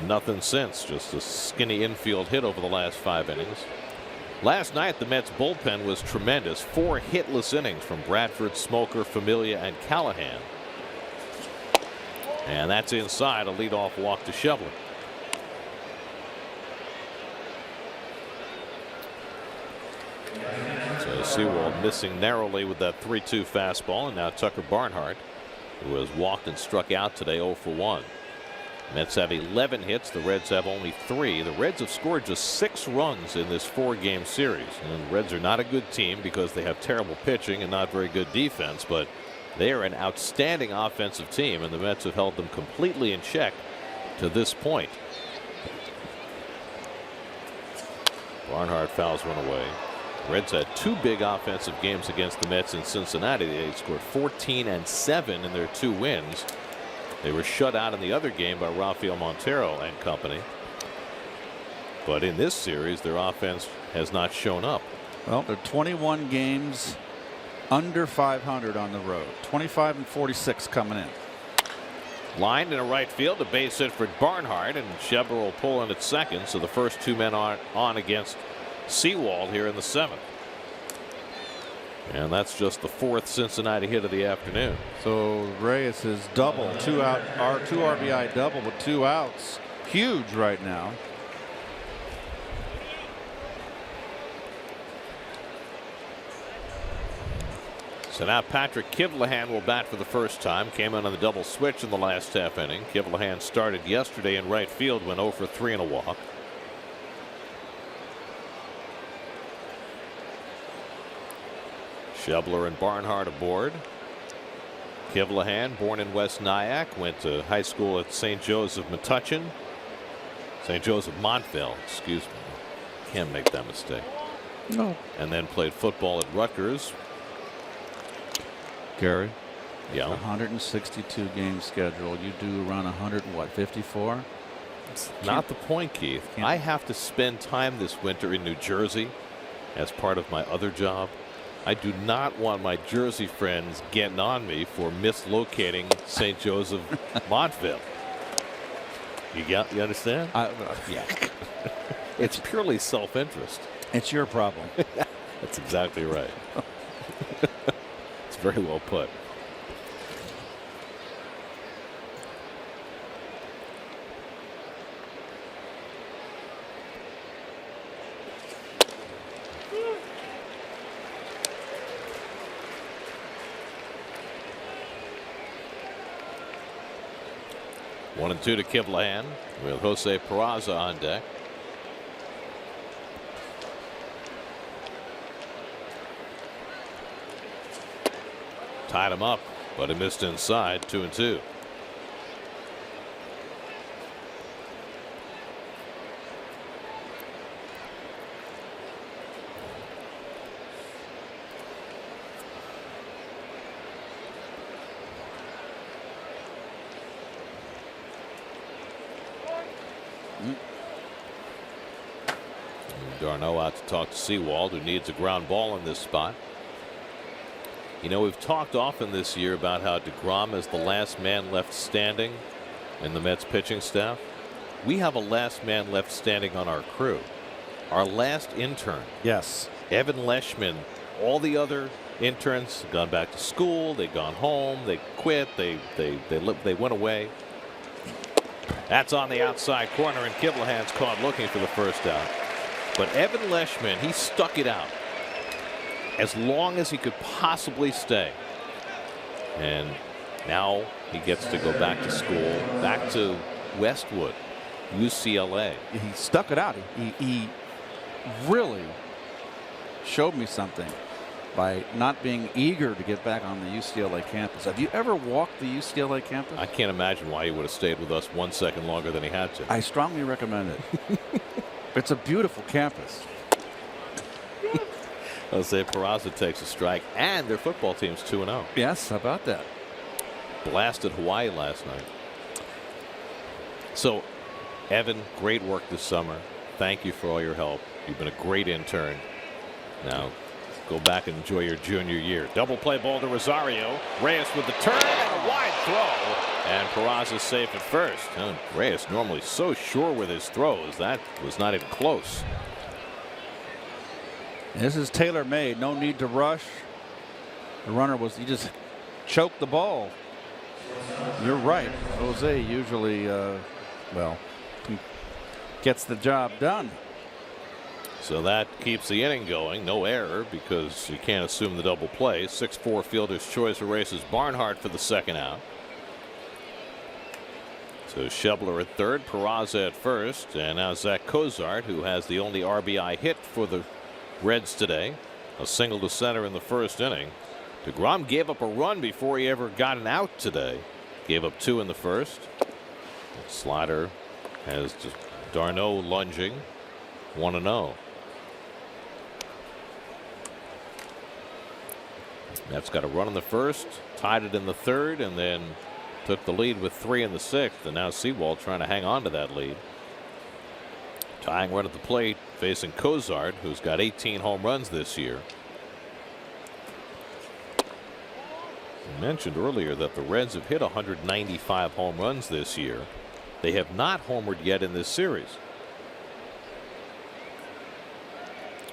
Nothing since, just a skinny infield hit over the last 5 innings. Last night the Mets bullpen was tremendous. 4 hitless innings from Bradford, Smoker, Familia, and Callahan. And that's inside, a leadoff walk to Schebler. So Sewald missing narrowly with that 3-2 fastball, and now Tucker Barnhart, who has walked and struck out today, 0 for 1. Mets have 11 hits. The Reds have only 3. The Reds have scored just 6 runs in this 4-game series. And the Reds are not a good team because they have terrible pitching and not very good defense, but they are an outstanding offensive team, and the Mets have held them completely in check to this point. Barnhart fouls one away. Reds had 2 big offensive games against the Mets in Cincinnati. They scored 14 and 7 in their 2 wins. They were shut out in the other game by Rafael Montero and company. But in this series, their offense has not shown up. Well, they're 21 games under 500 on the road. 25 and 46 coming in. Lined in a right field, a base hit for Barnhart, and Schebler will pull in at second. So the first 2 men are on against Sewald here in the 7th. And that's just the 4th Cincinnati hit of the afternoon. So Reyes is double, 2 RBI double with 2 outs. Huge right now. So now Patrick Kivlahan will bat for the first time. Came in on the double switch in the last half inning. Kivlahan started yesterday in right field, went 0 for 3 and a walk. Schebler and Barnhart aboard. Kivlahan, born in West Nyack, went to high school at St. Joseph Metuchen. St. Joseph Montville, excuse me. Can't make that mistake. No. And then played football at Rutgers. Gary. Yeah. 162 game schedule. You do around 154. It's not the point, Keith. I have to spend time this winter in New Jersey as part of my other job. I do not want my Jersey friends getting on me for mislocating St. Joseph Montville. You understand? Yeah. It's purely self-interest. It's your problem. That's exactly right. It's very well put. One and 2 to Kivlahan with Jose Peraza on deck. Tied him up, but he missed inside. 2 and 2. Darno out to talk to Sewald, who needs a ground ball in this spot. You know, we've talked often this year about how DeGrom is the last man left standing in the Mets pitching staff. We have a last man left standing on our crew. Our last intern. Yes. Evan Leishman. All the other interns have gone back to school. They've gone home. They quit. They went away. That's on the outside corner, and Kivlahan's caught looking for the first out. But Evan Leishman, he stuck it out as long as he could possibly stay. And now he gets to go back to school, back to Westwood, UCLA. He stuck it out. He really showed me something by not being eager to get back on the UCLA campus. Have you ever walked the UCLA campus? I can't imagine why he would have stayed with us 1 second longer than he had to. I strongly recommend it. It's a beautiful campus. Jose Peraza takes a strike, and their football team's 2-0. Yes, how about that? Blasted Hawaii last night. So, Evan, great work this summer. Thank you for all your help. You've been a great intern. Now, go back and enjoy your junior year. Double play ball to Rosario. Reyes with the turn and a wide throw. And Peraza safe at first. Reyes normally so sure with his throws. That was not even close. This is tailor-made. No need to rush. The runner he just choked the ball. You're right. Jose usually, gets the job done. So that keeps the inning going. No error because you can't assume the double play. 6-4 fielder's choice erases Barnhart for the second out. So Schebler at third, Peraza at first, and now Zach Cozart, who has the only RBI hit for the Reds today. A single to center in the first inning. DeGrom gave up a run before he ever got an out today. Gave up 2 in the first. Slider has d'Arnaud lunging. 1-0. Mets got a run in the first, tied it in the third, and then took the lead with 3 in the sixth. And now Sewald trying to hang on to that lead. Tying run at the plate, facing Cozart, who's got 18 home runs this year. I mentioned earlier that the Reds have hit 195 home runs this year. They have not homered yet in this series.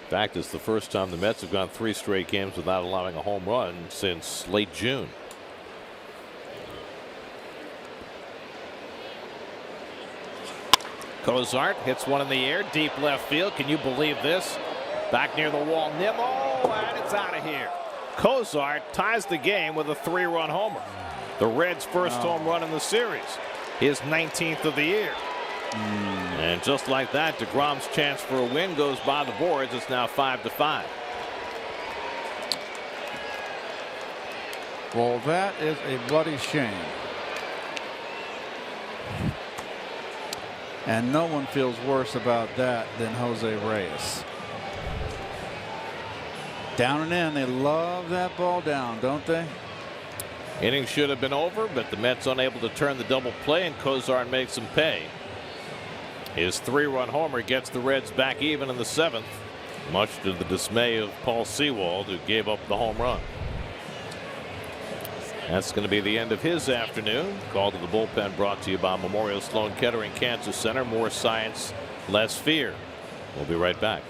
In fact, it's the first time the Mets have gone 3 straight games without allowing a home run since late June. Cozart hits one in the air, deep left field. Can you believe this? Back near the wall, Nimmo, and it's out of here. Cozart ties the game with a 3-run homer. The Reds' first home run in the series. His 19th of the year. And just like that, DeGrom's chance for a win goes by the boards. It's now 5-5. Well, that is a bloody shame. And no one feels worse about that than Jose Reyes. Down and in. They love that ball down, don't they? Inning should have been over, but the Mets unable to turn the double play, and Cozart makes them pay. His 3-run homer gets the Reds back even in the 7th, much to the dismay of Paul Sewald, who gave up the home run. That's going to be the end of his afternoon. Call to the bullpen brought to you by Memorial Sloan Kettering Cancer Center. More science, less fear. We'll be right back.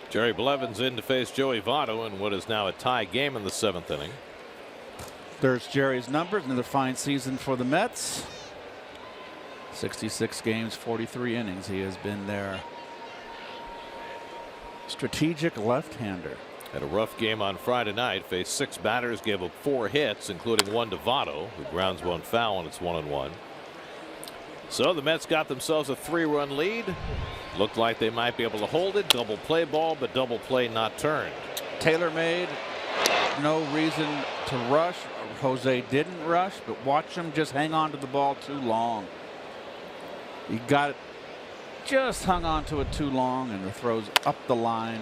Jerry Blevins in to face Joey Votto in what is now a tie game in the 7th inning. There's Jerry's numbers. Another fine season for the Mets. 66 games, 43 innings. He has been their Strategic left-hander. Had a rough game on Friday night. Faced 6 batters, gave up 4 hits, including 1 to Votto, who grounds 1 foul, and it's 1-1. So the Mets got themselves a 3-run lead. Looked like they might be able to hold it. Double play ball, but double play not turned. Taylor-made. No reason to rush. Jose didn't rush, but watch him just hang on to the ball too long. He got it, just hung on to it too long, and the throw's up the line.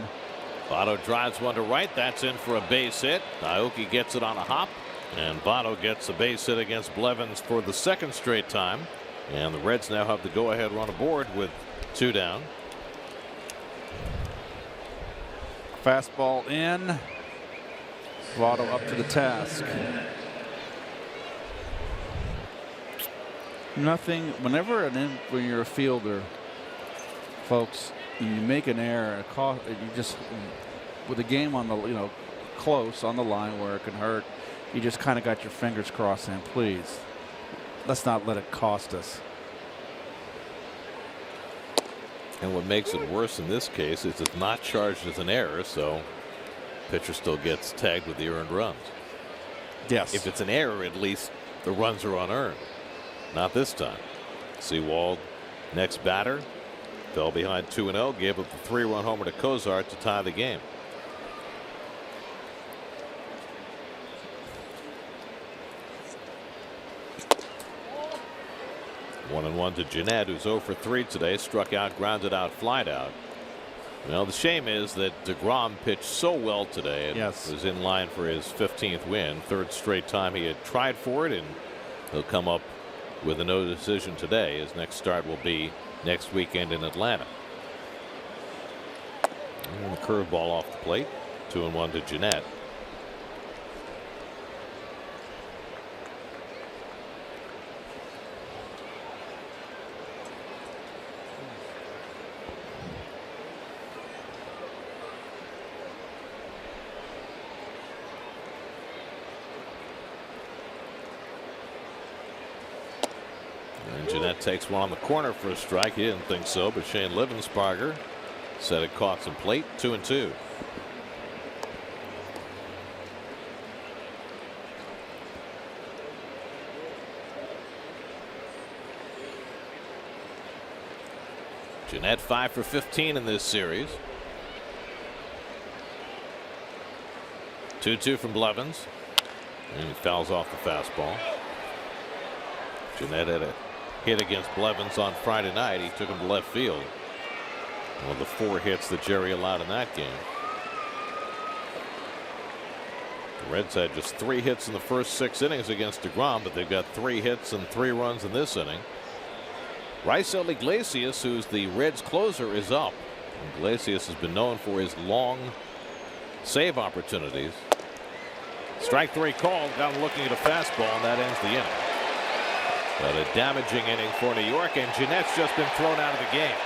Votto drives one to right. That's in for a base hit. Aoki gets it on a hop, and Votto gets a base hit against Blevins for the 2nd straight time. And the Reds now have the go-ahead run aboard with 2 down. Fastball in. Votto up to the task. Nothing. Whenever when you're a fielder, folks, and you make an error, you just, with a game on the, close on the line where it can hurt, you just kind of got your fingers crossed saying, please, let's not let it cost us. And what makes it worse in this case is it's not charged as an error, so pitcher still gets tagged with the earned runs. Yes. If it's an error, at least the runs are unearned. Not this time. Sewald, next batter, fell behind 2-0, gave up the 3-run homer to Cozart to tie the game. One and 1 to Jeanette, who's 0 for 3 today. Struck out, grounded out, flied out. Well, the shame is that DeGrom pitched so well today and was in line for his 15th win. 3rd straight time he had tried for it, and he'll come up with a no decision today. His next start will be next weekend in Atlanta. And the curveball off the plate. 2-1 to Jeanette. Jeanette takes one on the corner for a strike. He didn't think so, but Shane Livensparger said it caught some plate. 2-2. Jeanette 5 for 15 in this series. 2-2 from Blevins, and he fouls off the fastball. Jeanette had a hit against Blevins on Friday night. He took him to left field. One of the 4 hits that Jerry allowed in that game. The Reds had just 3 hits in the first 6 innings against DeGrom, but they've got 3 hits and 3 runs in this inning. Raisel Iglesias, who's the Reds closer, is up. Iglesias has been known for his long save opportunities. Strike 3 called. Got him looking at a fastball, and that ends the inning. But a damaging inning for New York, and Jeanette's just been thrown out of the game.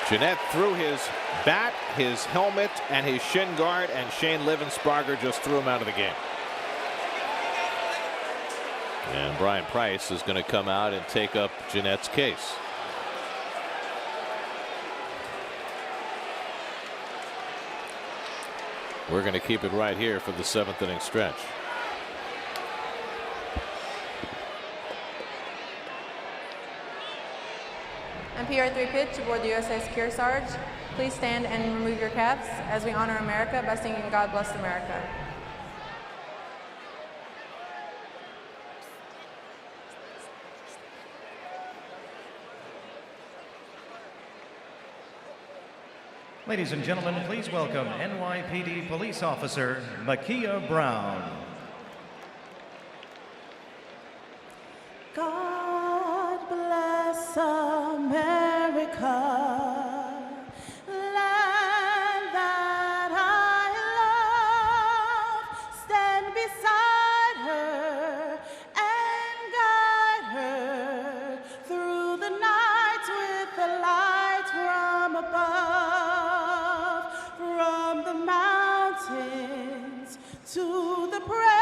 Jeanette threw his bat, his helmet, and his shin guard, and Shane Livensparger just threw him out of the game. And Brian Price is going to come out and take up Jeanette's case. We're going to keep it right here for the 7th inning stretch. PR3 pitch aboard the USS Kearsarge. Please stand and remove your caps as we honor America by singing God Bless America. Ladies and gentlemen, please welcome NYPD Police Officer Makia Brown. God bless America, land that I love. Stand beside her and guide her through the night with the light from above, from the mountains to the prairies.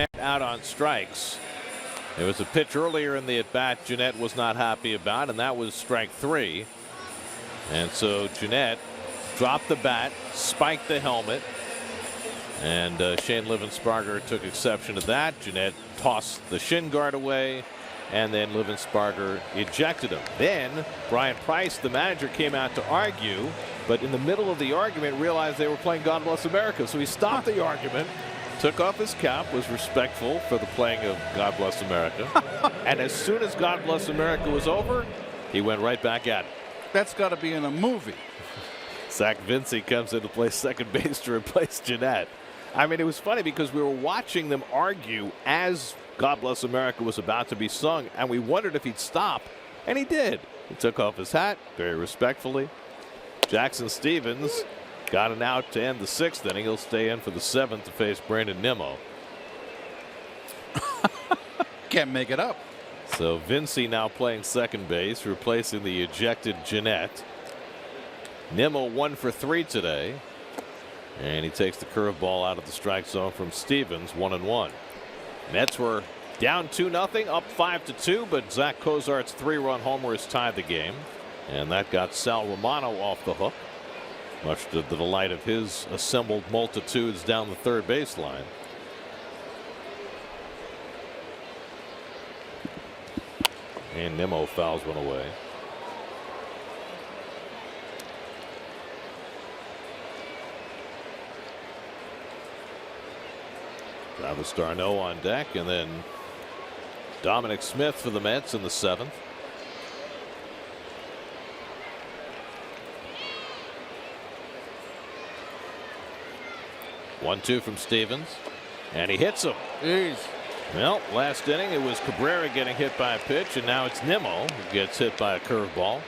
Jeanette out on strikes. There was a pitch earlier in the at-bat Jeanette was not happy about, and that was strike 3. And so Jeanette dropped the bat, spiked the helmet, and Shane Livensparger took exception to that. Jeanette tossed the shin guard away, and then Livensparger ejected him. Then Brian Price, the manager, came out to argue, but in the middle of the argument realized they were playing God Bless America, so he stopped the argument, took off his cap, was respectful for the playing of God Bless America, and as soon as God Bless America was over, he went right back at it. That's got to be in a movie. Zach Vinci comes in to play second base to replace Jeanette. I mean, it was funny because we were watching them argue as God Bless America was about to be sung, and we wondered if he'd stop, and he did. He took off his hat very respectfully. Jackson Stevens got an out to end the 6th inning. He'll stay in for the 7th to face Brandon Nimmo. Can't make it up. So Vinci now playing second base, replacing the ejected Jeanette. Nimmo 1 for 3 today. And he takes the curveball out of the strike zone from Stevens, 1-1. Mets were down 2-0, up 5-2, but Zach Cozart's 3-run homer has tied the game. And that got Sal Romano off the hook, much to the delight of his assembled multitudes down the third baseline. And Nimmo fouls one away. Travis d'Arnaud on deck, and then Dominic Smith for the Mets in the 7th. One-two from Stevens, and he hits him. Jeez. Well, last inning it was Cabrera getting hit by a pitch, and now it's Nimmo who gets hit by a curveball.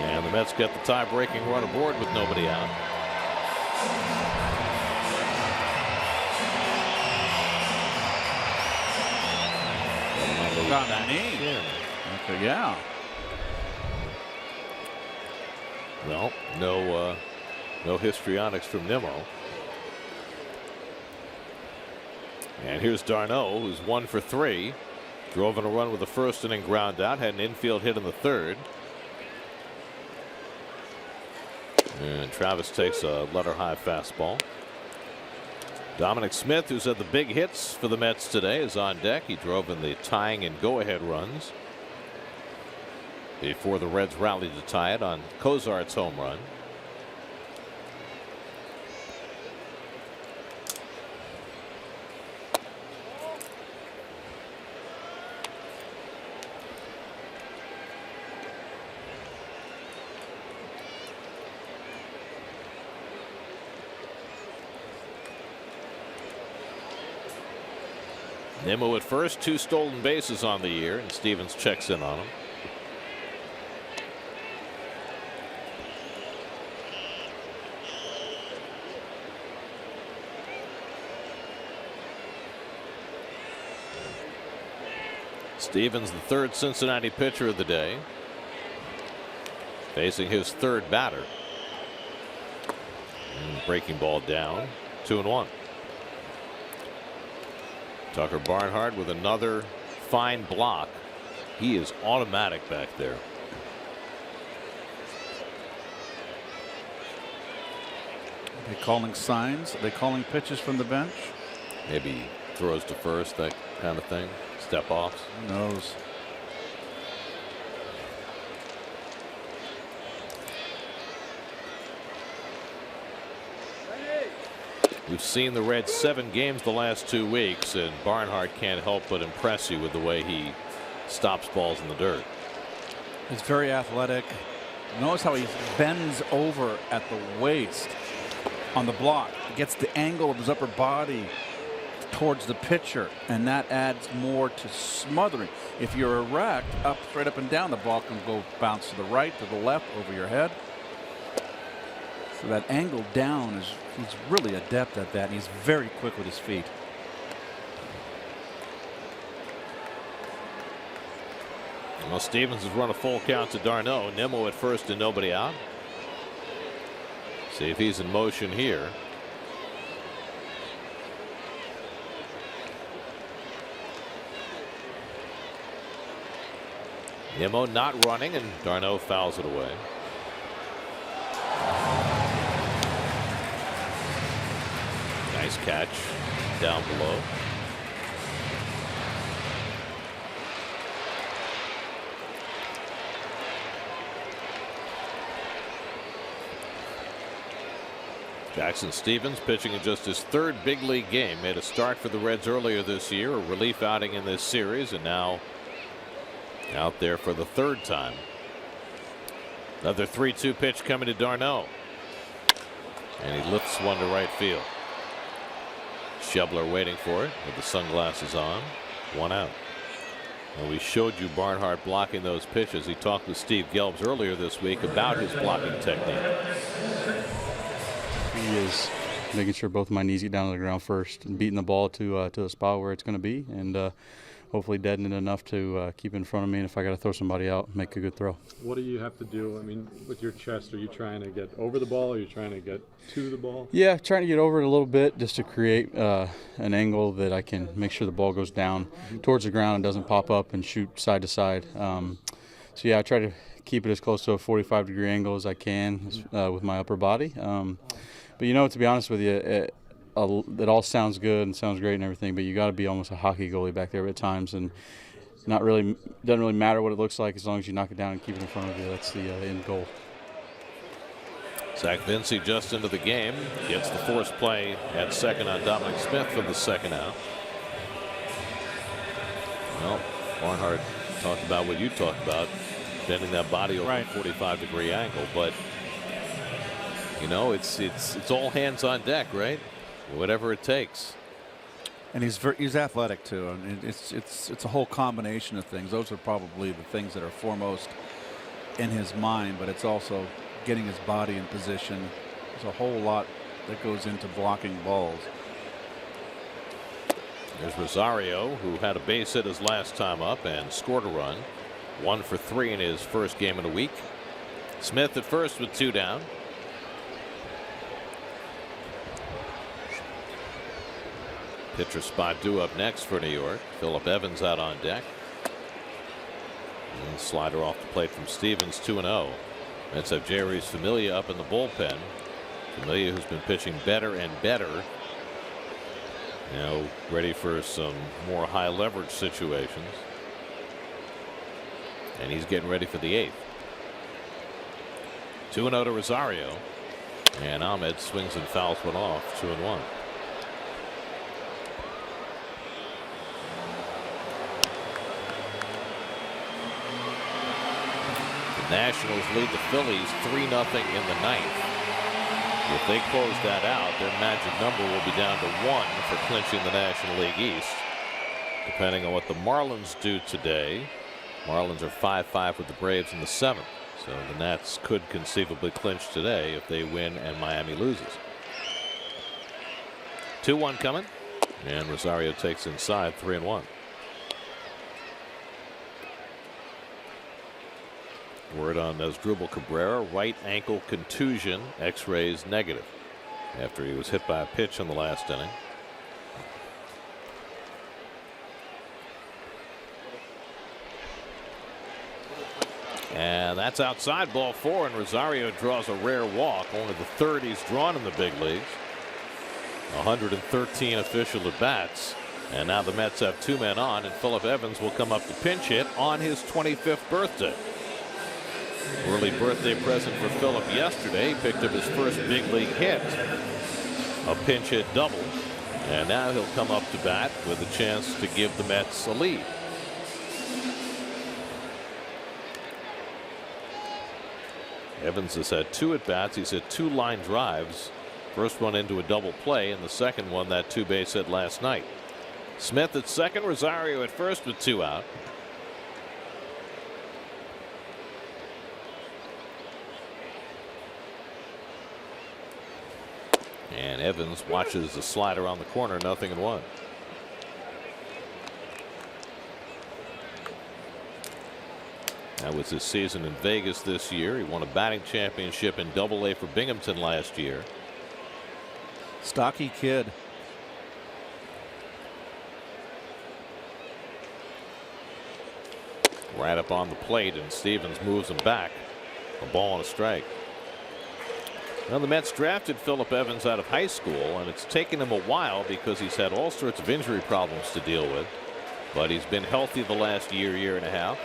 And the Mets get the tie-breaking run aboard with nobody out. Okay, yeah. Well, no histrionics from Nimmo. And here's d'Arnaud, who's 1 for 3. Drove in a run with the first inning ground out, had an infield hit in the 3rd. And Travis takes a letter-high fastball. Dominic Smith, who's had the big hits for the Mets today, is on deck. He drove in the tying and go-ahead runs before the Reds rallied to tie it on Cozart's home run. Nimmo at first, 2 stolen bases on the year, and Stevens checks in on him. Stevens, the 3rd Cincinnati pitcher of the day, facing his 3rd batter. And breaking ball down, 2-1. Tucker Barnhart with another fine block. He is automatic back there. Are they calling signs? Are they calling pitches from the bench? Maybe throws to first, that kind of thing. Step offs. Who knows? We've seen the Reds 7 games the last 2 weeks, and Barnhart can't help but impress you with the way he stops balls in the dirt. He's very athletic. Notice how he bends over at the waist on the block. He gets the angle of his upper body towards the pitcher, and that adds more to smothering. If you're erect, straight up and down, the ball can go bounce to the right, to the left, over your head. So that angle down is, he's really adept at that, and he's very quick with his feet. Well, Stevens has run a full count to d'Arnaud. Nimmo at first and nobody out. See if he's in motion here. Nimmo not running, and d'Arnaud fouls it away. Nice catch down below. Jackson Stevens pitching in just his 3rd big league game. Made a start for the Reds earlier this year, a relief outing in this series, and now out there for the 3rd time. Another 3-2 pitch coming to d'Arnaud, and he lifts one to right field. Schebler waiting for it with the sunglasses on. 1 out. And we showed you Barnhart blocking those pitches. He talked with Steve Gelbs earlier this week about his blocking technique. He is making sure both of my knees get down to the ground first and beating the ball to the spot where it's going to be, and hopefully deaden it enough to keep in front of me, and if I got to throw somebody out, make a good throw. What do you have to do? I mean, with your chest, are you trying to get over the ball? Or are you trying to get to the ball? Yeah, trying to get over it a little bit just to create an angle that I can make sure the ball goes down towards the ground and doesn't pop up and shoot side to side. So yeah, I try to keep it as close to a 45-degree angle as I can with my upper body. But you know, to be honest with you, it all sounds good and sounds great and everything, but you got to be almost a hockey goalie back there at times, and doesn't really matter what it looks like as long as you knock it down and keep it in front of you. That's the end goal. Zach Vinci just into the game, gets the forced play at second on Dominic Smith for the 2nd out. Well, Barnhart talked about what you talked about, bending that body over a 45-degree angle, but you know, it's all hands on deck, right? Whatever it takes. And he's athletic too. I mean, it's a whole combination of things. Those are probably the things that are foremost in his mind, but it's also getting his body in position. There's a whole lot that goes into blocking balls. There's Rosario, who had a base hit his last time up and scored a run. 1 for 3 in his first game in a week. Smith at first with 2 down. Pitcher spot due up next for New York. Phillip Evans out on deck. And slider off the plate from Stevens, 2-0. Mets have Jerry's Familia up in the bullpen. Familia, who's been pitching better and better. Now ready for some more high leverage situations. And he's getting ready for the 8th. 2-0 to Rosario. And Ahmed swings and fouls one off, 2-1. Nationals lead the Phillies 3-0 in the 9th. If they close that out, their magic number will be down to 1 for clinching the National League East. Depending on what the Marlins do today, Marlins are 5-5 with the Braves in the 7th. So the Nats could conceivably clinch today if they win and Miami loses. 2-1 coming, and Rosario takes inside, 3-1. Word on Asdrubal Cabrera, right ankle contusion, x-rays negative after he was hit by a pitch in the last inning. And that's outside, ball 4, and Rosario draws a rare walk, only the 3rd he's drawn in the big leagues. 113 official at bats, and now the Mets have 2 men on, and Phillip Evans will come up to pinch hit on his 25th birthday. Early birthday present for Phillip yesterday. He picked up his first big league hit, a pinch hit double, and now he'll come up to bat with a chance to give the Mets a lead. Evans has had 2 at bats. He's hit 2 line drives. First one into a double play, and the second one that 2-base hit last night. Smith at second, Rosario at first with 2 out. And Evans watches the slider on the corner, 0-1. That was his season in Vegas this year. He won a batting championship in Double-A for Binghamton last year. Stocky kid. Right up on the plate, and Stevens moves him back. A ball and a strike. Well, the Mets drafted Phillip Evans out of high school, and it's taken him a while because he's had all sorts of injury problems to deal with. But he's been healthy the last year, year and a half.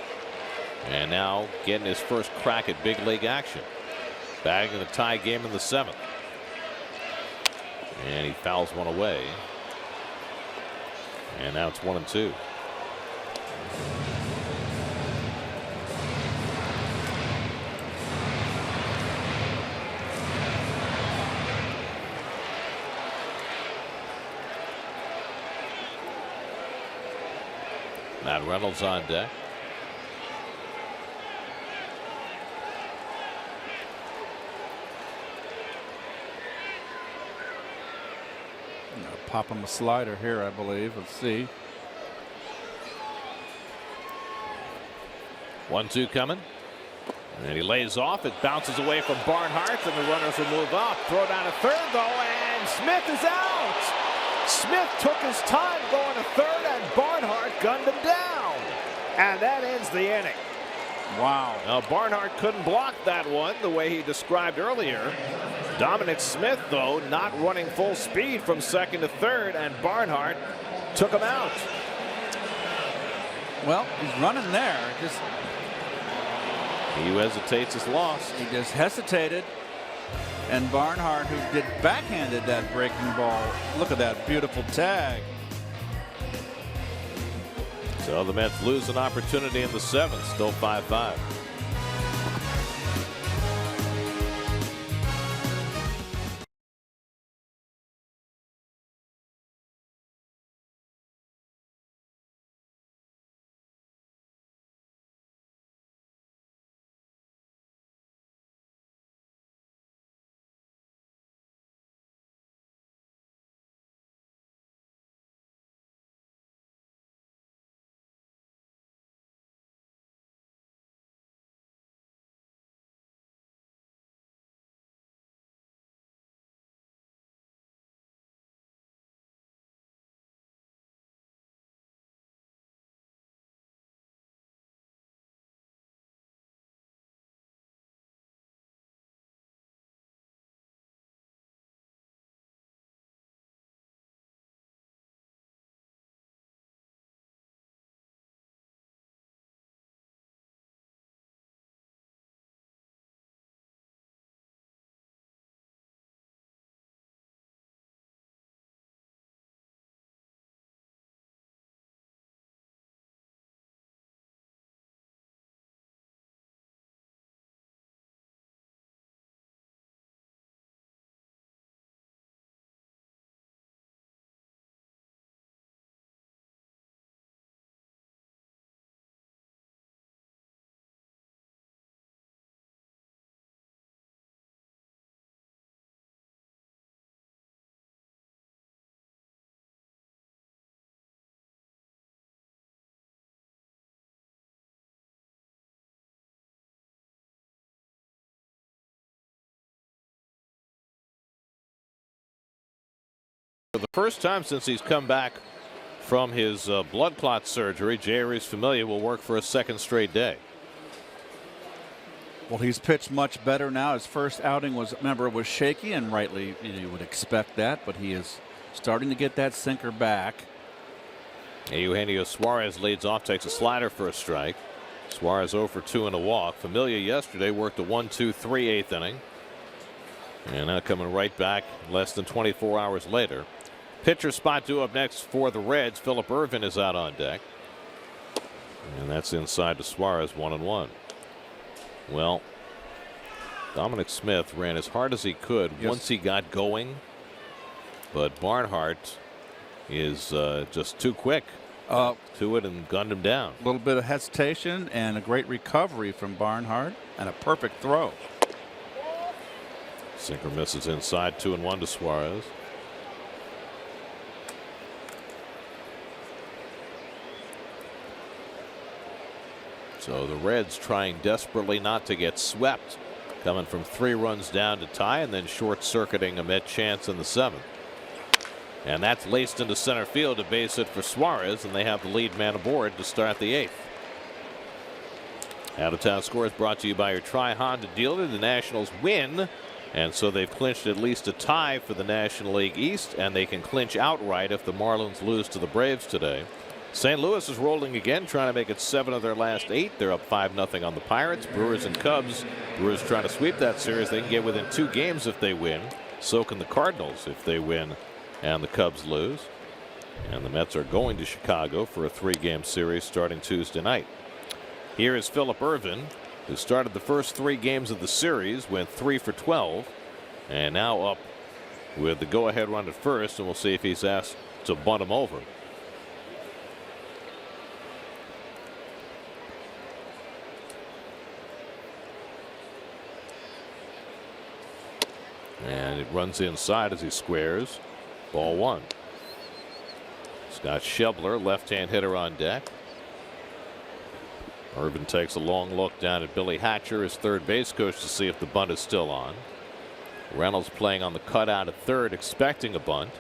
And now getting his first crack at big league action. Bagging a tie game in the 7th. And he fouls one away. And now it's 1-2. Matt Reynolds on deck. Pop him a slider here, I believe. Let's see. 1-2 coming. And he lays off. It bounces away from Barnhart, and the runners will move up. Throw down to third, though, and Smith is out. Smith took his time going to third, and Barnhart gunned him down. And that ends the inning. Wow. Now, Barnhart couldn't block that one the way he described earlier. Dominic Smith, though, not running full speed from second to third, and Barnhart took him out. Well, he's running there. He who hesitates is lost. He just hesitated. And Barnhart, who did backhanded that breaking ball. Look at that beautiful tag. So the Mets lose an opportunity in the 7th, still 5-5. For the first time since he's come back from his blood clot surgery, J. Reese Familia will work for a second straight day. Well, he's pitched much better now. His first outing was, remember, was shaky, and rightly you would expect that, but he is starting to get that sinker back. Eugenio Suarez leads off, takes a slider for a strike. Suarez 0 for 2 and a walk. Familia yesterday worked a 1-2-3 8th inning. And now coming right back less than 24 hours later. Pitcher spot due up next for the Reds. Phillip Ervin is out on deck. And that's inside to Suarez, 1-1. Well, Dominic Smith ran as hard as he could once he got going. But Barnhart is just too quick to it and gunned him down. A little bit of hesitation and a great recovery from Barnhart and a perfect throw. Sinker misses inside, 2-1 to Suarez. So the Reds trying desperately not to get swept, coming from 3 runs down to tie and then short-circuiting a Met chance in the 7th. And that's laced into center field, a base hit for Suarez, and they have the lead man aboard to start the 8th. Out of Town Scores brought to you by your Tri-Honda dealer. The Nationals win, and so they've clinched at least a tie for the National League East, and they can clinch outright if the Marlins lose to the Braves today. St. Louis is rolling again, trying to make it 7 of their last 8. They're up 5-0 on the Pirates. Brewers and Cubs. Brewers trying to sweep that series. They can get within 2 games if they win. So can the Cardinals if they win and the Cubs lose. And the Mets are going to Chicago for a 3-game series starting Tuesday night. Here is Phillip Ervin, who started the first 3 games of the series, went 3 for 12, and now up with the go-ahead run at first, and we'll see if he's asked to bunt him over. And it runs inside as he squares. Ball 1. Scott Schebler, left-hand hitter on deck. Ervin takes a long look down at Billy Hatcher, his third base coach, to see if the bunt is still on. Reynolds playing on the cutout at third, expecting a bunt.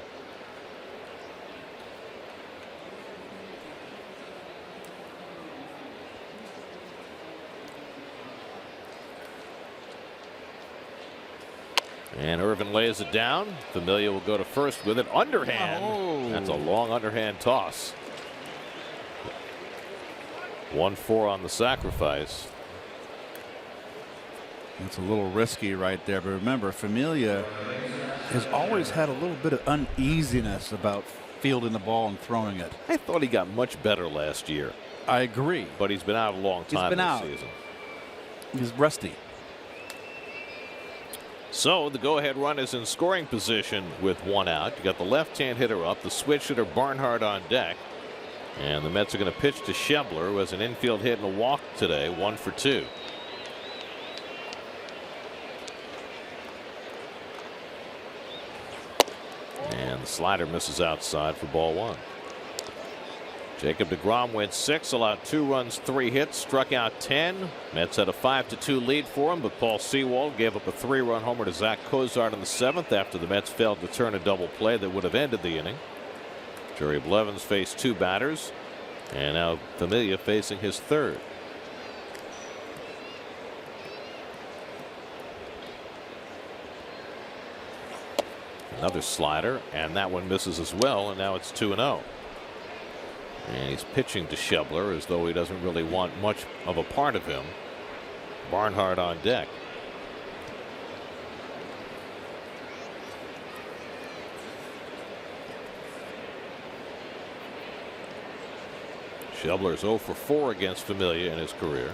And Ervin lays it down. Familia will go to first with it. Underhand. Oh. That's a long underhand toss. 1-4 on the sacrifice. It's a little risky right there, but remember, Familia has always had a little bit of uneasiness about fielding the ball and throwing it. I thought he got much better last year. I agree. But he's been out a long time this season. He's rusty. So the go-ahead run is in scoring position with 1 out. You got the left-hand hitter up, the switch hitter Barnhart on deck. And the Mets are going to pitch to Schebler, who has an infield hit and a walk today, 1 for 2. And the slider misses outside for ball 1. Jacob deGrom went 6, allowed 2 runs, 3 hits, struck out 10. Mets had a 5-2 lead for him, but Paul Sewald gave up a 3-run homer to Zach Cozart in the 7th after the Mets failed to turn a double play that would have ended the inning. Jerry Blevins faced 2 batters, and now Familia facing his 3rd. Another slider, and that one misses as well, and now it's 2-0. And he's pitching to Schebler as though he doesn't really want much of a part of him. Barnhart on deck. Schebler's 0 for 4 against Familia in his career.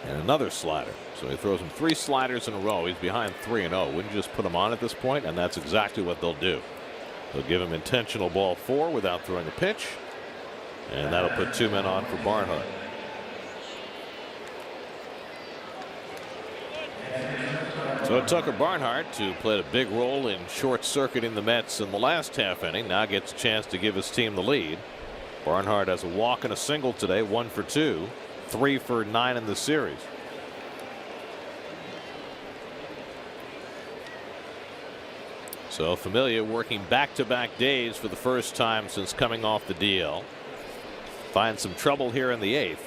And another slider. So he throws him 3 sliders in a row. He's behind 3-0. Wouldn't you just put him on at this point? And that's exactly what they'll do. They'll give him intentional ball 4 without throwing a pitch. And that'll put 2 men on for Barnhart. So Tucker Barnhart, who played a big role in short-circuiting the Mets in the last half inning, now gets a chance to give his team the lead. Barnhart has a walk and a single today, 1 for 2. 3 for 9 in the series. So Familia working back-to-back days for the first time since coming off the DL. Finds some trouble here in the 8th.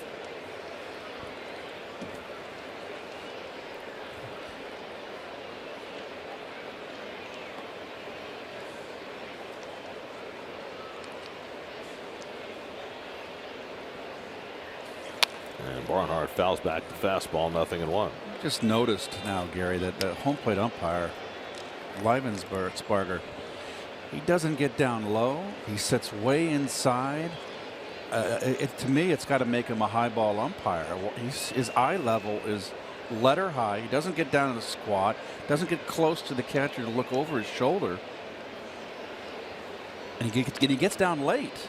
Barnhart fouls back the fastball, 0-1. Just noticed now, Gary, that the home plate umpire, Leivensberger, he doesn't get down low. He sits way inside. To me, it's got to make him a high ball umpire. His eye level is letter high. He doesn't get down in the squat, doesn't get close to the catcher to look over his shoulder. And he gets down late.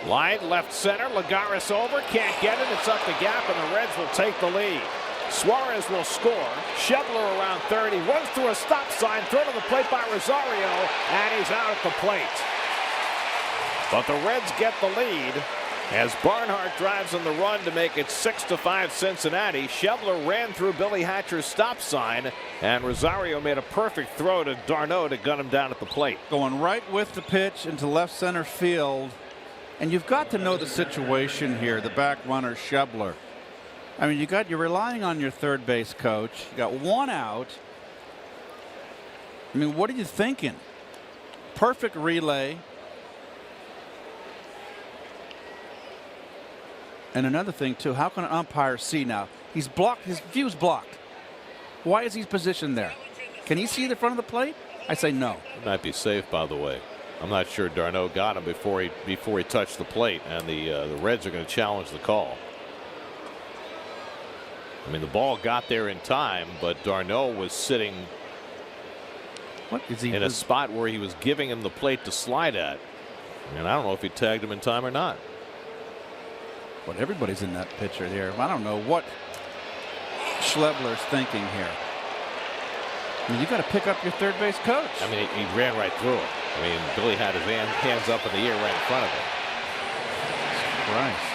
Line left center. Lagares over. Can't get it. It's up the gap, and the Reds will take the lead. Suarez will score. Schebler around third. He runs through a stop sign. Thrown to the plate by Rosario, and he's out at the plate. But the Reds get the lead as Barnhart drives on the run to make it 6-5 Cincinnati. Schebler ran through Billy Hatcher's stop sign, and Rosario made a perfect throw to d'Arnaud to gun him down at the plate. Going right with the pitch into left center field. And you've got to know the situation here, the back runner, Schebler. I mean, you're relying on your third base coach. You got one out. I mean, what are you thinking? Perfect relay. And another thing, too, how can an umpire see now? He's blocked. His view's blocked. Why is he positioned there? Can he see the front of the plate? I say no. It might be safe, by the way. I'm not sure d'Arnaud got him before he touched the plate, and the Reds are going to challenge the call. I mean, the ball got there in time, but d'Arnaud was sitting in a spot where he was giving him the plate to slide at. And I don't know if he tagged him in time or not. But everybody's in that picture here. I don't know what Schebler's thinking here. I mean, you got to pick up your third base coach. I mean, he ran right through it. I mean, Billy had his hands up in the air right in front of him. Christ.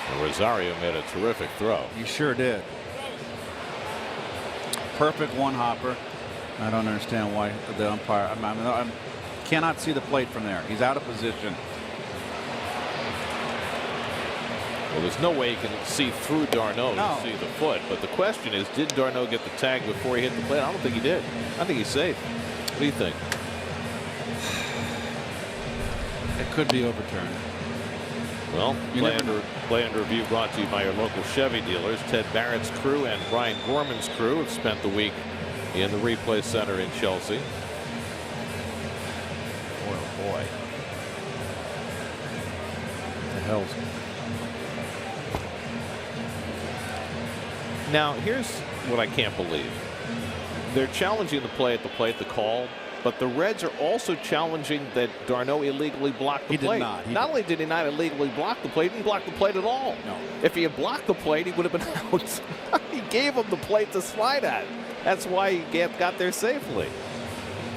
And Rosario made a terrific throw. He sure did. Perfect one hopper. I don't understand why the umpire. I cannot see the plate from there. He's out of position. Well, there's no way he can see through d'Arnaud to see the foot. But the question is, did d'Arnaud get the tag before he hit the plate? I don't think he did. I think he's safe. What do you think? It could be overturned. Well, play under review brought to you by your local Chevy dealers. Ted Barrett's crew and Brian Gorman's crew have spent the week in the replay center in Chelsea. Boy, oh boy. What the hell's... Now, here's what I can't believe. They're challenging the play at the plate, the call, but the Reds are also challenging that d'Arnaud illegally blocked the plate. He did not. Not only did he not illegally block the plate, he didn't block the plate at all. No. If he had blocked the plate, he would have been out. He gave him the plate to slide at. That's why he got there safely.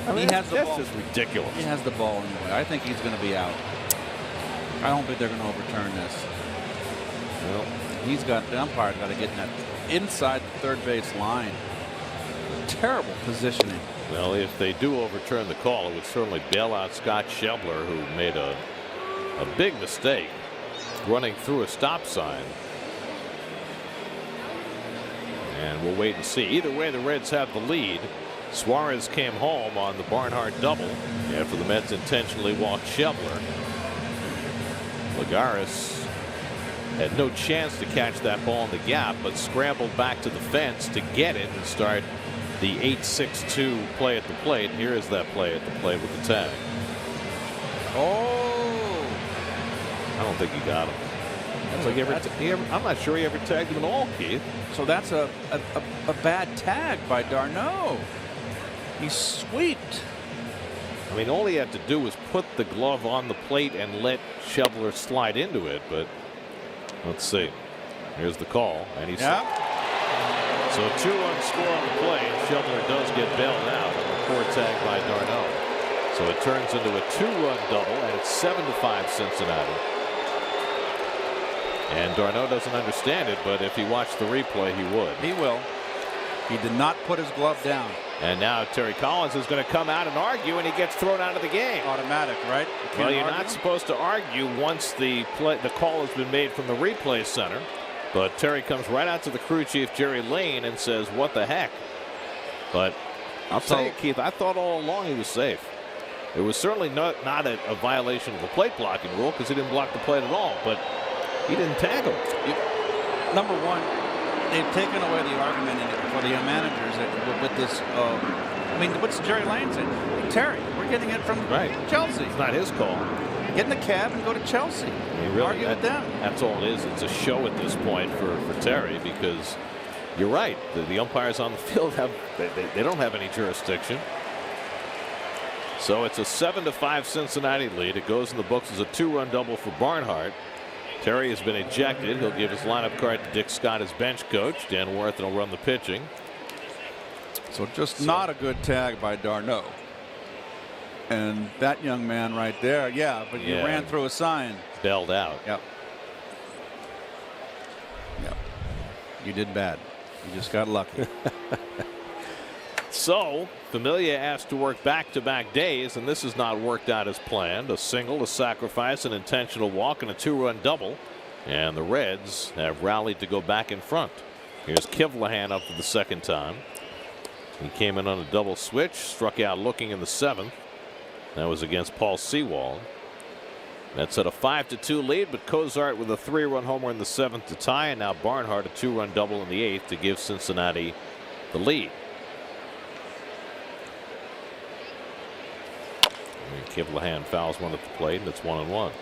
I mean, that's just ridiculous. He has the ball anyway. I think he's going to be out. I don't think they're going to overturn this. Well, the umpire's got to get in that inside the third base line. Terrible positioning. Well, if they do overturn the call, it would certainly bail out Scott Schebler, who made a big mistake running through a stop sign. And we'll wait and see. Either way, the Reds have the lead. Suarez came home on the Barnhart double after the Mets intentionally walked Schebler. Lagares had no chance to catch that ball in the gap, but scrambled back to the fence to get it and start the 8-6-2 play at the plate. Here is that play at the plate with the tag. Oh! I don't think he got him. I'm not sure he ever tagged him at all, Keith. So that's a bad tag by d'Arnaud. He's sweeped. I mean, all he had to do was put the glove on the plate and let Schebler slide into it, but let's see. Here's the call, and he's so a 2-run score on the play. Schebler does get bailed out on the poor tag by d'Arnaud. So it turns into a 2-run double, and it's 7-5 Cincinnati. And d'Arnaud doesn't understand it, but if he watched the replay, he would. He will. He did not put his glove down. And now Terry Collins is going to come out and argue, and he gets thrown out of the game. Automatic, right? Well, you're not supposed to argue once the call has been made from the replay center. But Terry comes right out to the crew chief, Jerry Lane, and says, what the heck? But I'll tell you, Keith, I thought all along he was safe. It was certainly not a violation of the plate blocking rule because he didn't block the plate at all, but he didn't tag him. Number one, they've taken away the argument for the managers with this. I mean, what's Jerry Lane saying? Terry, we're getting it from Chelsea. It's not his call. Get in the cab and go to Chelsea. Argue with them. That's all it is. It's a show at this point for Terry, because you're right. The umpires on the field they don't have any jurisdiction. So it's a 7-5 Cincinnati lead. It goes in the books as a 2-run double for Barnhart. Terry has been ejected. He'll give his lineup card to Dick Scott, his bench coach. Dan Worth will run the pitching. So just not a good tag by d'Arnaud. And that young man right there, yeah, but you ran through a sign. Bailed out. Yep. Yep. You did bad. You just got lucky. So Familia asked to work back-to-back days, and this has not worked out as planned. A single, a sacrifice, an intentional walk, and a 2-run double. And the Reds have rallied to go back in front. Here's Kivlahan up for the second time. He came in on a double switch, struck out looking in the 7th. That was against Paul Sewald. That's at a 5-2 lead, but Cozart with a 3-run homer in the 7th to tie, and now Barnhart a 2-run double in the 8th to give Cincinnati the lead. Kivlahan fouls one at the plate, and it's 1-1.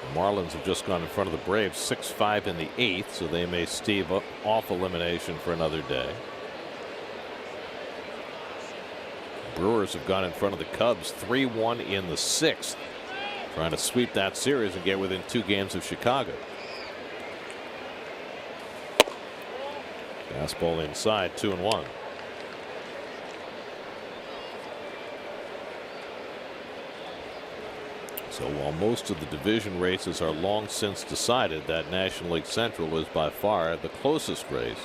The Marlins have just gone in front of the Braves 6-5 in the 8th, so they may stave off elimination for another day. Brewers have gone in front of the Cubs 3-1 in the 6th, trying to sweep that series and get within 2 games of Chicago. Fastball inside, 2-1. So while most of the division races are long since decided, that National League Central is by far the closest race.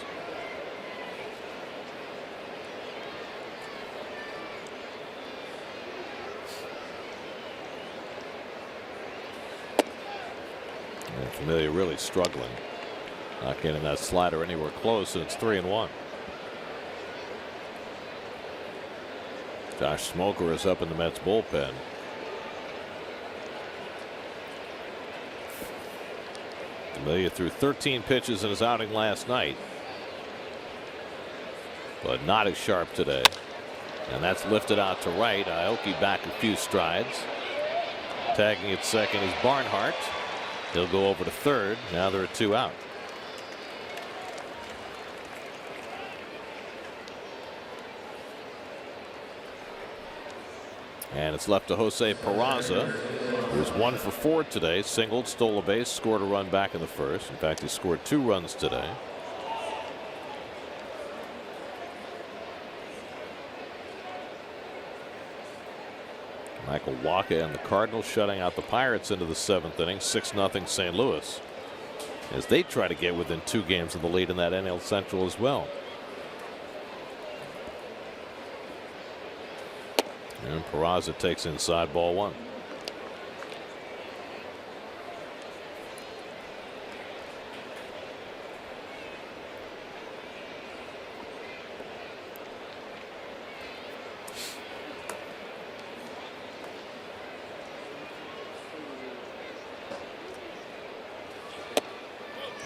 And Familia really struggling. Not getting that slider anywhere close, and it's 3-1. Josh Smoker is up in the Mets bullpen. Familia threw 13 pitches in his outing last night, but not as sharp today. And that's lifted out to right. Aoki back a few strides. Tagging at second is Barnhart. He'll go over to third. Now there are 2 out. And it's left to Jose Peraza, who's 1 for 4 today. Singled, stole a base, scored a run back in the first. In fact, he scored 2 runs today. Michael Wacha and the Cardinals shutting out the Pirates into the 7th inning, 6-0 St. Louis, as they try to get within 2 games of the lead in that NL Central as well. And Peraza takes inside, ball 1.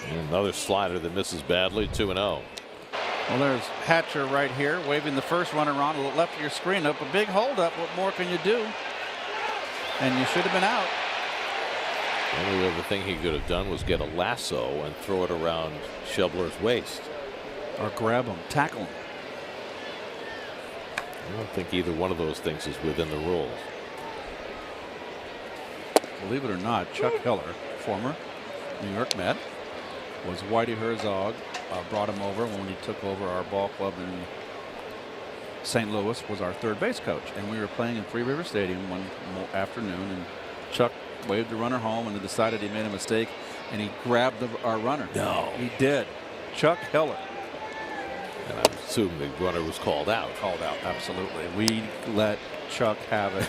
And another slider that misses badly, 2-0. Well, there's Hatcher right here waving the first runner on to the left of your screen up. A big holdup. What more can you do? And you should have been out. The only other thing he could have done was get a lasso and throw it around Schebler's waist. Or grab him, tackle him. I don't think either one of those things is within the rules. Believe it or not, Chuck Heller, former New York Met, was Whitey Herzog. Brought him over when he took over our ball club in St. Louis, was our third base coach, and we were playing in Three River Stadium one afternoon, and Chuck waved the runner home and decided he made a mistake, and he grabbed our runner. No, he did. Chuck Heller. And I assume the runner was called out. Called out, absolutely. We let Chuck have it.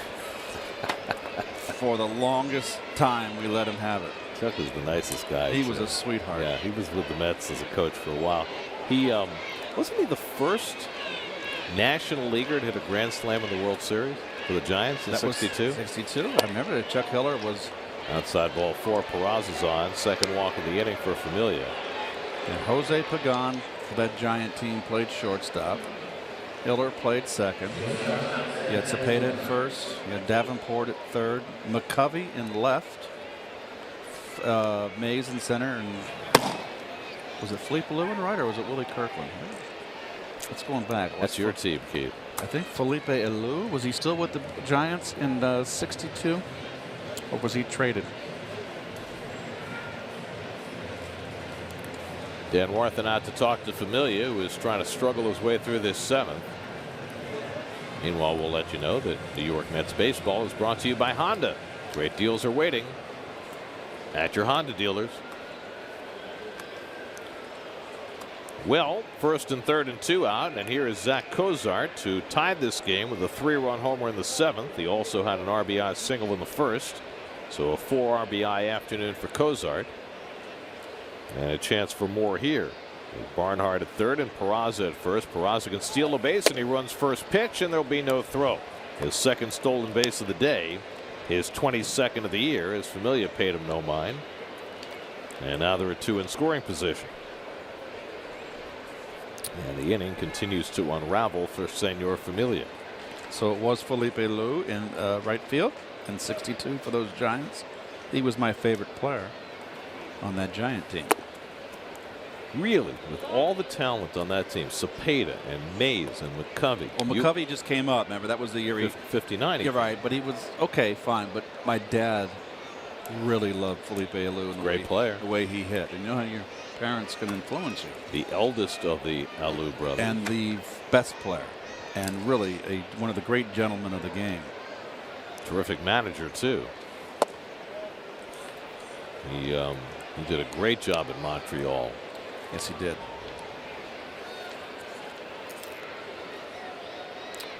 For the longest time, we let him have it. Chuck was the nicest guy. He was a sweetheart. Yeah, he was with the Mets as a coach for a while. He wasn't he the first National Leaguer to hit a grand slam in the World Series for the Giants in '62? 62. I remember that Chuck Heller was outside ball 4. Peraza's on, second walk of the inning for Familia. And Jose Pagan for that Giant team played shortstop. Hiller played second. You had Cepeda at first. You had Davenport at third. McCovey in left. Mays in center, and Was it Philippe Lewin, right, or was it Willie Kirkland? It's going back. That's your team, Keith. I think Felipe Alou. Was he still with the Giants in '62, or was he traded? Dan Warthen out to talk to Familia, who is trying to struggle his way through this 7th. Meanwhile, we'll let you know that New York Mets baseball is brought to you by Honda. Great deals are waiting at your Honda dealers. Well, 1st and 3rd and 2 out, and here is Zach Cozart, who tied this game with a 3-run homer in the 7th. He also had an RBI single in the 1st, so a 4 RBI afternoon for Cozart. And a chance for more here. Barnhart at 3rd and Peraza at 1st. Peraza can steal a base, and he runs first pitch, and there'll be no throw. His 2nd stolen base of the day, his 22nd of the year, as Familia paid him no mind. And now there are 2 in scoring position. And the inning continues to unravel for Senor Familia. So it was Felipe Alou in right field in '62 for those Giants. He was my favorite player on that Giant team. Really, with all the talent on that team, Cepeda and Mays and McCovey. Well, McCovey just came up. Remember, that was the year he 59. You're right, but he was okay, fine. But my dad really loved Felipe Alou and the way he hit. And you know how your parents can influence you. The eldest of the Alou brothers, and the best player, and really one of the great gentlemen of the game. Terrific manager too. He did a great job at Montreal. Yes, he did.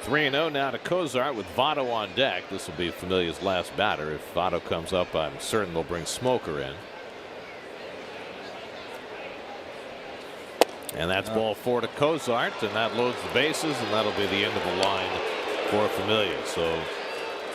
3-0 now to Cozart with Votto on deck. This will be Familia's last batter. If Votto comes up, I'm certain they'll bring Smoker in. And that's ball 4 to Cozart, and that loads the bases, and that'll be the end of the line for Familia. So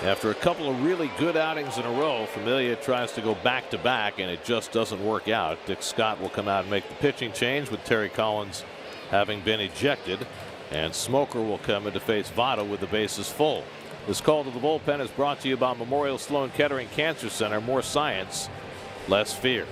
after a couple of really good outings in a row, Familia tries to go back-to-back, and it just doesn't work out. Dick Scott will come out and make the pitching change with Terry Collins having been ejected, and Smoker will come in to face Votto with the bases full. This call to the bullpen is brought to you by Memorial Sloan Kettering Cancer Center. More science, less fear.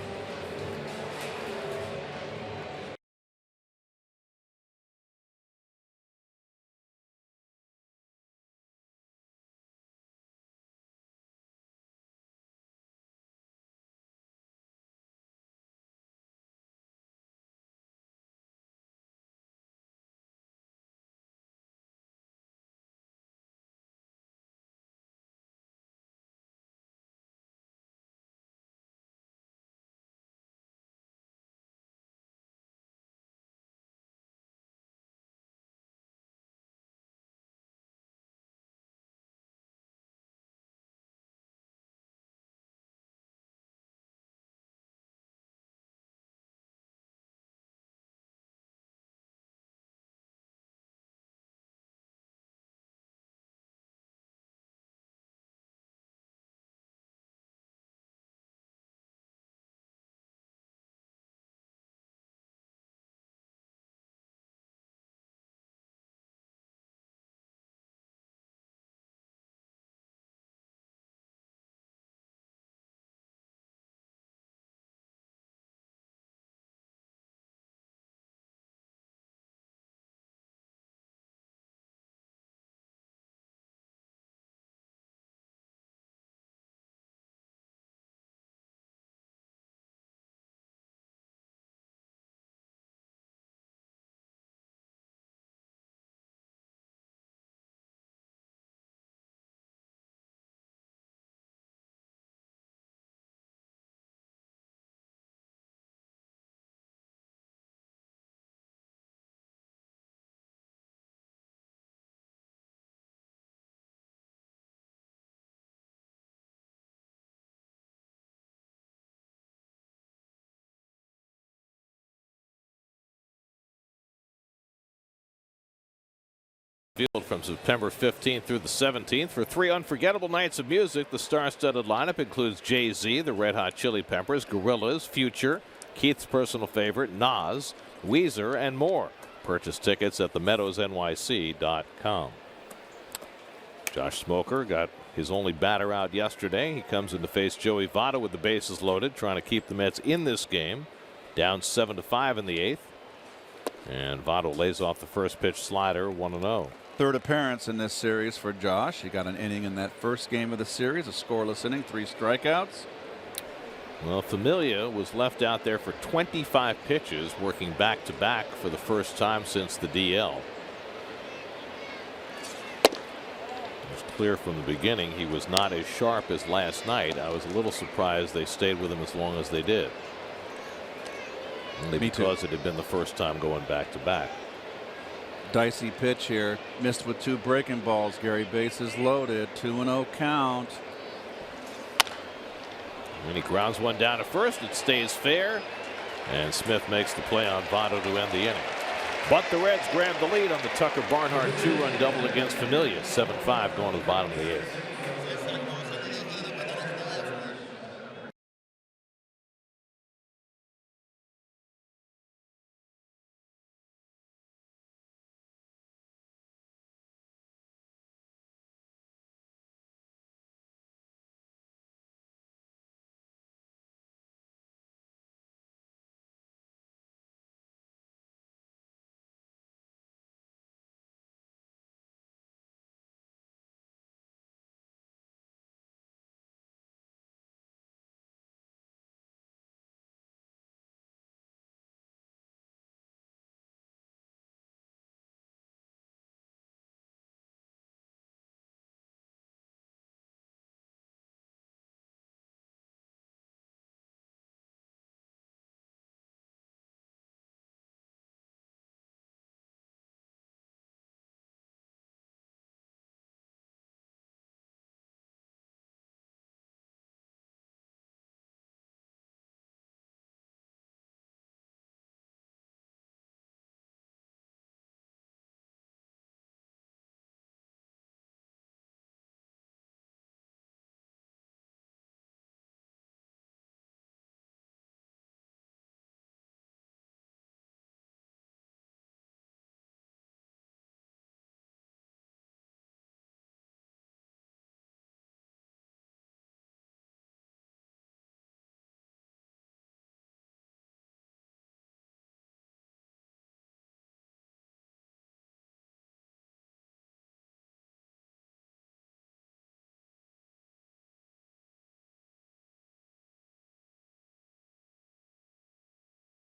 Field from September 15th through the 17th for 3 unforgettable nights of music. The star-studded lineup includes Jay-Z, the Red Hot Chili Peppers, Gorillaz, Future, Keith's personal favorite, Nas, Weezer, and more. Purchase tickets at themeadowsnyc.com. Josh Smoker got his only batter out yesterday. He comes in to face Joey Votto with the bases loaded, trying to keep the Mets in this game. Down 7-5 in the 8th. And Votto lays off the first pitch slider, 1-0. Third appearance in this series for Josh. He got an inning in that first game of the series, a scoreless inning, 3 strikeouts. Well, Familia was left out there for 25 pitches, working back-to-back for the first time since the DL. It was clear from the beginning he was not as sharp as last night. I was a little surprised they stayed with him as long as they did. Only because it had been the first time going back-to-back. Dicey pitch here. Missed with 2 breaking balls. Gary, bases loaded. 2-0 count. And he grounds one down to first. It stays fair. And Smith makes the play on Votto to end the inning. But the Reds grab the lead on the Tucker Barnhart 2-run double against Familia. 7-5 going to the bottom of the 8th.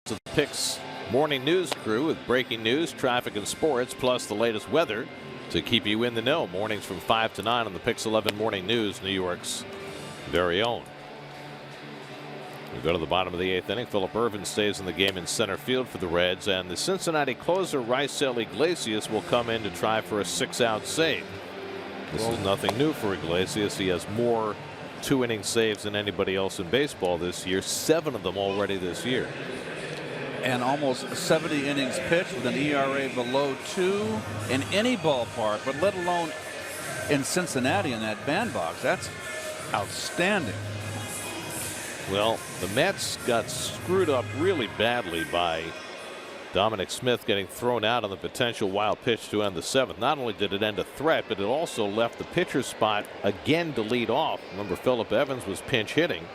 The Picks Morning News crew with breaking news, traffic, and sports, plus the latest weather to keep you in the know. Mornings from 5 to 9 on the Picks 11 Morning News, New York's very own. We go to the bottom of the 8th inning. Phillip Ervin stays in the game in center field for the Reds, and the Cincinnati closer Raisel Iglesias will come in to try for a 6-out save. This is nothing new for Iglesias. He has more 2-inning saves than anybody else in baseball this year, 7 of them already this year. And almost 70 innings pitched with an ERA below 2 in any ballpark, but let alone in Cincinnati in that bandbox. That's outstanding. Well, the Mets got screwed up really badly by Dominic Smith getting thrown out on the potential wild pitch to end the 7th. Not only did it end a threat, but it also left the pitcher's spot again to lead off. Remember, Phillip Evans was pinch hitting.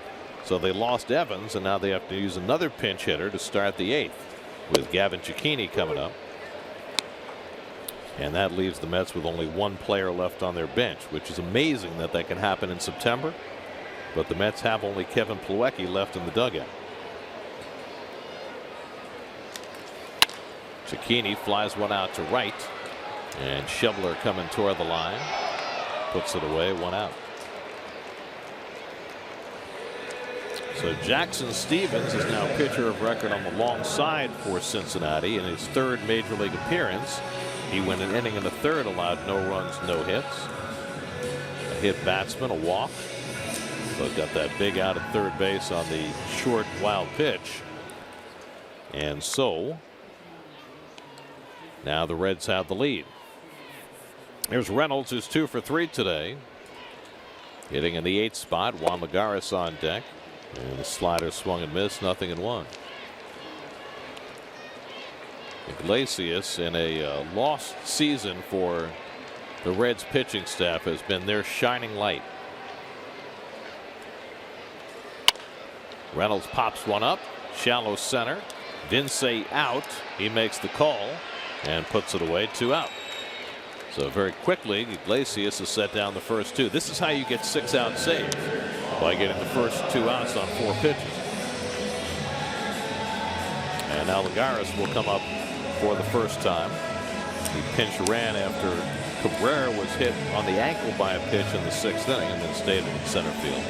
So they lost Evans, and now they have to use another pinch hitter to start the 8th with Gavin Cecchini coming up. And that leaves the Mets with only 1 player left on their bench, which is amazing that can happen in September. But the Mets have only Kevin Plawecki left in the dugout. Cecchini flies one out to right, and Schebler coming toward the line. Puts it away, 1 out. So Jackson Stevens is now pitcher of record on the long side for Cincinnati in his 3rd major league appearance. He went an inning in the 3rd, allowed no runs, no hits. A hit batsman, a walk. But got that big out at third base on the short wild pitch. And so now the Reds have the lead. Here's Reynolds, who's 2 for 3 today. Hitting in the 8th spot. Juan Lagares on deck. And the slider swung and missed, 0-1. Iglesias, in a lost season for the Reds pitching staff, has been their shining light. Reynolds pops one up. Shallow center. Vince out. He makes the call and puts it away. 2 out. So very quickly, Iglesias has set down the first 2. This is how you get 6-out saves, by getting the first 2 outs on 4 pitches. And now Lagares will come up for the first time. He pinch ran after Cabrera was hit on the ankle by a pitch in the 6th inning and then stayed in center field.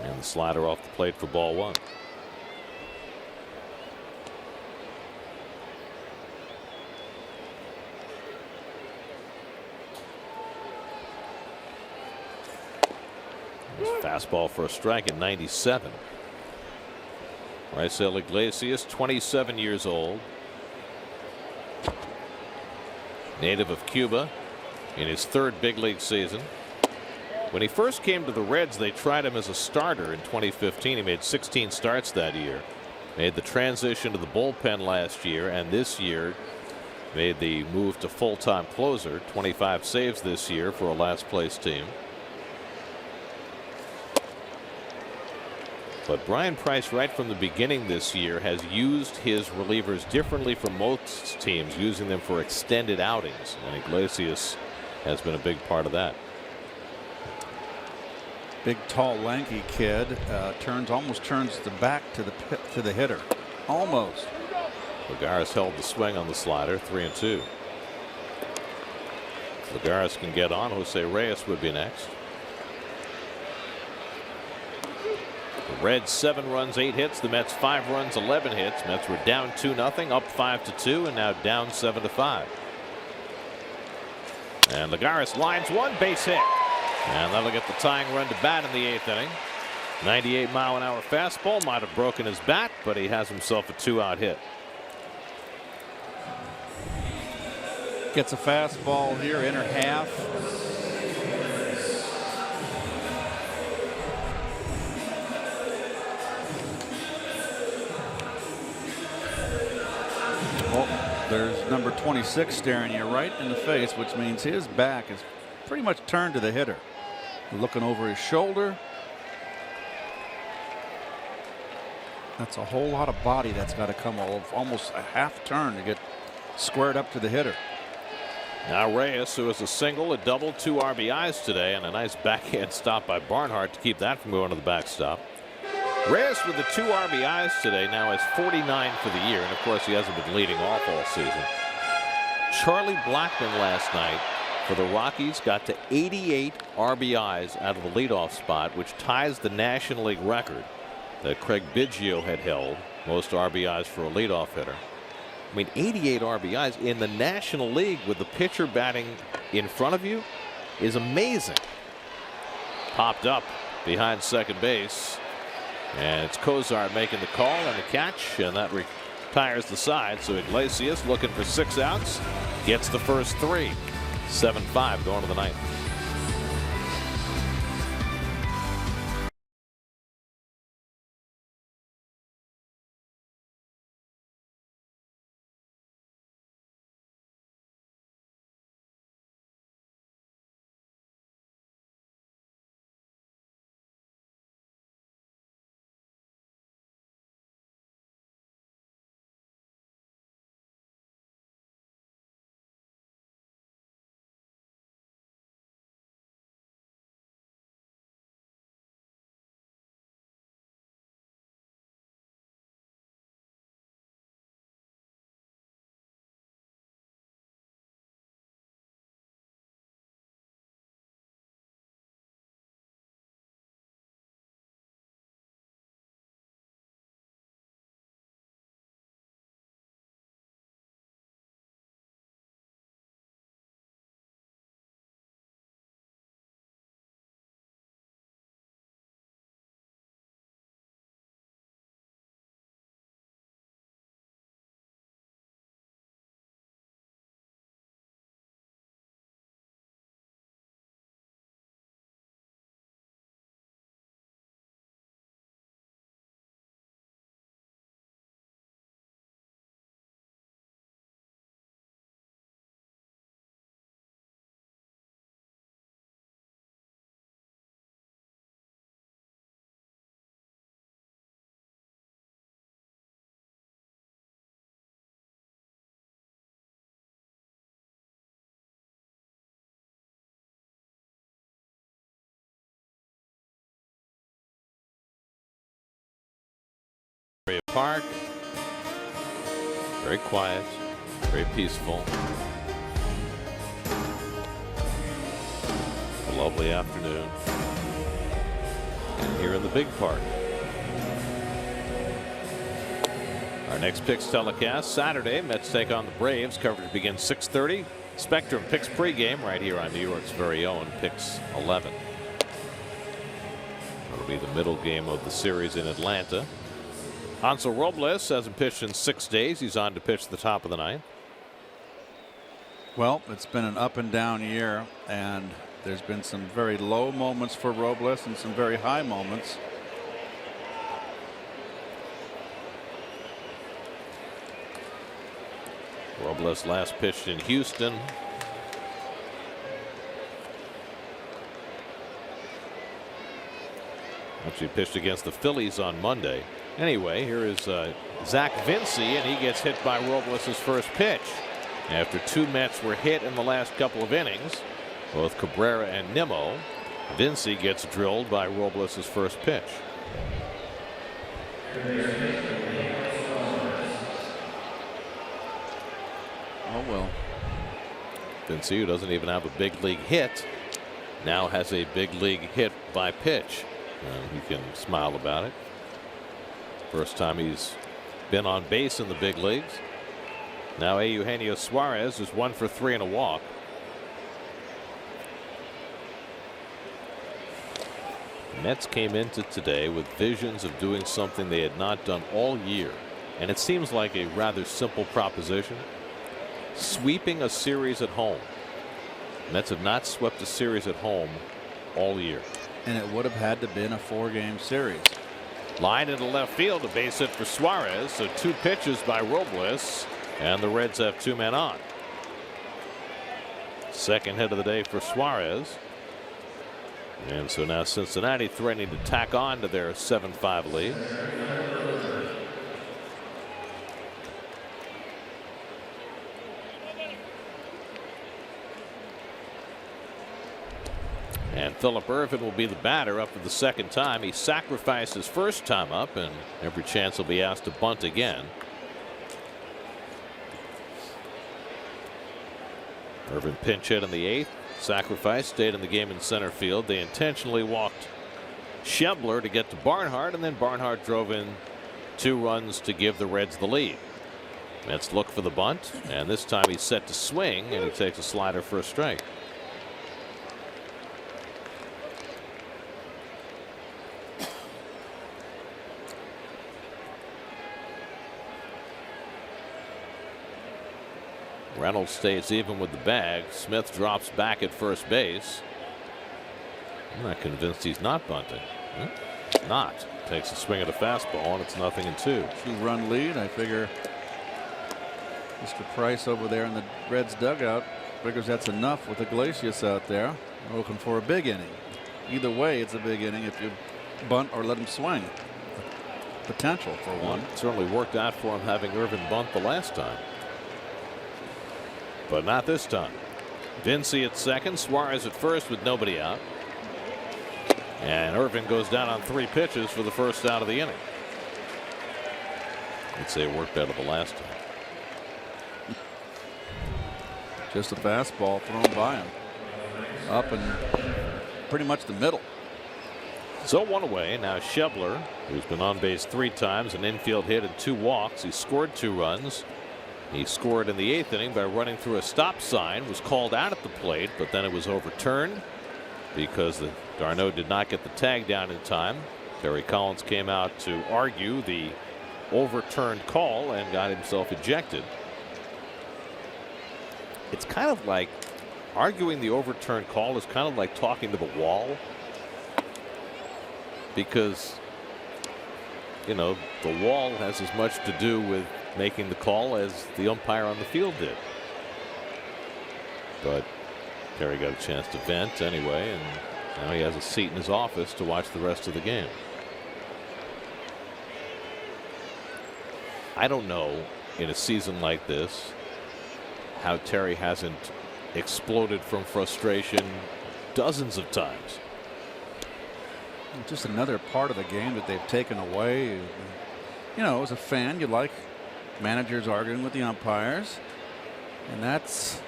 And the slider off the plate for ball 1. Fastball for a strike at 97. Raisel Iglesias, 27 years old. Native of Cuba in his 3rd big league season. When he first came to the Reds, they tried him as a starter in 2015. He made 16 starts that year. Made the transition to the bullpen last year, and this year made the move to full-time closer. 25 saves this year for a last-place team. But Brian Price, right from the beginning this year, has used his relievers differently from most teams, using them for extended outings. And Iglesias has been a big part of that. Big, tall, lanky kid almost turns the back to the hitter, almost. Lagares held the swing on the slider, 3-2. Lagares can get on. Jose Reyes would be next. The Reds 7 runs, 8 hits. The Mets 5 runs, 11 hits. Mets were down 2-0, up 5-2, and now down 7-5. And Lagares lines one, base hit. And that'll get the tying run to bat in the 8th inning. 98-mile-an-hour fastball might have broken his bat, but he has himself a 2-out hit. Gets a fastball here, inner half. There's number 26 staring you right in the face, which means his back is pretty much turned to the hitter. Looking over his shoulder. That's a whole lot of body that's got to come almost a half turn to get squared up to the hitter. Now Reyes, who has a single, a double, 2 RBIs today, and a nice backhand stop by Barnhart to keep that from going to the backstop. Reyes with the 2 RBIs today now has 49 for the year, and of course he hasn't been leading off all season. Charlie Blackmon last night for the Rockies got to 88 RBIs out of the leadoff spot, which ties the National League record that Craig Biggio had held, most RBIs for a leadoff hitter. I mean, 88 RBIs in the National League with the pitcher batting in front of you is amazing. Popped up behind second base. And it's Cozart making the call and the catch, and that retires the side. So Iglesias looking for 6 outs, gets the first 3. 7-5 going to the 9th. Park. Very quiet, very peaceful. A lovely afternoon. And here in the big park. Our next Picks telecast Saturday. Mets take on the Braves. Coverage begins 6:30. Spectrum Picks pregame right here on New York's very own Picks 11. That'll be the middle game of the series in Atlanta. Hansel Robles hasn't pitched in 6 days. He's on to pitch the top of the ninth. Well, it's been an up and down year, and there's been some very low moments for Robles and some very high moments. Robles last pitched in Houston. Actually pitched against the Phillies on Monday. Anyway, here is Zach Vinci, and he gets hit by Robles' first pitch. After 2 Mets were hit in the last couple of innings, both Cabrera and Nimmo, Vinci gets drilled by Robles' first pitch. Oh well. Vinci, who doesn't even have a big league hit, now has a big league hit by pitch. He can smile about it. First time he's been on base in the big leagues. Now Eugenio Suarez is 1 for 3 and a walk. The Mets came into today with visions of doing something they had not done all year, and it seems like a rather simple proposition. Sweeping a series at home. Mets have not swept a series at home all year. And it would have had to been a 4-game series. Line into left field, a base hit for Suarez. So 2 pitches by Robles, and the Reds have 2 men on. Second hit of the day for Suarez. And so now Cincinnati threatening to tack on to their 7-5 lead. And Phillip Ervin will be the batter up for the second time. He sacrificed his first time up, and every chance he'll be asked to bunt again. Ervin pinch hit in the 8th. Sacrifice, stayed in the game in center field. They intentionally walked Schebler to get to Barnhart, and then Barnhart drove in 2 runs to give the Reds the lead. Mets look for the bunt, and this time he's set to swing, and he takes a slider for a strike. Reynolds stays even with the bag. Smith drops back at first base. I'm not convinced he's not bunting. Not. Takes a swing at a fastball, and it's 0-2. 2-run lead. I figure Mr. Price over there in the Reds dugout figures that's enough with Iglesias out there looking for a big inning. Either way, it's a big inning if you bunt or let him swing. Potential for one. It certainly worked out for him having Ervin bunt the last time. But not this time. Vinci at second, Suarez at first with nobody out. And Ervin goes down on 3 pitches for the first out of the inning. I'd say it worked out of the last time. Just a fastball thrown by him. Up and pretty much the middle. So 1 away. Now Schebler, who's been on base 3 times, an infield hit and 2 walks. He scored 2 runs. He scored in the 8th inning by running through a stop sign, was called out at the plate, but then it was overturned because the d'Arnaud did not get the tag down in time. Terry Collins came out to argue the overturned call and got himself ejected. It's kind of like arguing the overturned call is kind of like talking to the wall, because, you know, the wall has as much to do with making the call as the umpire on the field did. But Terry got a chance to vent anyway, and now he has a seat in his office to watch the rest of the game. I don't know, in a season like this, how Terry hasn't exploded from frustration dozens of times. Just another part of the game that they've taken away. you know, as a fan, you like managers arguing with the umpires, and it's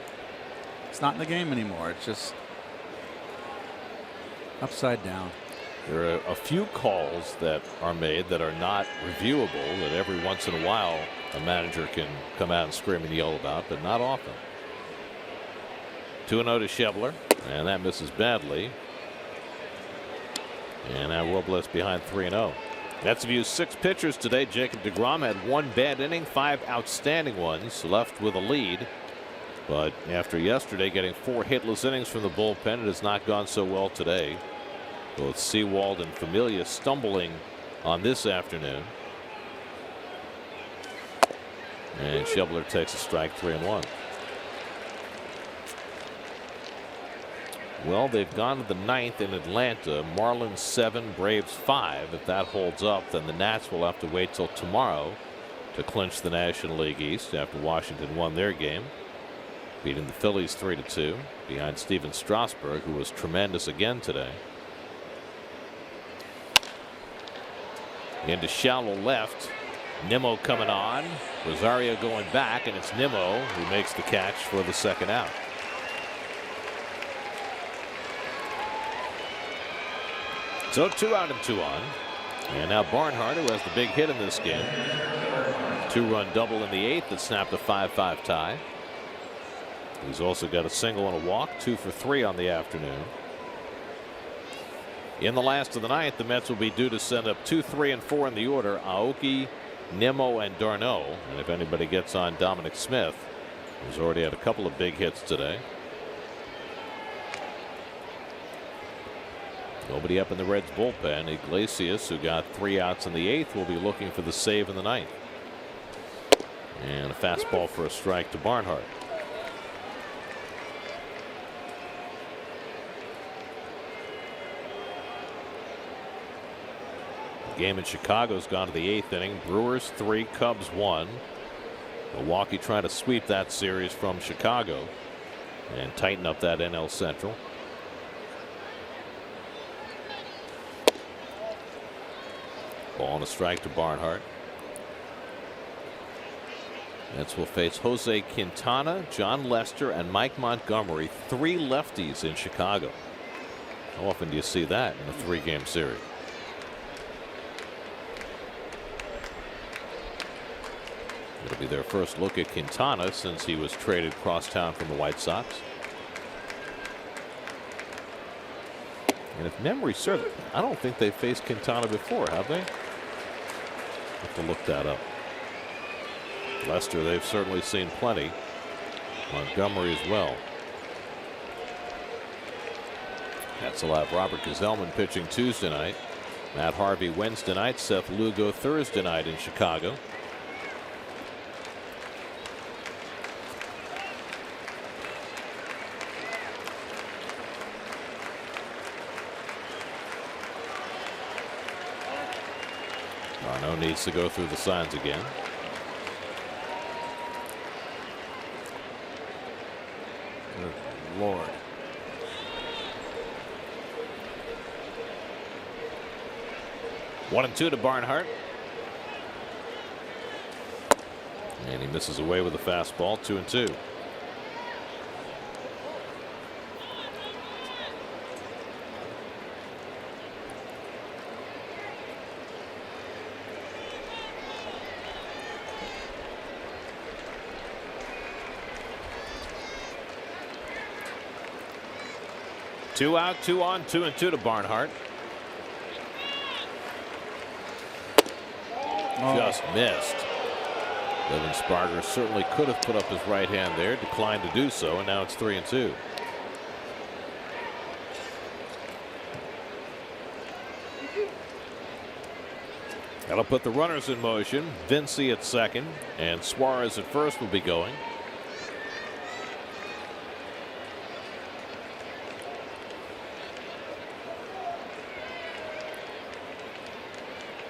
not in the game anymore. It's just upside down. There are a few calls that are made that are not reviewable, that every once in a while a manager can come out and scream and yell about, but not often. 2-0 to Schebler, and that misses badly. And now Robles behind 3-0. Mets have used 6 pitchers today. Jacob deGrom had 1 bad inning, 5 outstanding ones, left with a lead. But after yesterday getting 4 hitless innings from the bullpen, it has not gone so well today. Both Sewald and Familia stumbling on this afternoon. And Schebler takes a strike, 3-1. Well, they've gone to the 9th in Atlanta. Marlins 7, Braves 5. If that holds up, then the Nats will have to wait till tomorrow to clinch the National League East after Washington won their game, beating the Phillies 3-2 behind Steven Strasburg, who was tremendous again today. Into shallow left. Nimmo coming on. Rosario going back, and it's Nimmo who makes the catch for the second out. So 2 out and 2 on. And now Barnhart, who has the big hit in this game. 2-run double in the 8th that snapped a 5-5 tie. He's also got a single and a walk, 2 for 3 on the afternoon. In the last of the 9th, the Mets will be due to send up 2, 3, and 4 in the order. Aoki, Nimmo, and d'Arnaud. And if anybody gets on Dominic Smith, who's already had a couple of big hits today. Nobody up in the Reds bullpen. Iglesias, who got 3 outs in the 8th, will be looking for the save in the 9th. And a fastball for a strike to Barnhart. The game in Chicago's gone to the 8th inning. Brewers 3, Cubs 1. Milwaukee trying to sweep that series from Chicago and tighten up that NL Central. Ball and a strike to Barnhart. Mets will face Jose Quintana, John Lester, and Mike Montgomery. 3 lefties in Chicago. How often do you see that in a 3-game series? It'll be their first look at Quintana since he was traded crosstown from the White Sox. And if memory serves, I don't think they faced Quintana before, have they? Have to look that up. Lester, they've certainly seen plenty. Montgomery as well. Mets will have Robert Gsellman pitching Tuesday night. Matt Harvey Wednesday night. Seth Lugo Thursday night in Chicago. Arno needs to go through the signs again. Good Lord. One and 2 to Barnhart. And he misses away with a fastball. 2 and 2. Two out, 2 on, 2 and 2 to Barnhart. Just missed. Devin Sparger certainly could have put up his right hand there, declined to do so, and now it's 3 and 2. That'll put the runners in motion. Vinci at second, and Suarez at first will be going.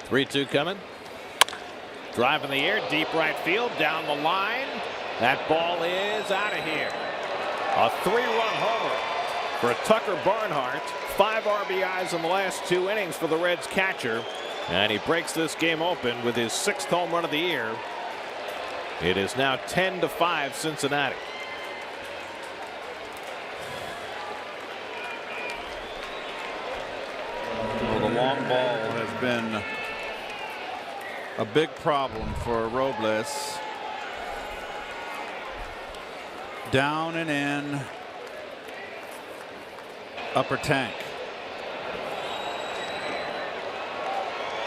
Three-two coming. Drive in the air, deep right field, down the line. That ball is out of here. A 3-run homer for Tucker Barnhart. 5 RBIs in the last 2 innings for the Reds catcher. And he breaks this game open with his 6th home run of the year. It is now 10-5 Cincinnati. Well, the long ball has been a big problem for Robles. Down and in. Upper tank.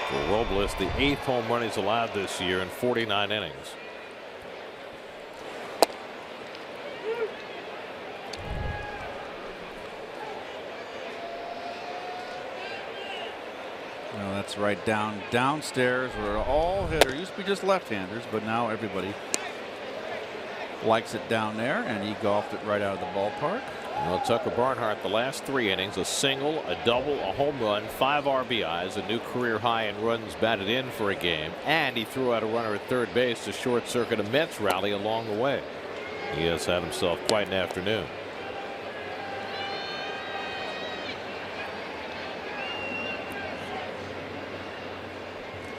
For Robles, the 8th home run he's allowed this year in 49 innings. Well, that's right downstairs where all hitters used to be just left-handers, but now everybody likes it down there, and he golfed it right out of the ballpark. Well, Tucker Barnhart, the last 3 innings, a single, a double, a home run, 5 RBIs, a new career high in runs batted in for a game, and he threw out a runner at third base to short circuit a Mets rally along the way. He has had himself quite an afternoon.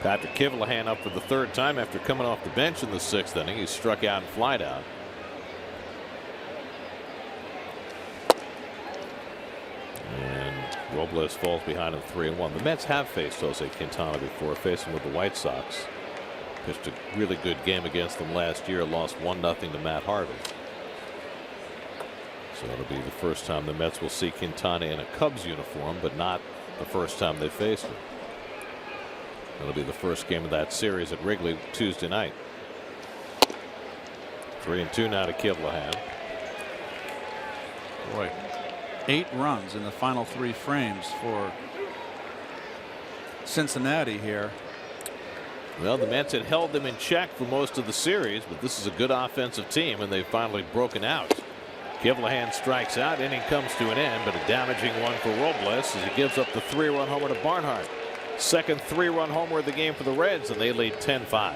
Patrick Kivlahan up for the 3rd time after coming off the bench in the 6th inning. He struck out and flied out. And Robles falls behind him 3-1. The Mets have faced Jose Quintana before, facing with the White Sox. Pitched a really good game against them last year. Lost 1-0 to Matt Harvey. So it'll be the first time the Mets will see Quintana in a Cubs uniform, but not the first time they faced him. It'll be the first game of that series at Wrigley Tuesday night. 3-2 now to Kivlahan. Boy, 8 runs in the final 3 frames for Cincinnati here. Well, the Mets had held them in check for most of the series, but this is a good offensive team, and they've finally broken out. Kivlahan strikes out. Inning comes to an end, but a damaging one for Robles as he gives up the 3-run homer to Barnhart. Second 3-run homer of the game for the Reds, and they lead 10-5.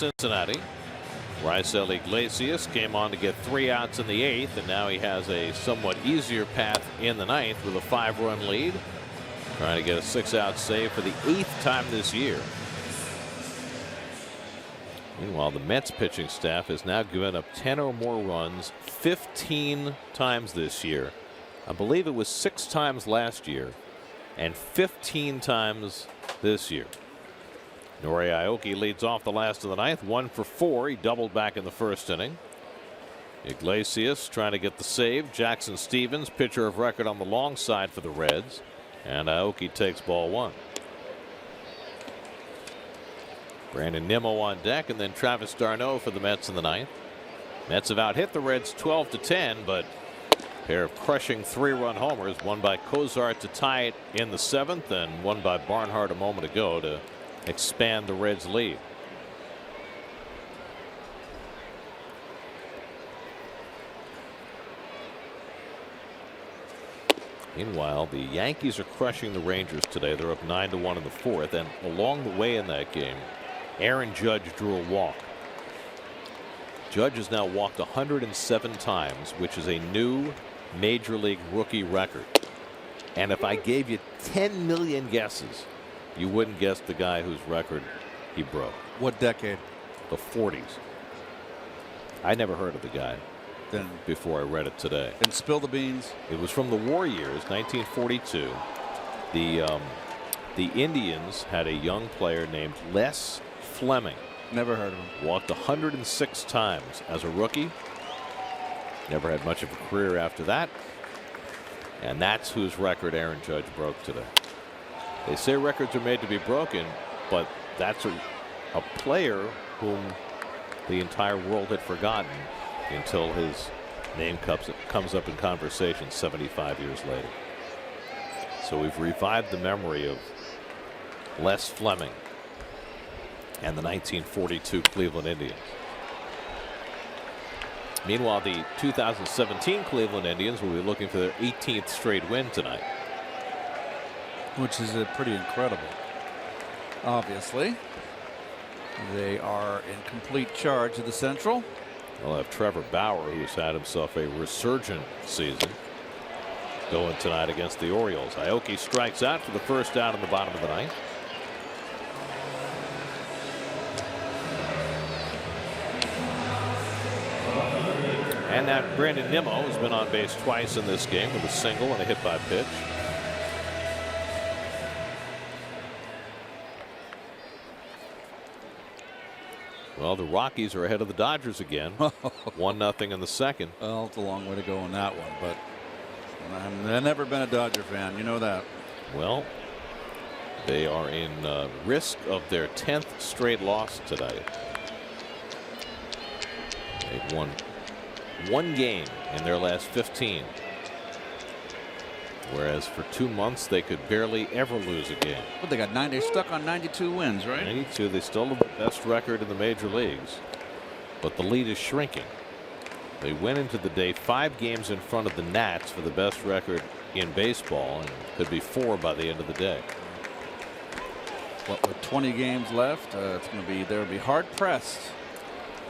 Cincinnati. Raisel Iglesias came on to get 3 outs in the 8th, and now he has a somewhat easier path in the 9th with a 5-run lead. Trying to get a 6-out save for the 8th time this year. Meanwhile, the Mets pitching staff has now given up 10 or more runs 15 times this year. I believe it was 6 times last year and 15 times this year. Nori Aoki leads off the last of the 9th, 1 for 4. He doubled back in the 1st inning. Iglesias trying to get the save. Jackson Stevens, pitcher of record on the long side for the Reds, and Aoki takes ball 1. Brandon Nimmo on deck, and then Travis d'Arnaud for the Mets in the 9th. Mets have out hit the Reds 12-10, but Pair of crushing 3-run homers, one by Kozar to tie it in the 7th, and one by Barnhart a moment ago to expand the Reds' lead. Meanwhile, the Yankees are crushing the Rangers today. They're up 9-1 in the 4th, and along the way in that game, Aaron Judge drew a walk. Judge has now walked 107 times, which is a new Major League rookie record. And if I gave you 10 million guesses, you wouldn't guess the guy whose record he broke. What decade? The 40s. I never heard of the guy Then before I read it today. And spill the beans. It was from the war years, 1942. The Indians had a young player named Les Fleming. Never heard of him. Walked 106 times as a rookie. Never had much of a career after that. And that's whose record Aaron Judge broke today. They say records are made to be broken, but that's a player whom the entire world had forgotten until his name comes up in conversation 75 years later. So we've revived the memory of Les Fleming and the 1942 Cleveland Indians. Meanwhile, the 2017 Cleveland Indians will be looking for their 18th straight win tonight. Which is pretty incredible. Obviously, they are in complete charge of the Central. They'll have Trevor Bauer, who's had himself a resurgent season, going tonight against the Orioles. Aoki strikes out for the first out in the bottom of the ninth. And that Brandon Nimmo has been on base twice in this game with a single and a hit by pitch. Well, the Rockies are ahead of the Dodgers again. 1-0 in the second. Well, it's a long way to go on that one, but I've never been a Dodger fan. You know that. Well, they are in risk of their 10th straight loss today. They've won one game in their last 15. Whereas for 2 months they could barely ever lose a game. But they got 9. They're stuck on 92 wins, right? 92. They still have the best record in the major leagues, but the lead is shrinking. They went into the day 5 games in front of the Nats for the best record in baseball, and could be 4 by the end of the day. What, with 20 games left, it's going to be they'll be hard pressed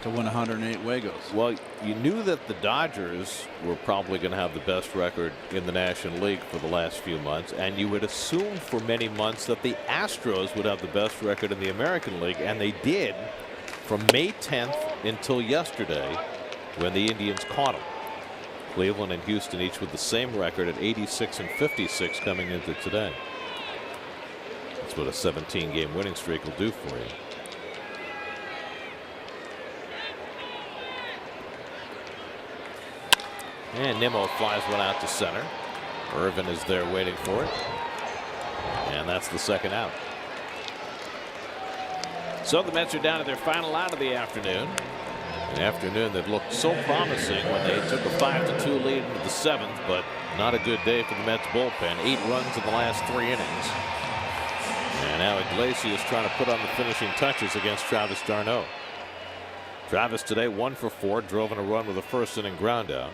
to win 108 Wagos. Well, you knew that the Dodgers were probably going to have the best record in the National League for the last few months, and you would assume for many months that the Astros would have the best record in the American League, and they did from May 10th until yesterday when the Indians caught them. Cleveland and Houston each with the same record at 86 and 56 coming into today. That's what a 17-game winning streak will do for you. And Nimmo flies one out to center. Irvin is there waiting for it. And that's the second out. So the Mets are down to their final out of the afternoon. An afternoon that looked so promising when they took a 5-2 lead into the 7th, but not a good day for the Mets bullpen. 8 runs in the last 3 innings. And now Iglesias trying to put on the finishing touches against Travis d'Arnaud. Travis today 1 for 4, drove in a run with a first inning ground out.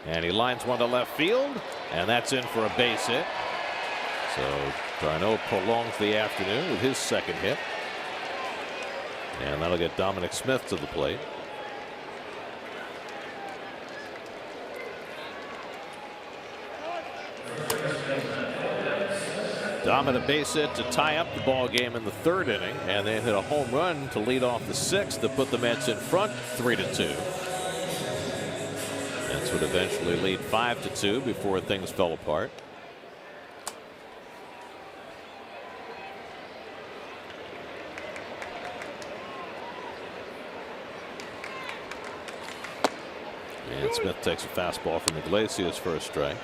And he lines one to left field, and that's in for a base hit. So d'Arnaud prolongs the afternoon with his second hit. And that'll get Dominic Smith to the plate. Dom a base hit to tie up the ball game in the 3rd inning, and then hit a home run to lead off the 6th to put the Mets in front 3-2. Mets would eventually lead 5-2 before things fell apart. And Smith takes a fastball from Iglesias for a strike.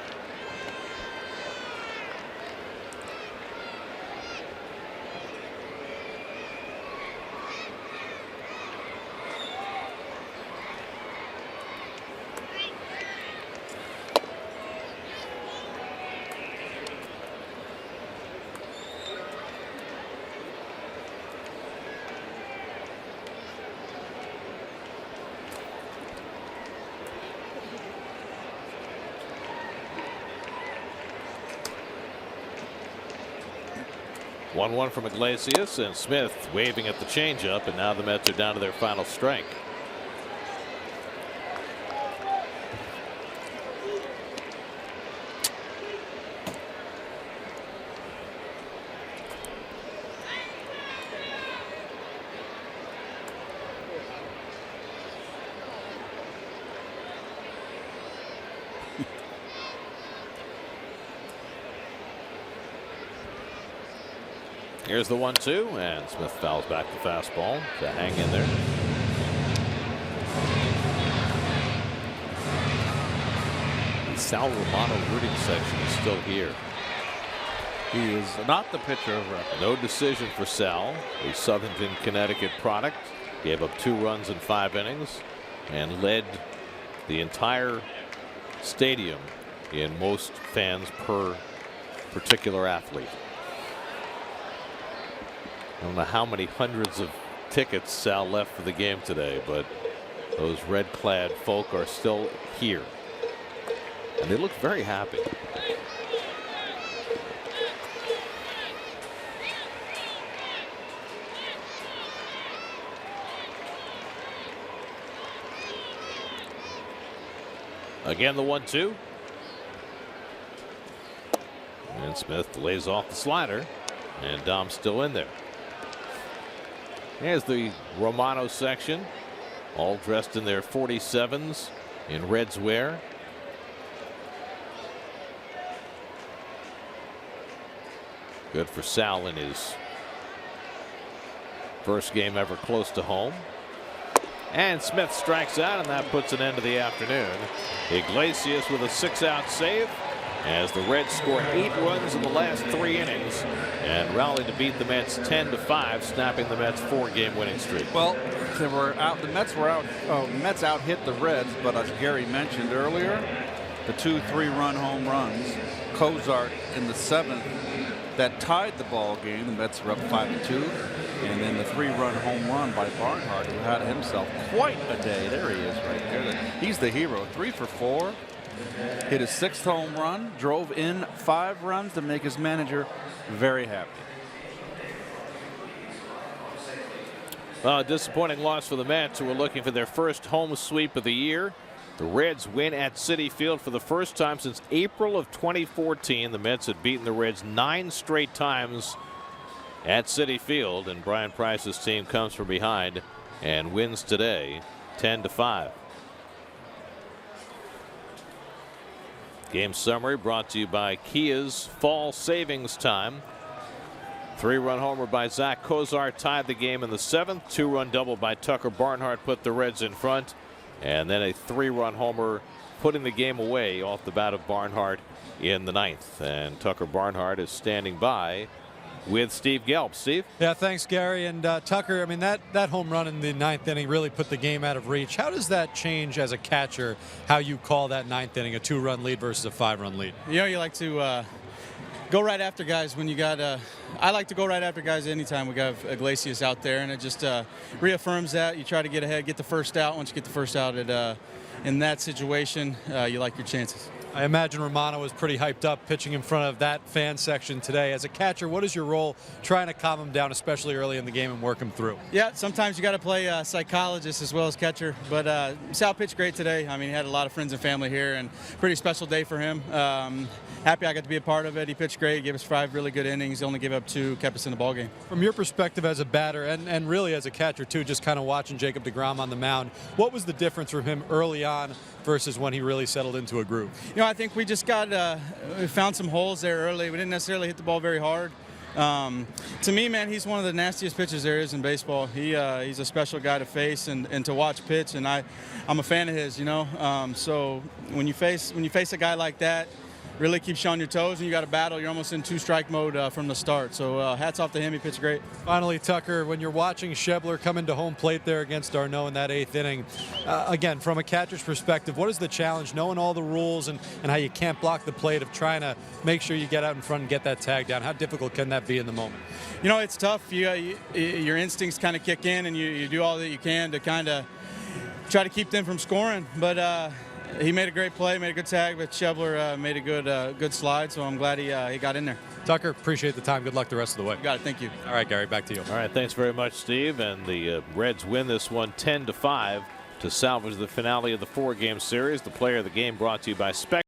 1-1 from Iglesias, and Smith waving at the changeup, and now the Mets are down to their final strike. Here's the 1-2, and Smith fouls back the fastball to hang in there. The Sal Romano rooting section is still here. He is not the pitcher of record. No decision for Sal, a Southington, Connecticut product. Gave up 2 runs in 5 innings and led the entire stadium in most fans per particular athlete. I don't know how many hundreds of tickets Sal left for the game today, but those red-clad folk are still here, and they look very happy. Again, the 1-2. And Smith lays off the slider, and Dom's still in there. Here's the Romano section, all dressed in their 47s in Reds wear. Good for Sal in his first game ever close to home. And Smith strikes out, and that puts an end to the afternoon. Iglesias with a 6-out save as the Reds score 8 runs in the last 3 innings and rally to beat the Mets 10-5, snapping the Mets' 4-game winning streak. Well, they were out. The Mets were out. Mets out hit the Reds, but as Gary mentioned earlier, the 2 3-run home runs, Cozart in the 7th, that tied the ball game. The Mets were up 5-2, and then the 3-run home run by Barnhart, who had himself quite a day. There he is, right there. He's the hero. 3 for 4. Hit his 6th home run, drove in 5 runs to make his manager very happy. Well, a disappointing loss for the Mets, who were looking for their first home sweep of the year. The Reds win at Citi Field for the first time since April of 2014. The Mets had beaten the Reds 9 straight times at Citi Field, and Brian Price's team comes from behind and wins today 10-5. Game summary brought to you by Kia's Fall Savings Time. 3-run homer by Zach Cozart tied the game in the 7th. 2-run double by Tucker Barnhart put the Reds in front. And then a 3-run homer putting the game away off the bat of Barnhart in the 9th. And Tucker Barnhart is standing by with Steve Gelb. Steve? Yeah, thanks, Gary. And Tucker, I mean, that home run in the 9th inning really put the game out of reach. How does that change as a catcher, how you call that 9th inning, a 2-run lead versus a 5-run lead? You know, you like to go right after guys when you got I like to go right after guys anytime we got Iglesias out there, and it just reaffirms that. You try to get ahead, get the first out. Once you get the first out in that situation, you like your chances. I imagine Romano was pretty hyped up pitching in front of that fan section today. As a catcher, what is your role trying to calm him down, especially early in the game, and work him through? Yeah, sometimes you got to play psychologist as well as catcher. But Sal pitched great today. I mean, he had a lot of friends and family here, and pretty special day for him. Happy I got to be a part of it. He pitched great, gave us 5 really good innings. He only gave up 2, kept us in the ballgame. From your perspective as a batter and really as a catcher too, just kind of watching Jacob deGrom on the mound, what was the difference from him early on versus when he really settled into a groove? You know, I think we just we found some holes there early. We didn't necessarily hit the ball very hard. To me, man, he's one of the nastiest pitchers there is in baseball. He's a special guy to face and to watch pitch, and I'm a fan of his, you know. So when you face a guy like that, really keeps you on your toes, and you got to battle. You're almost in 2-strike mode from the start. So hats off to him. He pitched great. Finally, Tucker, when you're watching Schebler come into home plate there against Darno in that 8th inning, again, from a catcher's perspective, what is the challenge, knowing all the rules and how you can't block the plate, of trying to make sure you get out in front and get that tag down? How difficult can that be in the moment? You know, it's tough. Your instincts kind of kick in, and you do all that you can to kind of try to keep them from scoring. But he made a great play, made a good tag, but Schebler made a good slide, so I'm glad he got in there. Tucker, appreciate the time. Good luck the rest of the way. You got it. Thank you. All right, Gary, back to you. All right, thanks very much, Steve. And the Reds win this one 10-5 to salvage the finale of the 4-game series. The player of the game brought to you by Spec.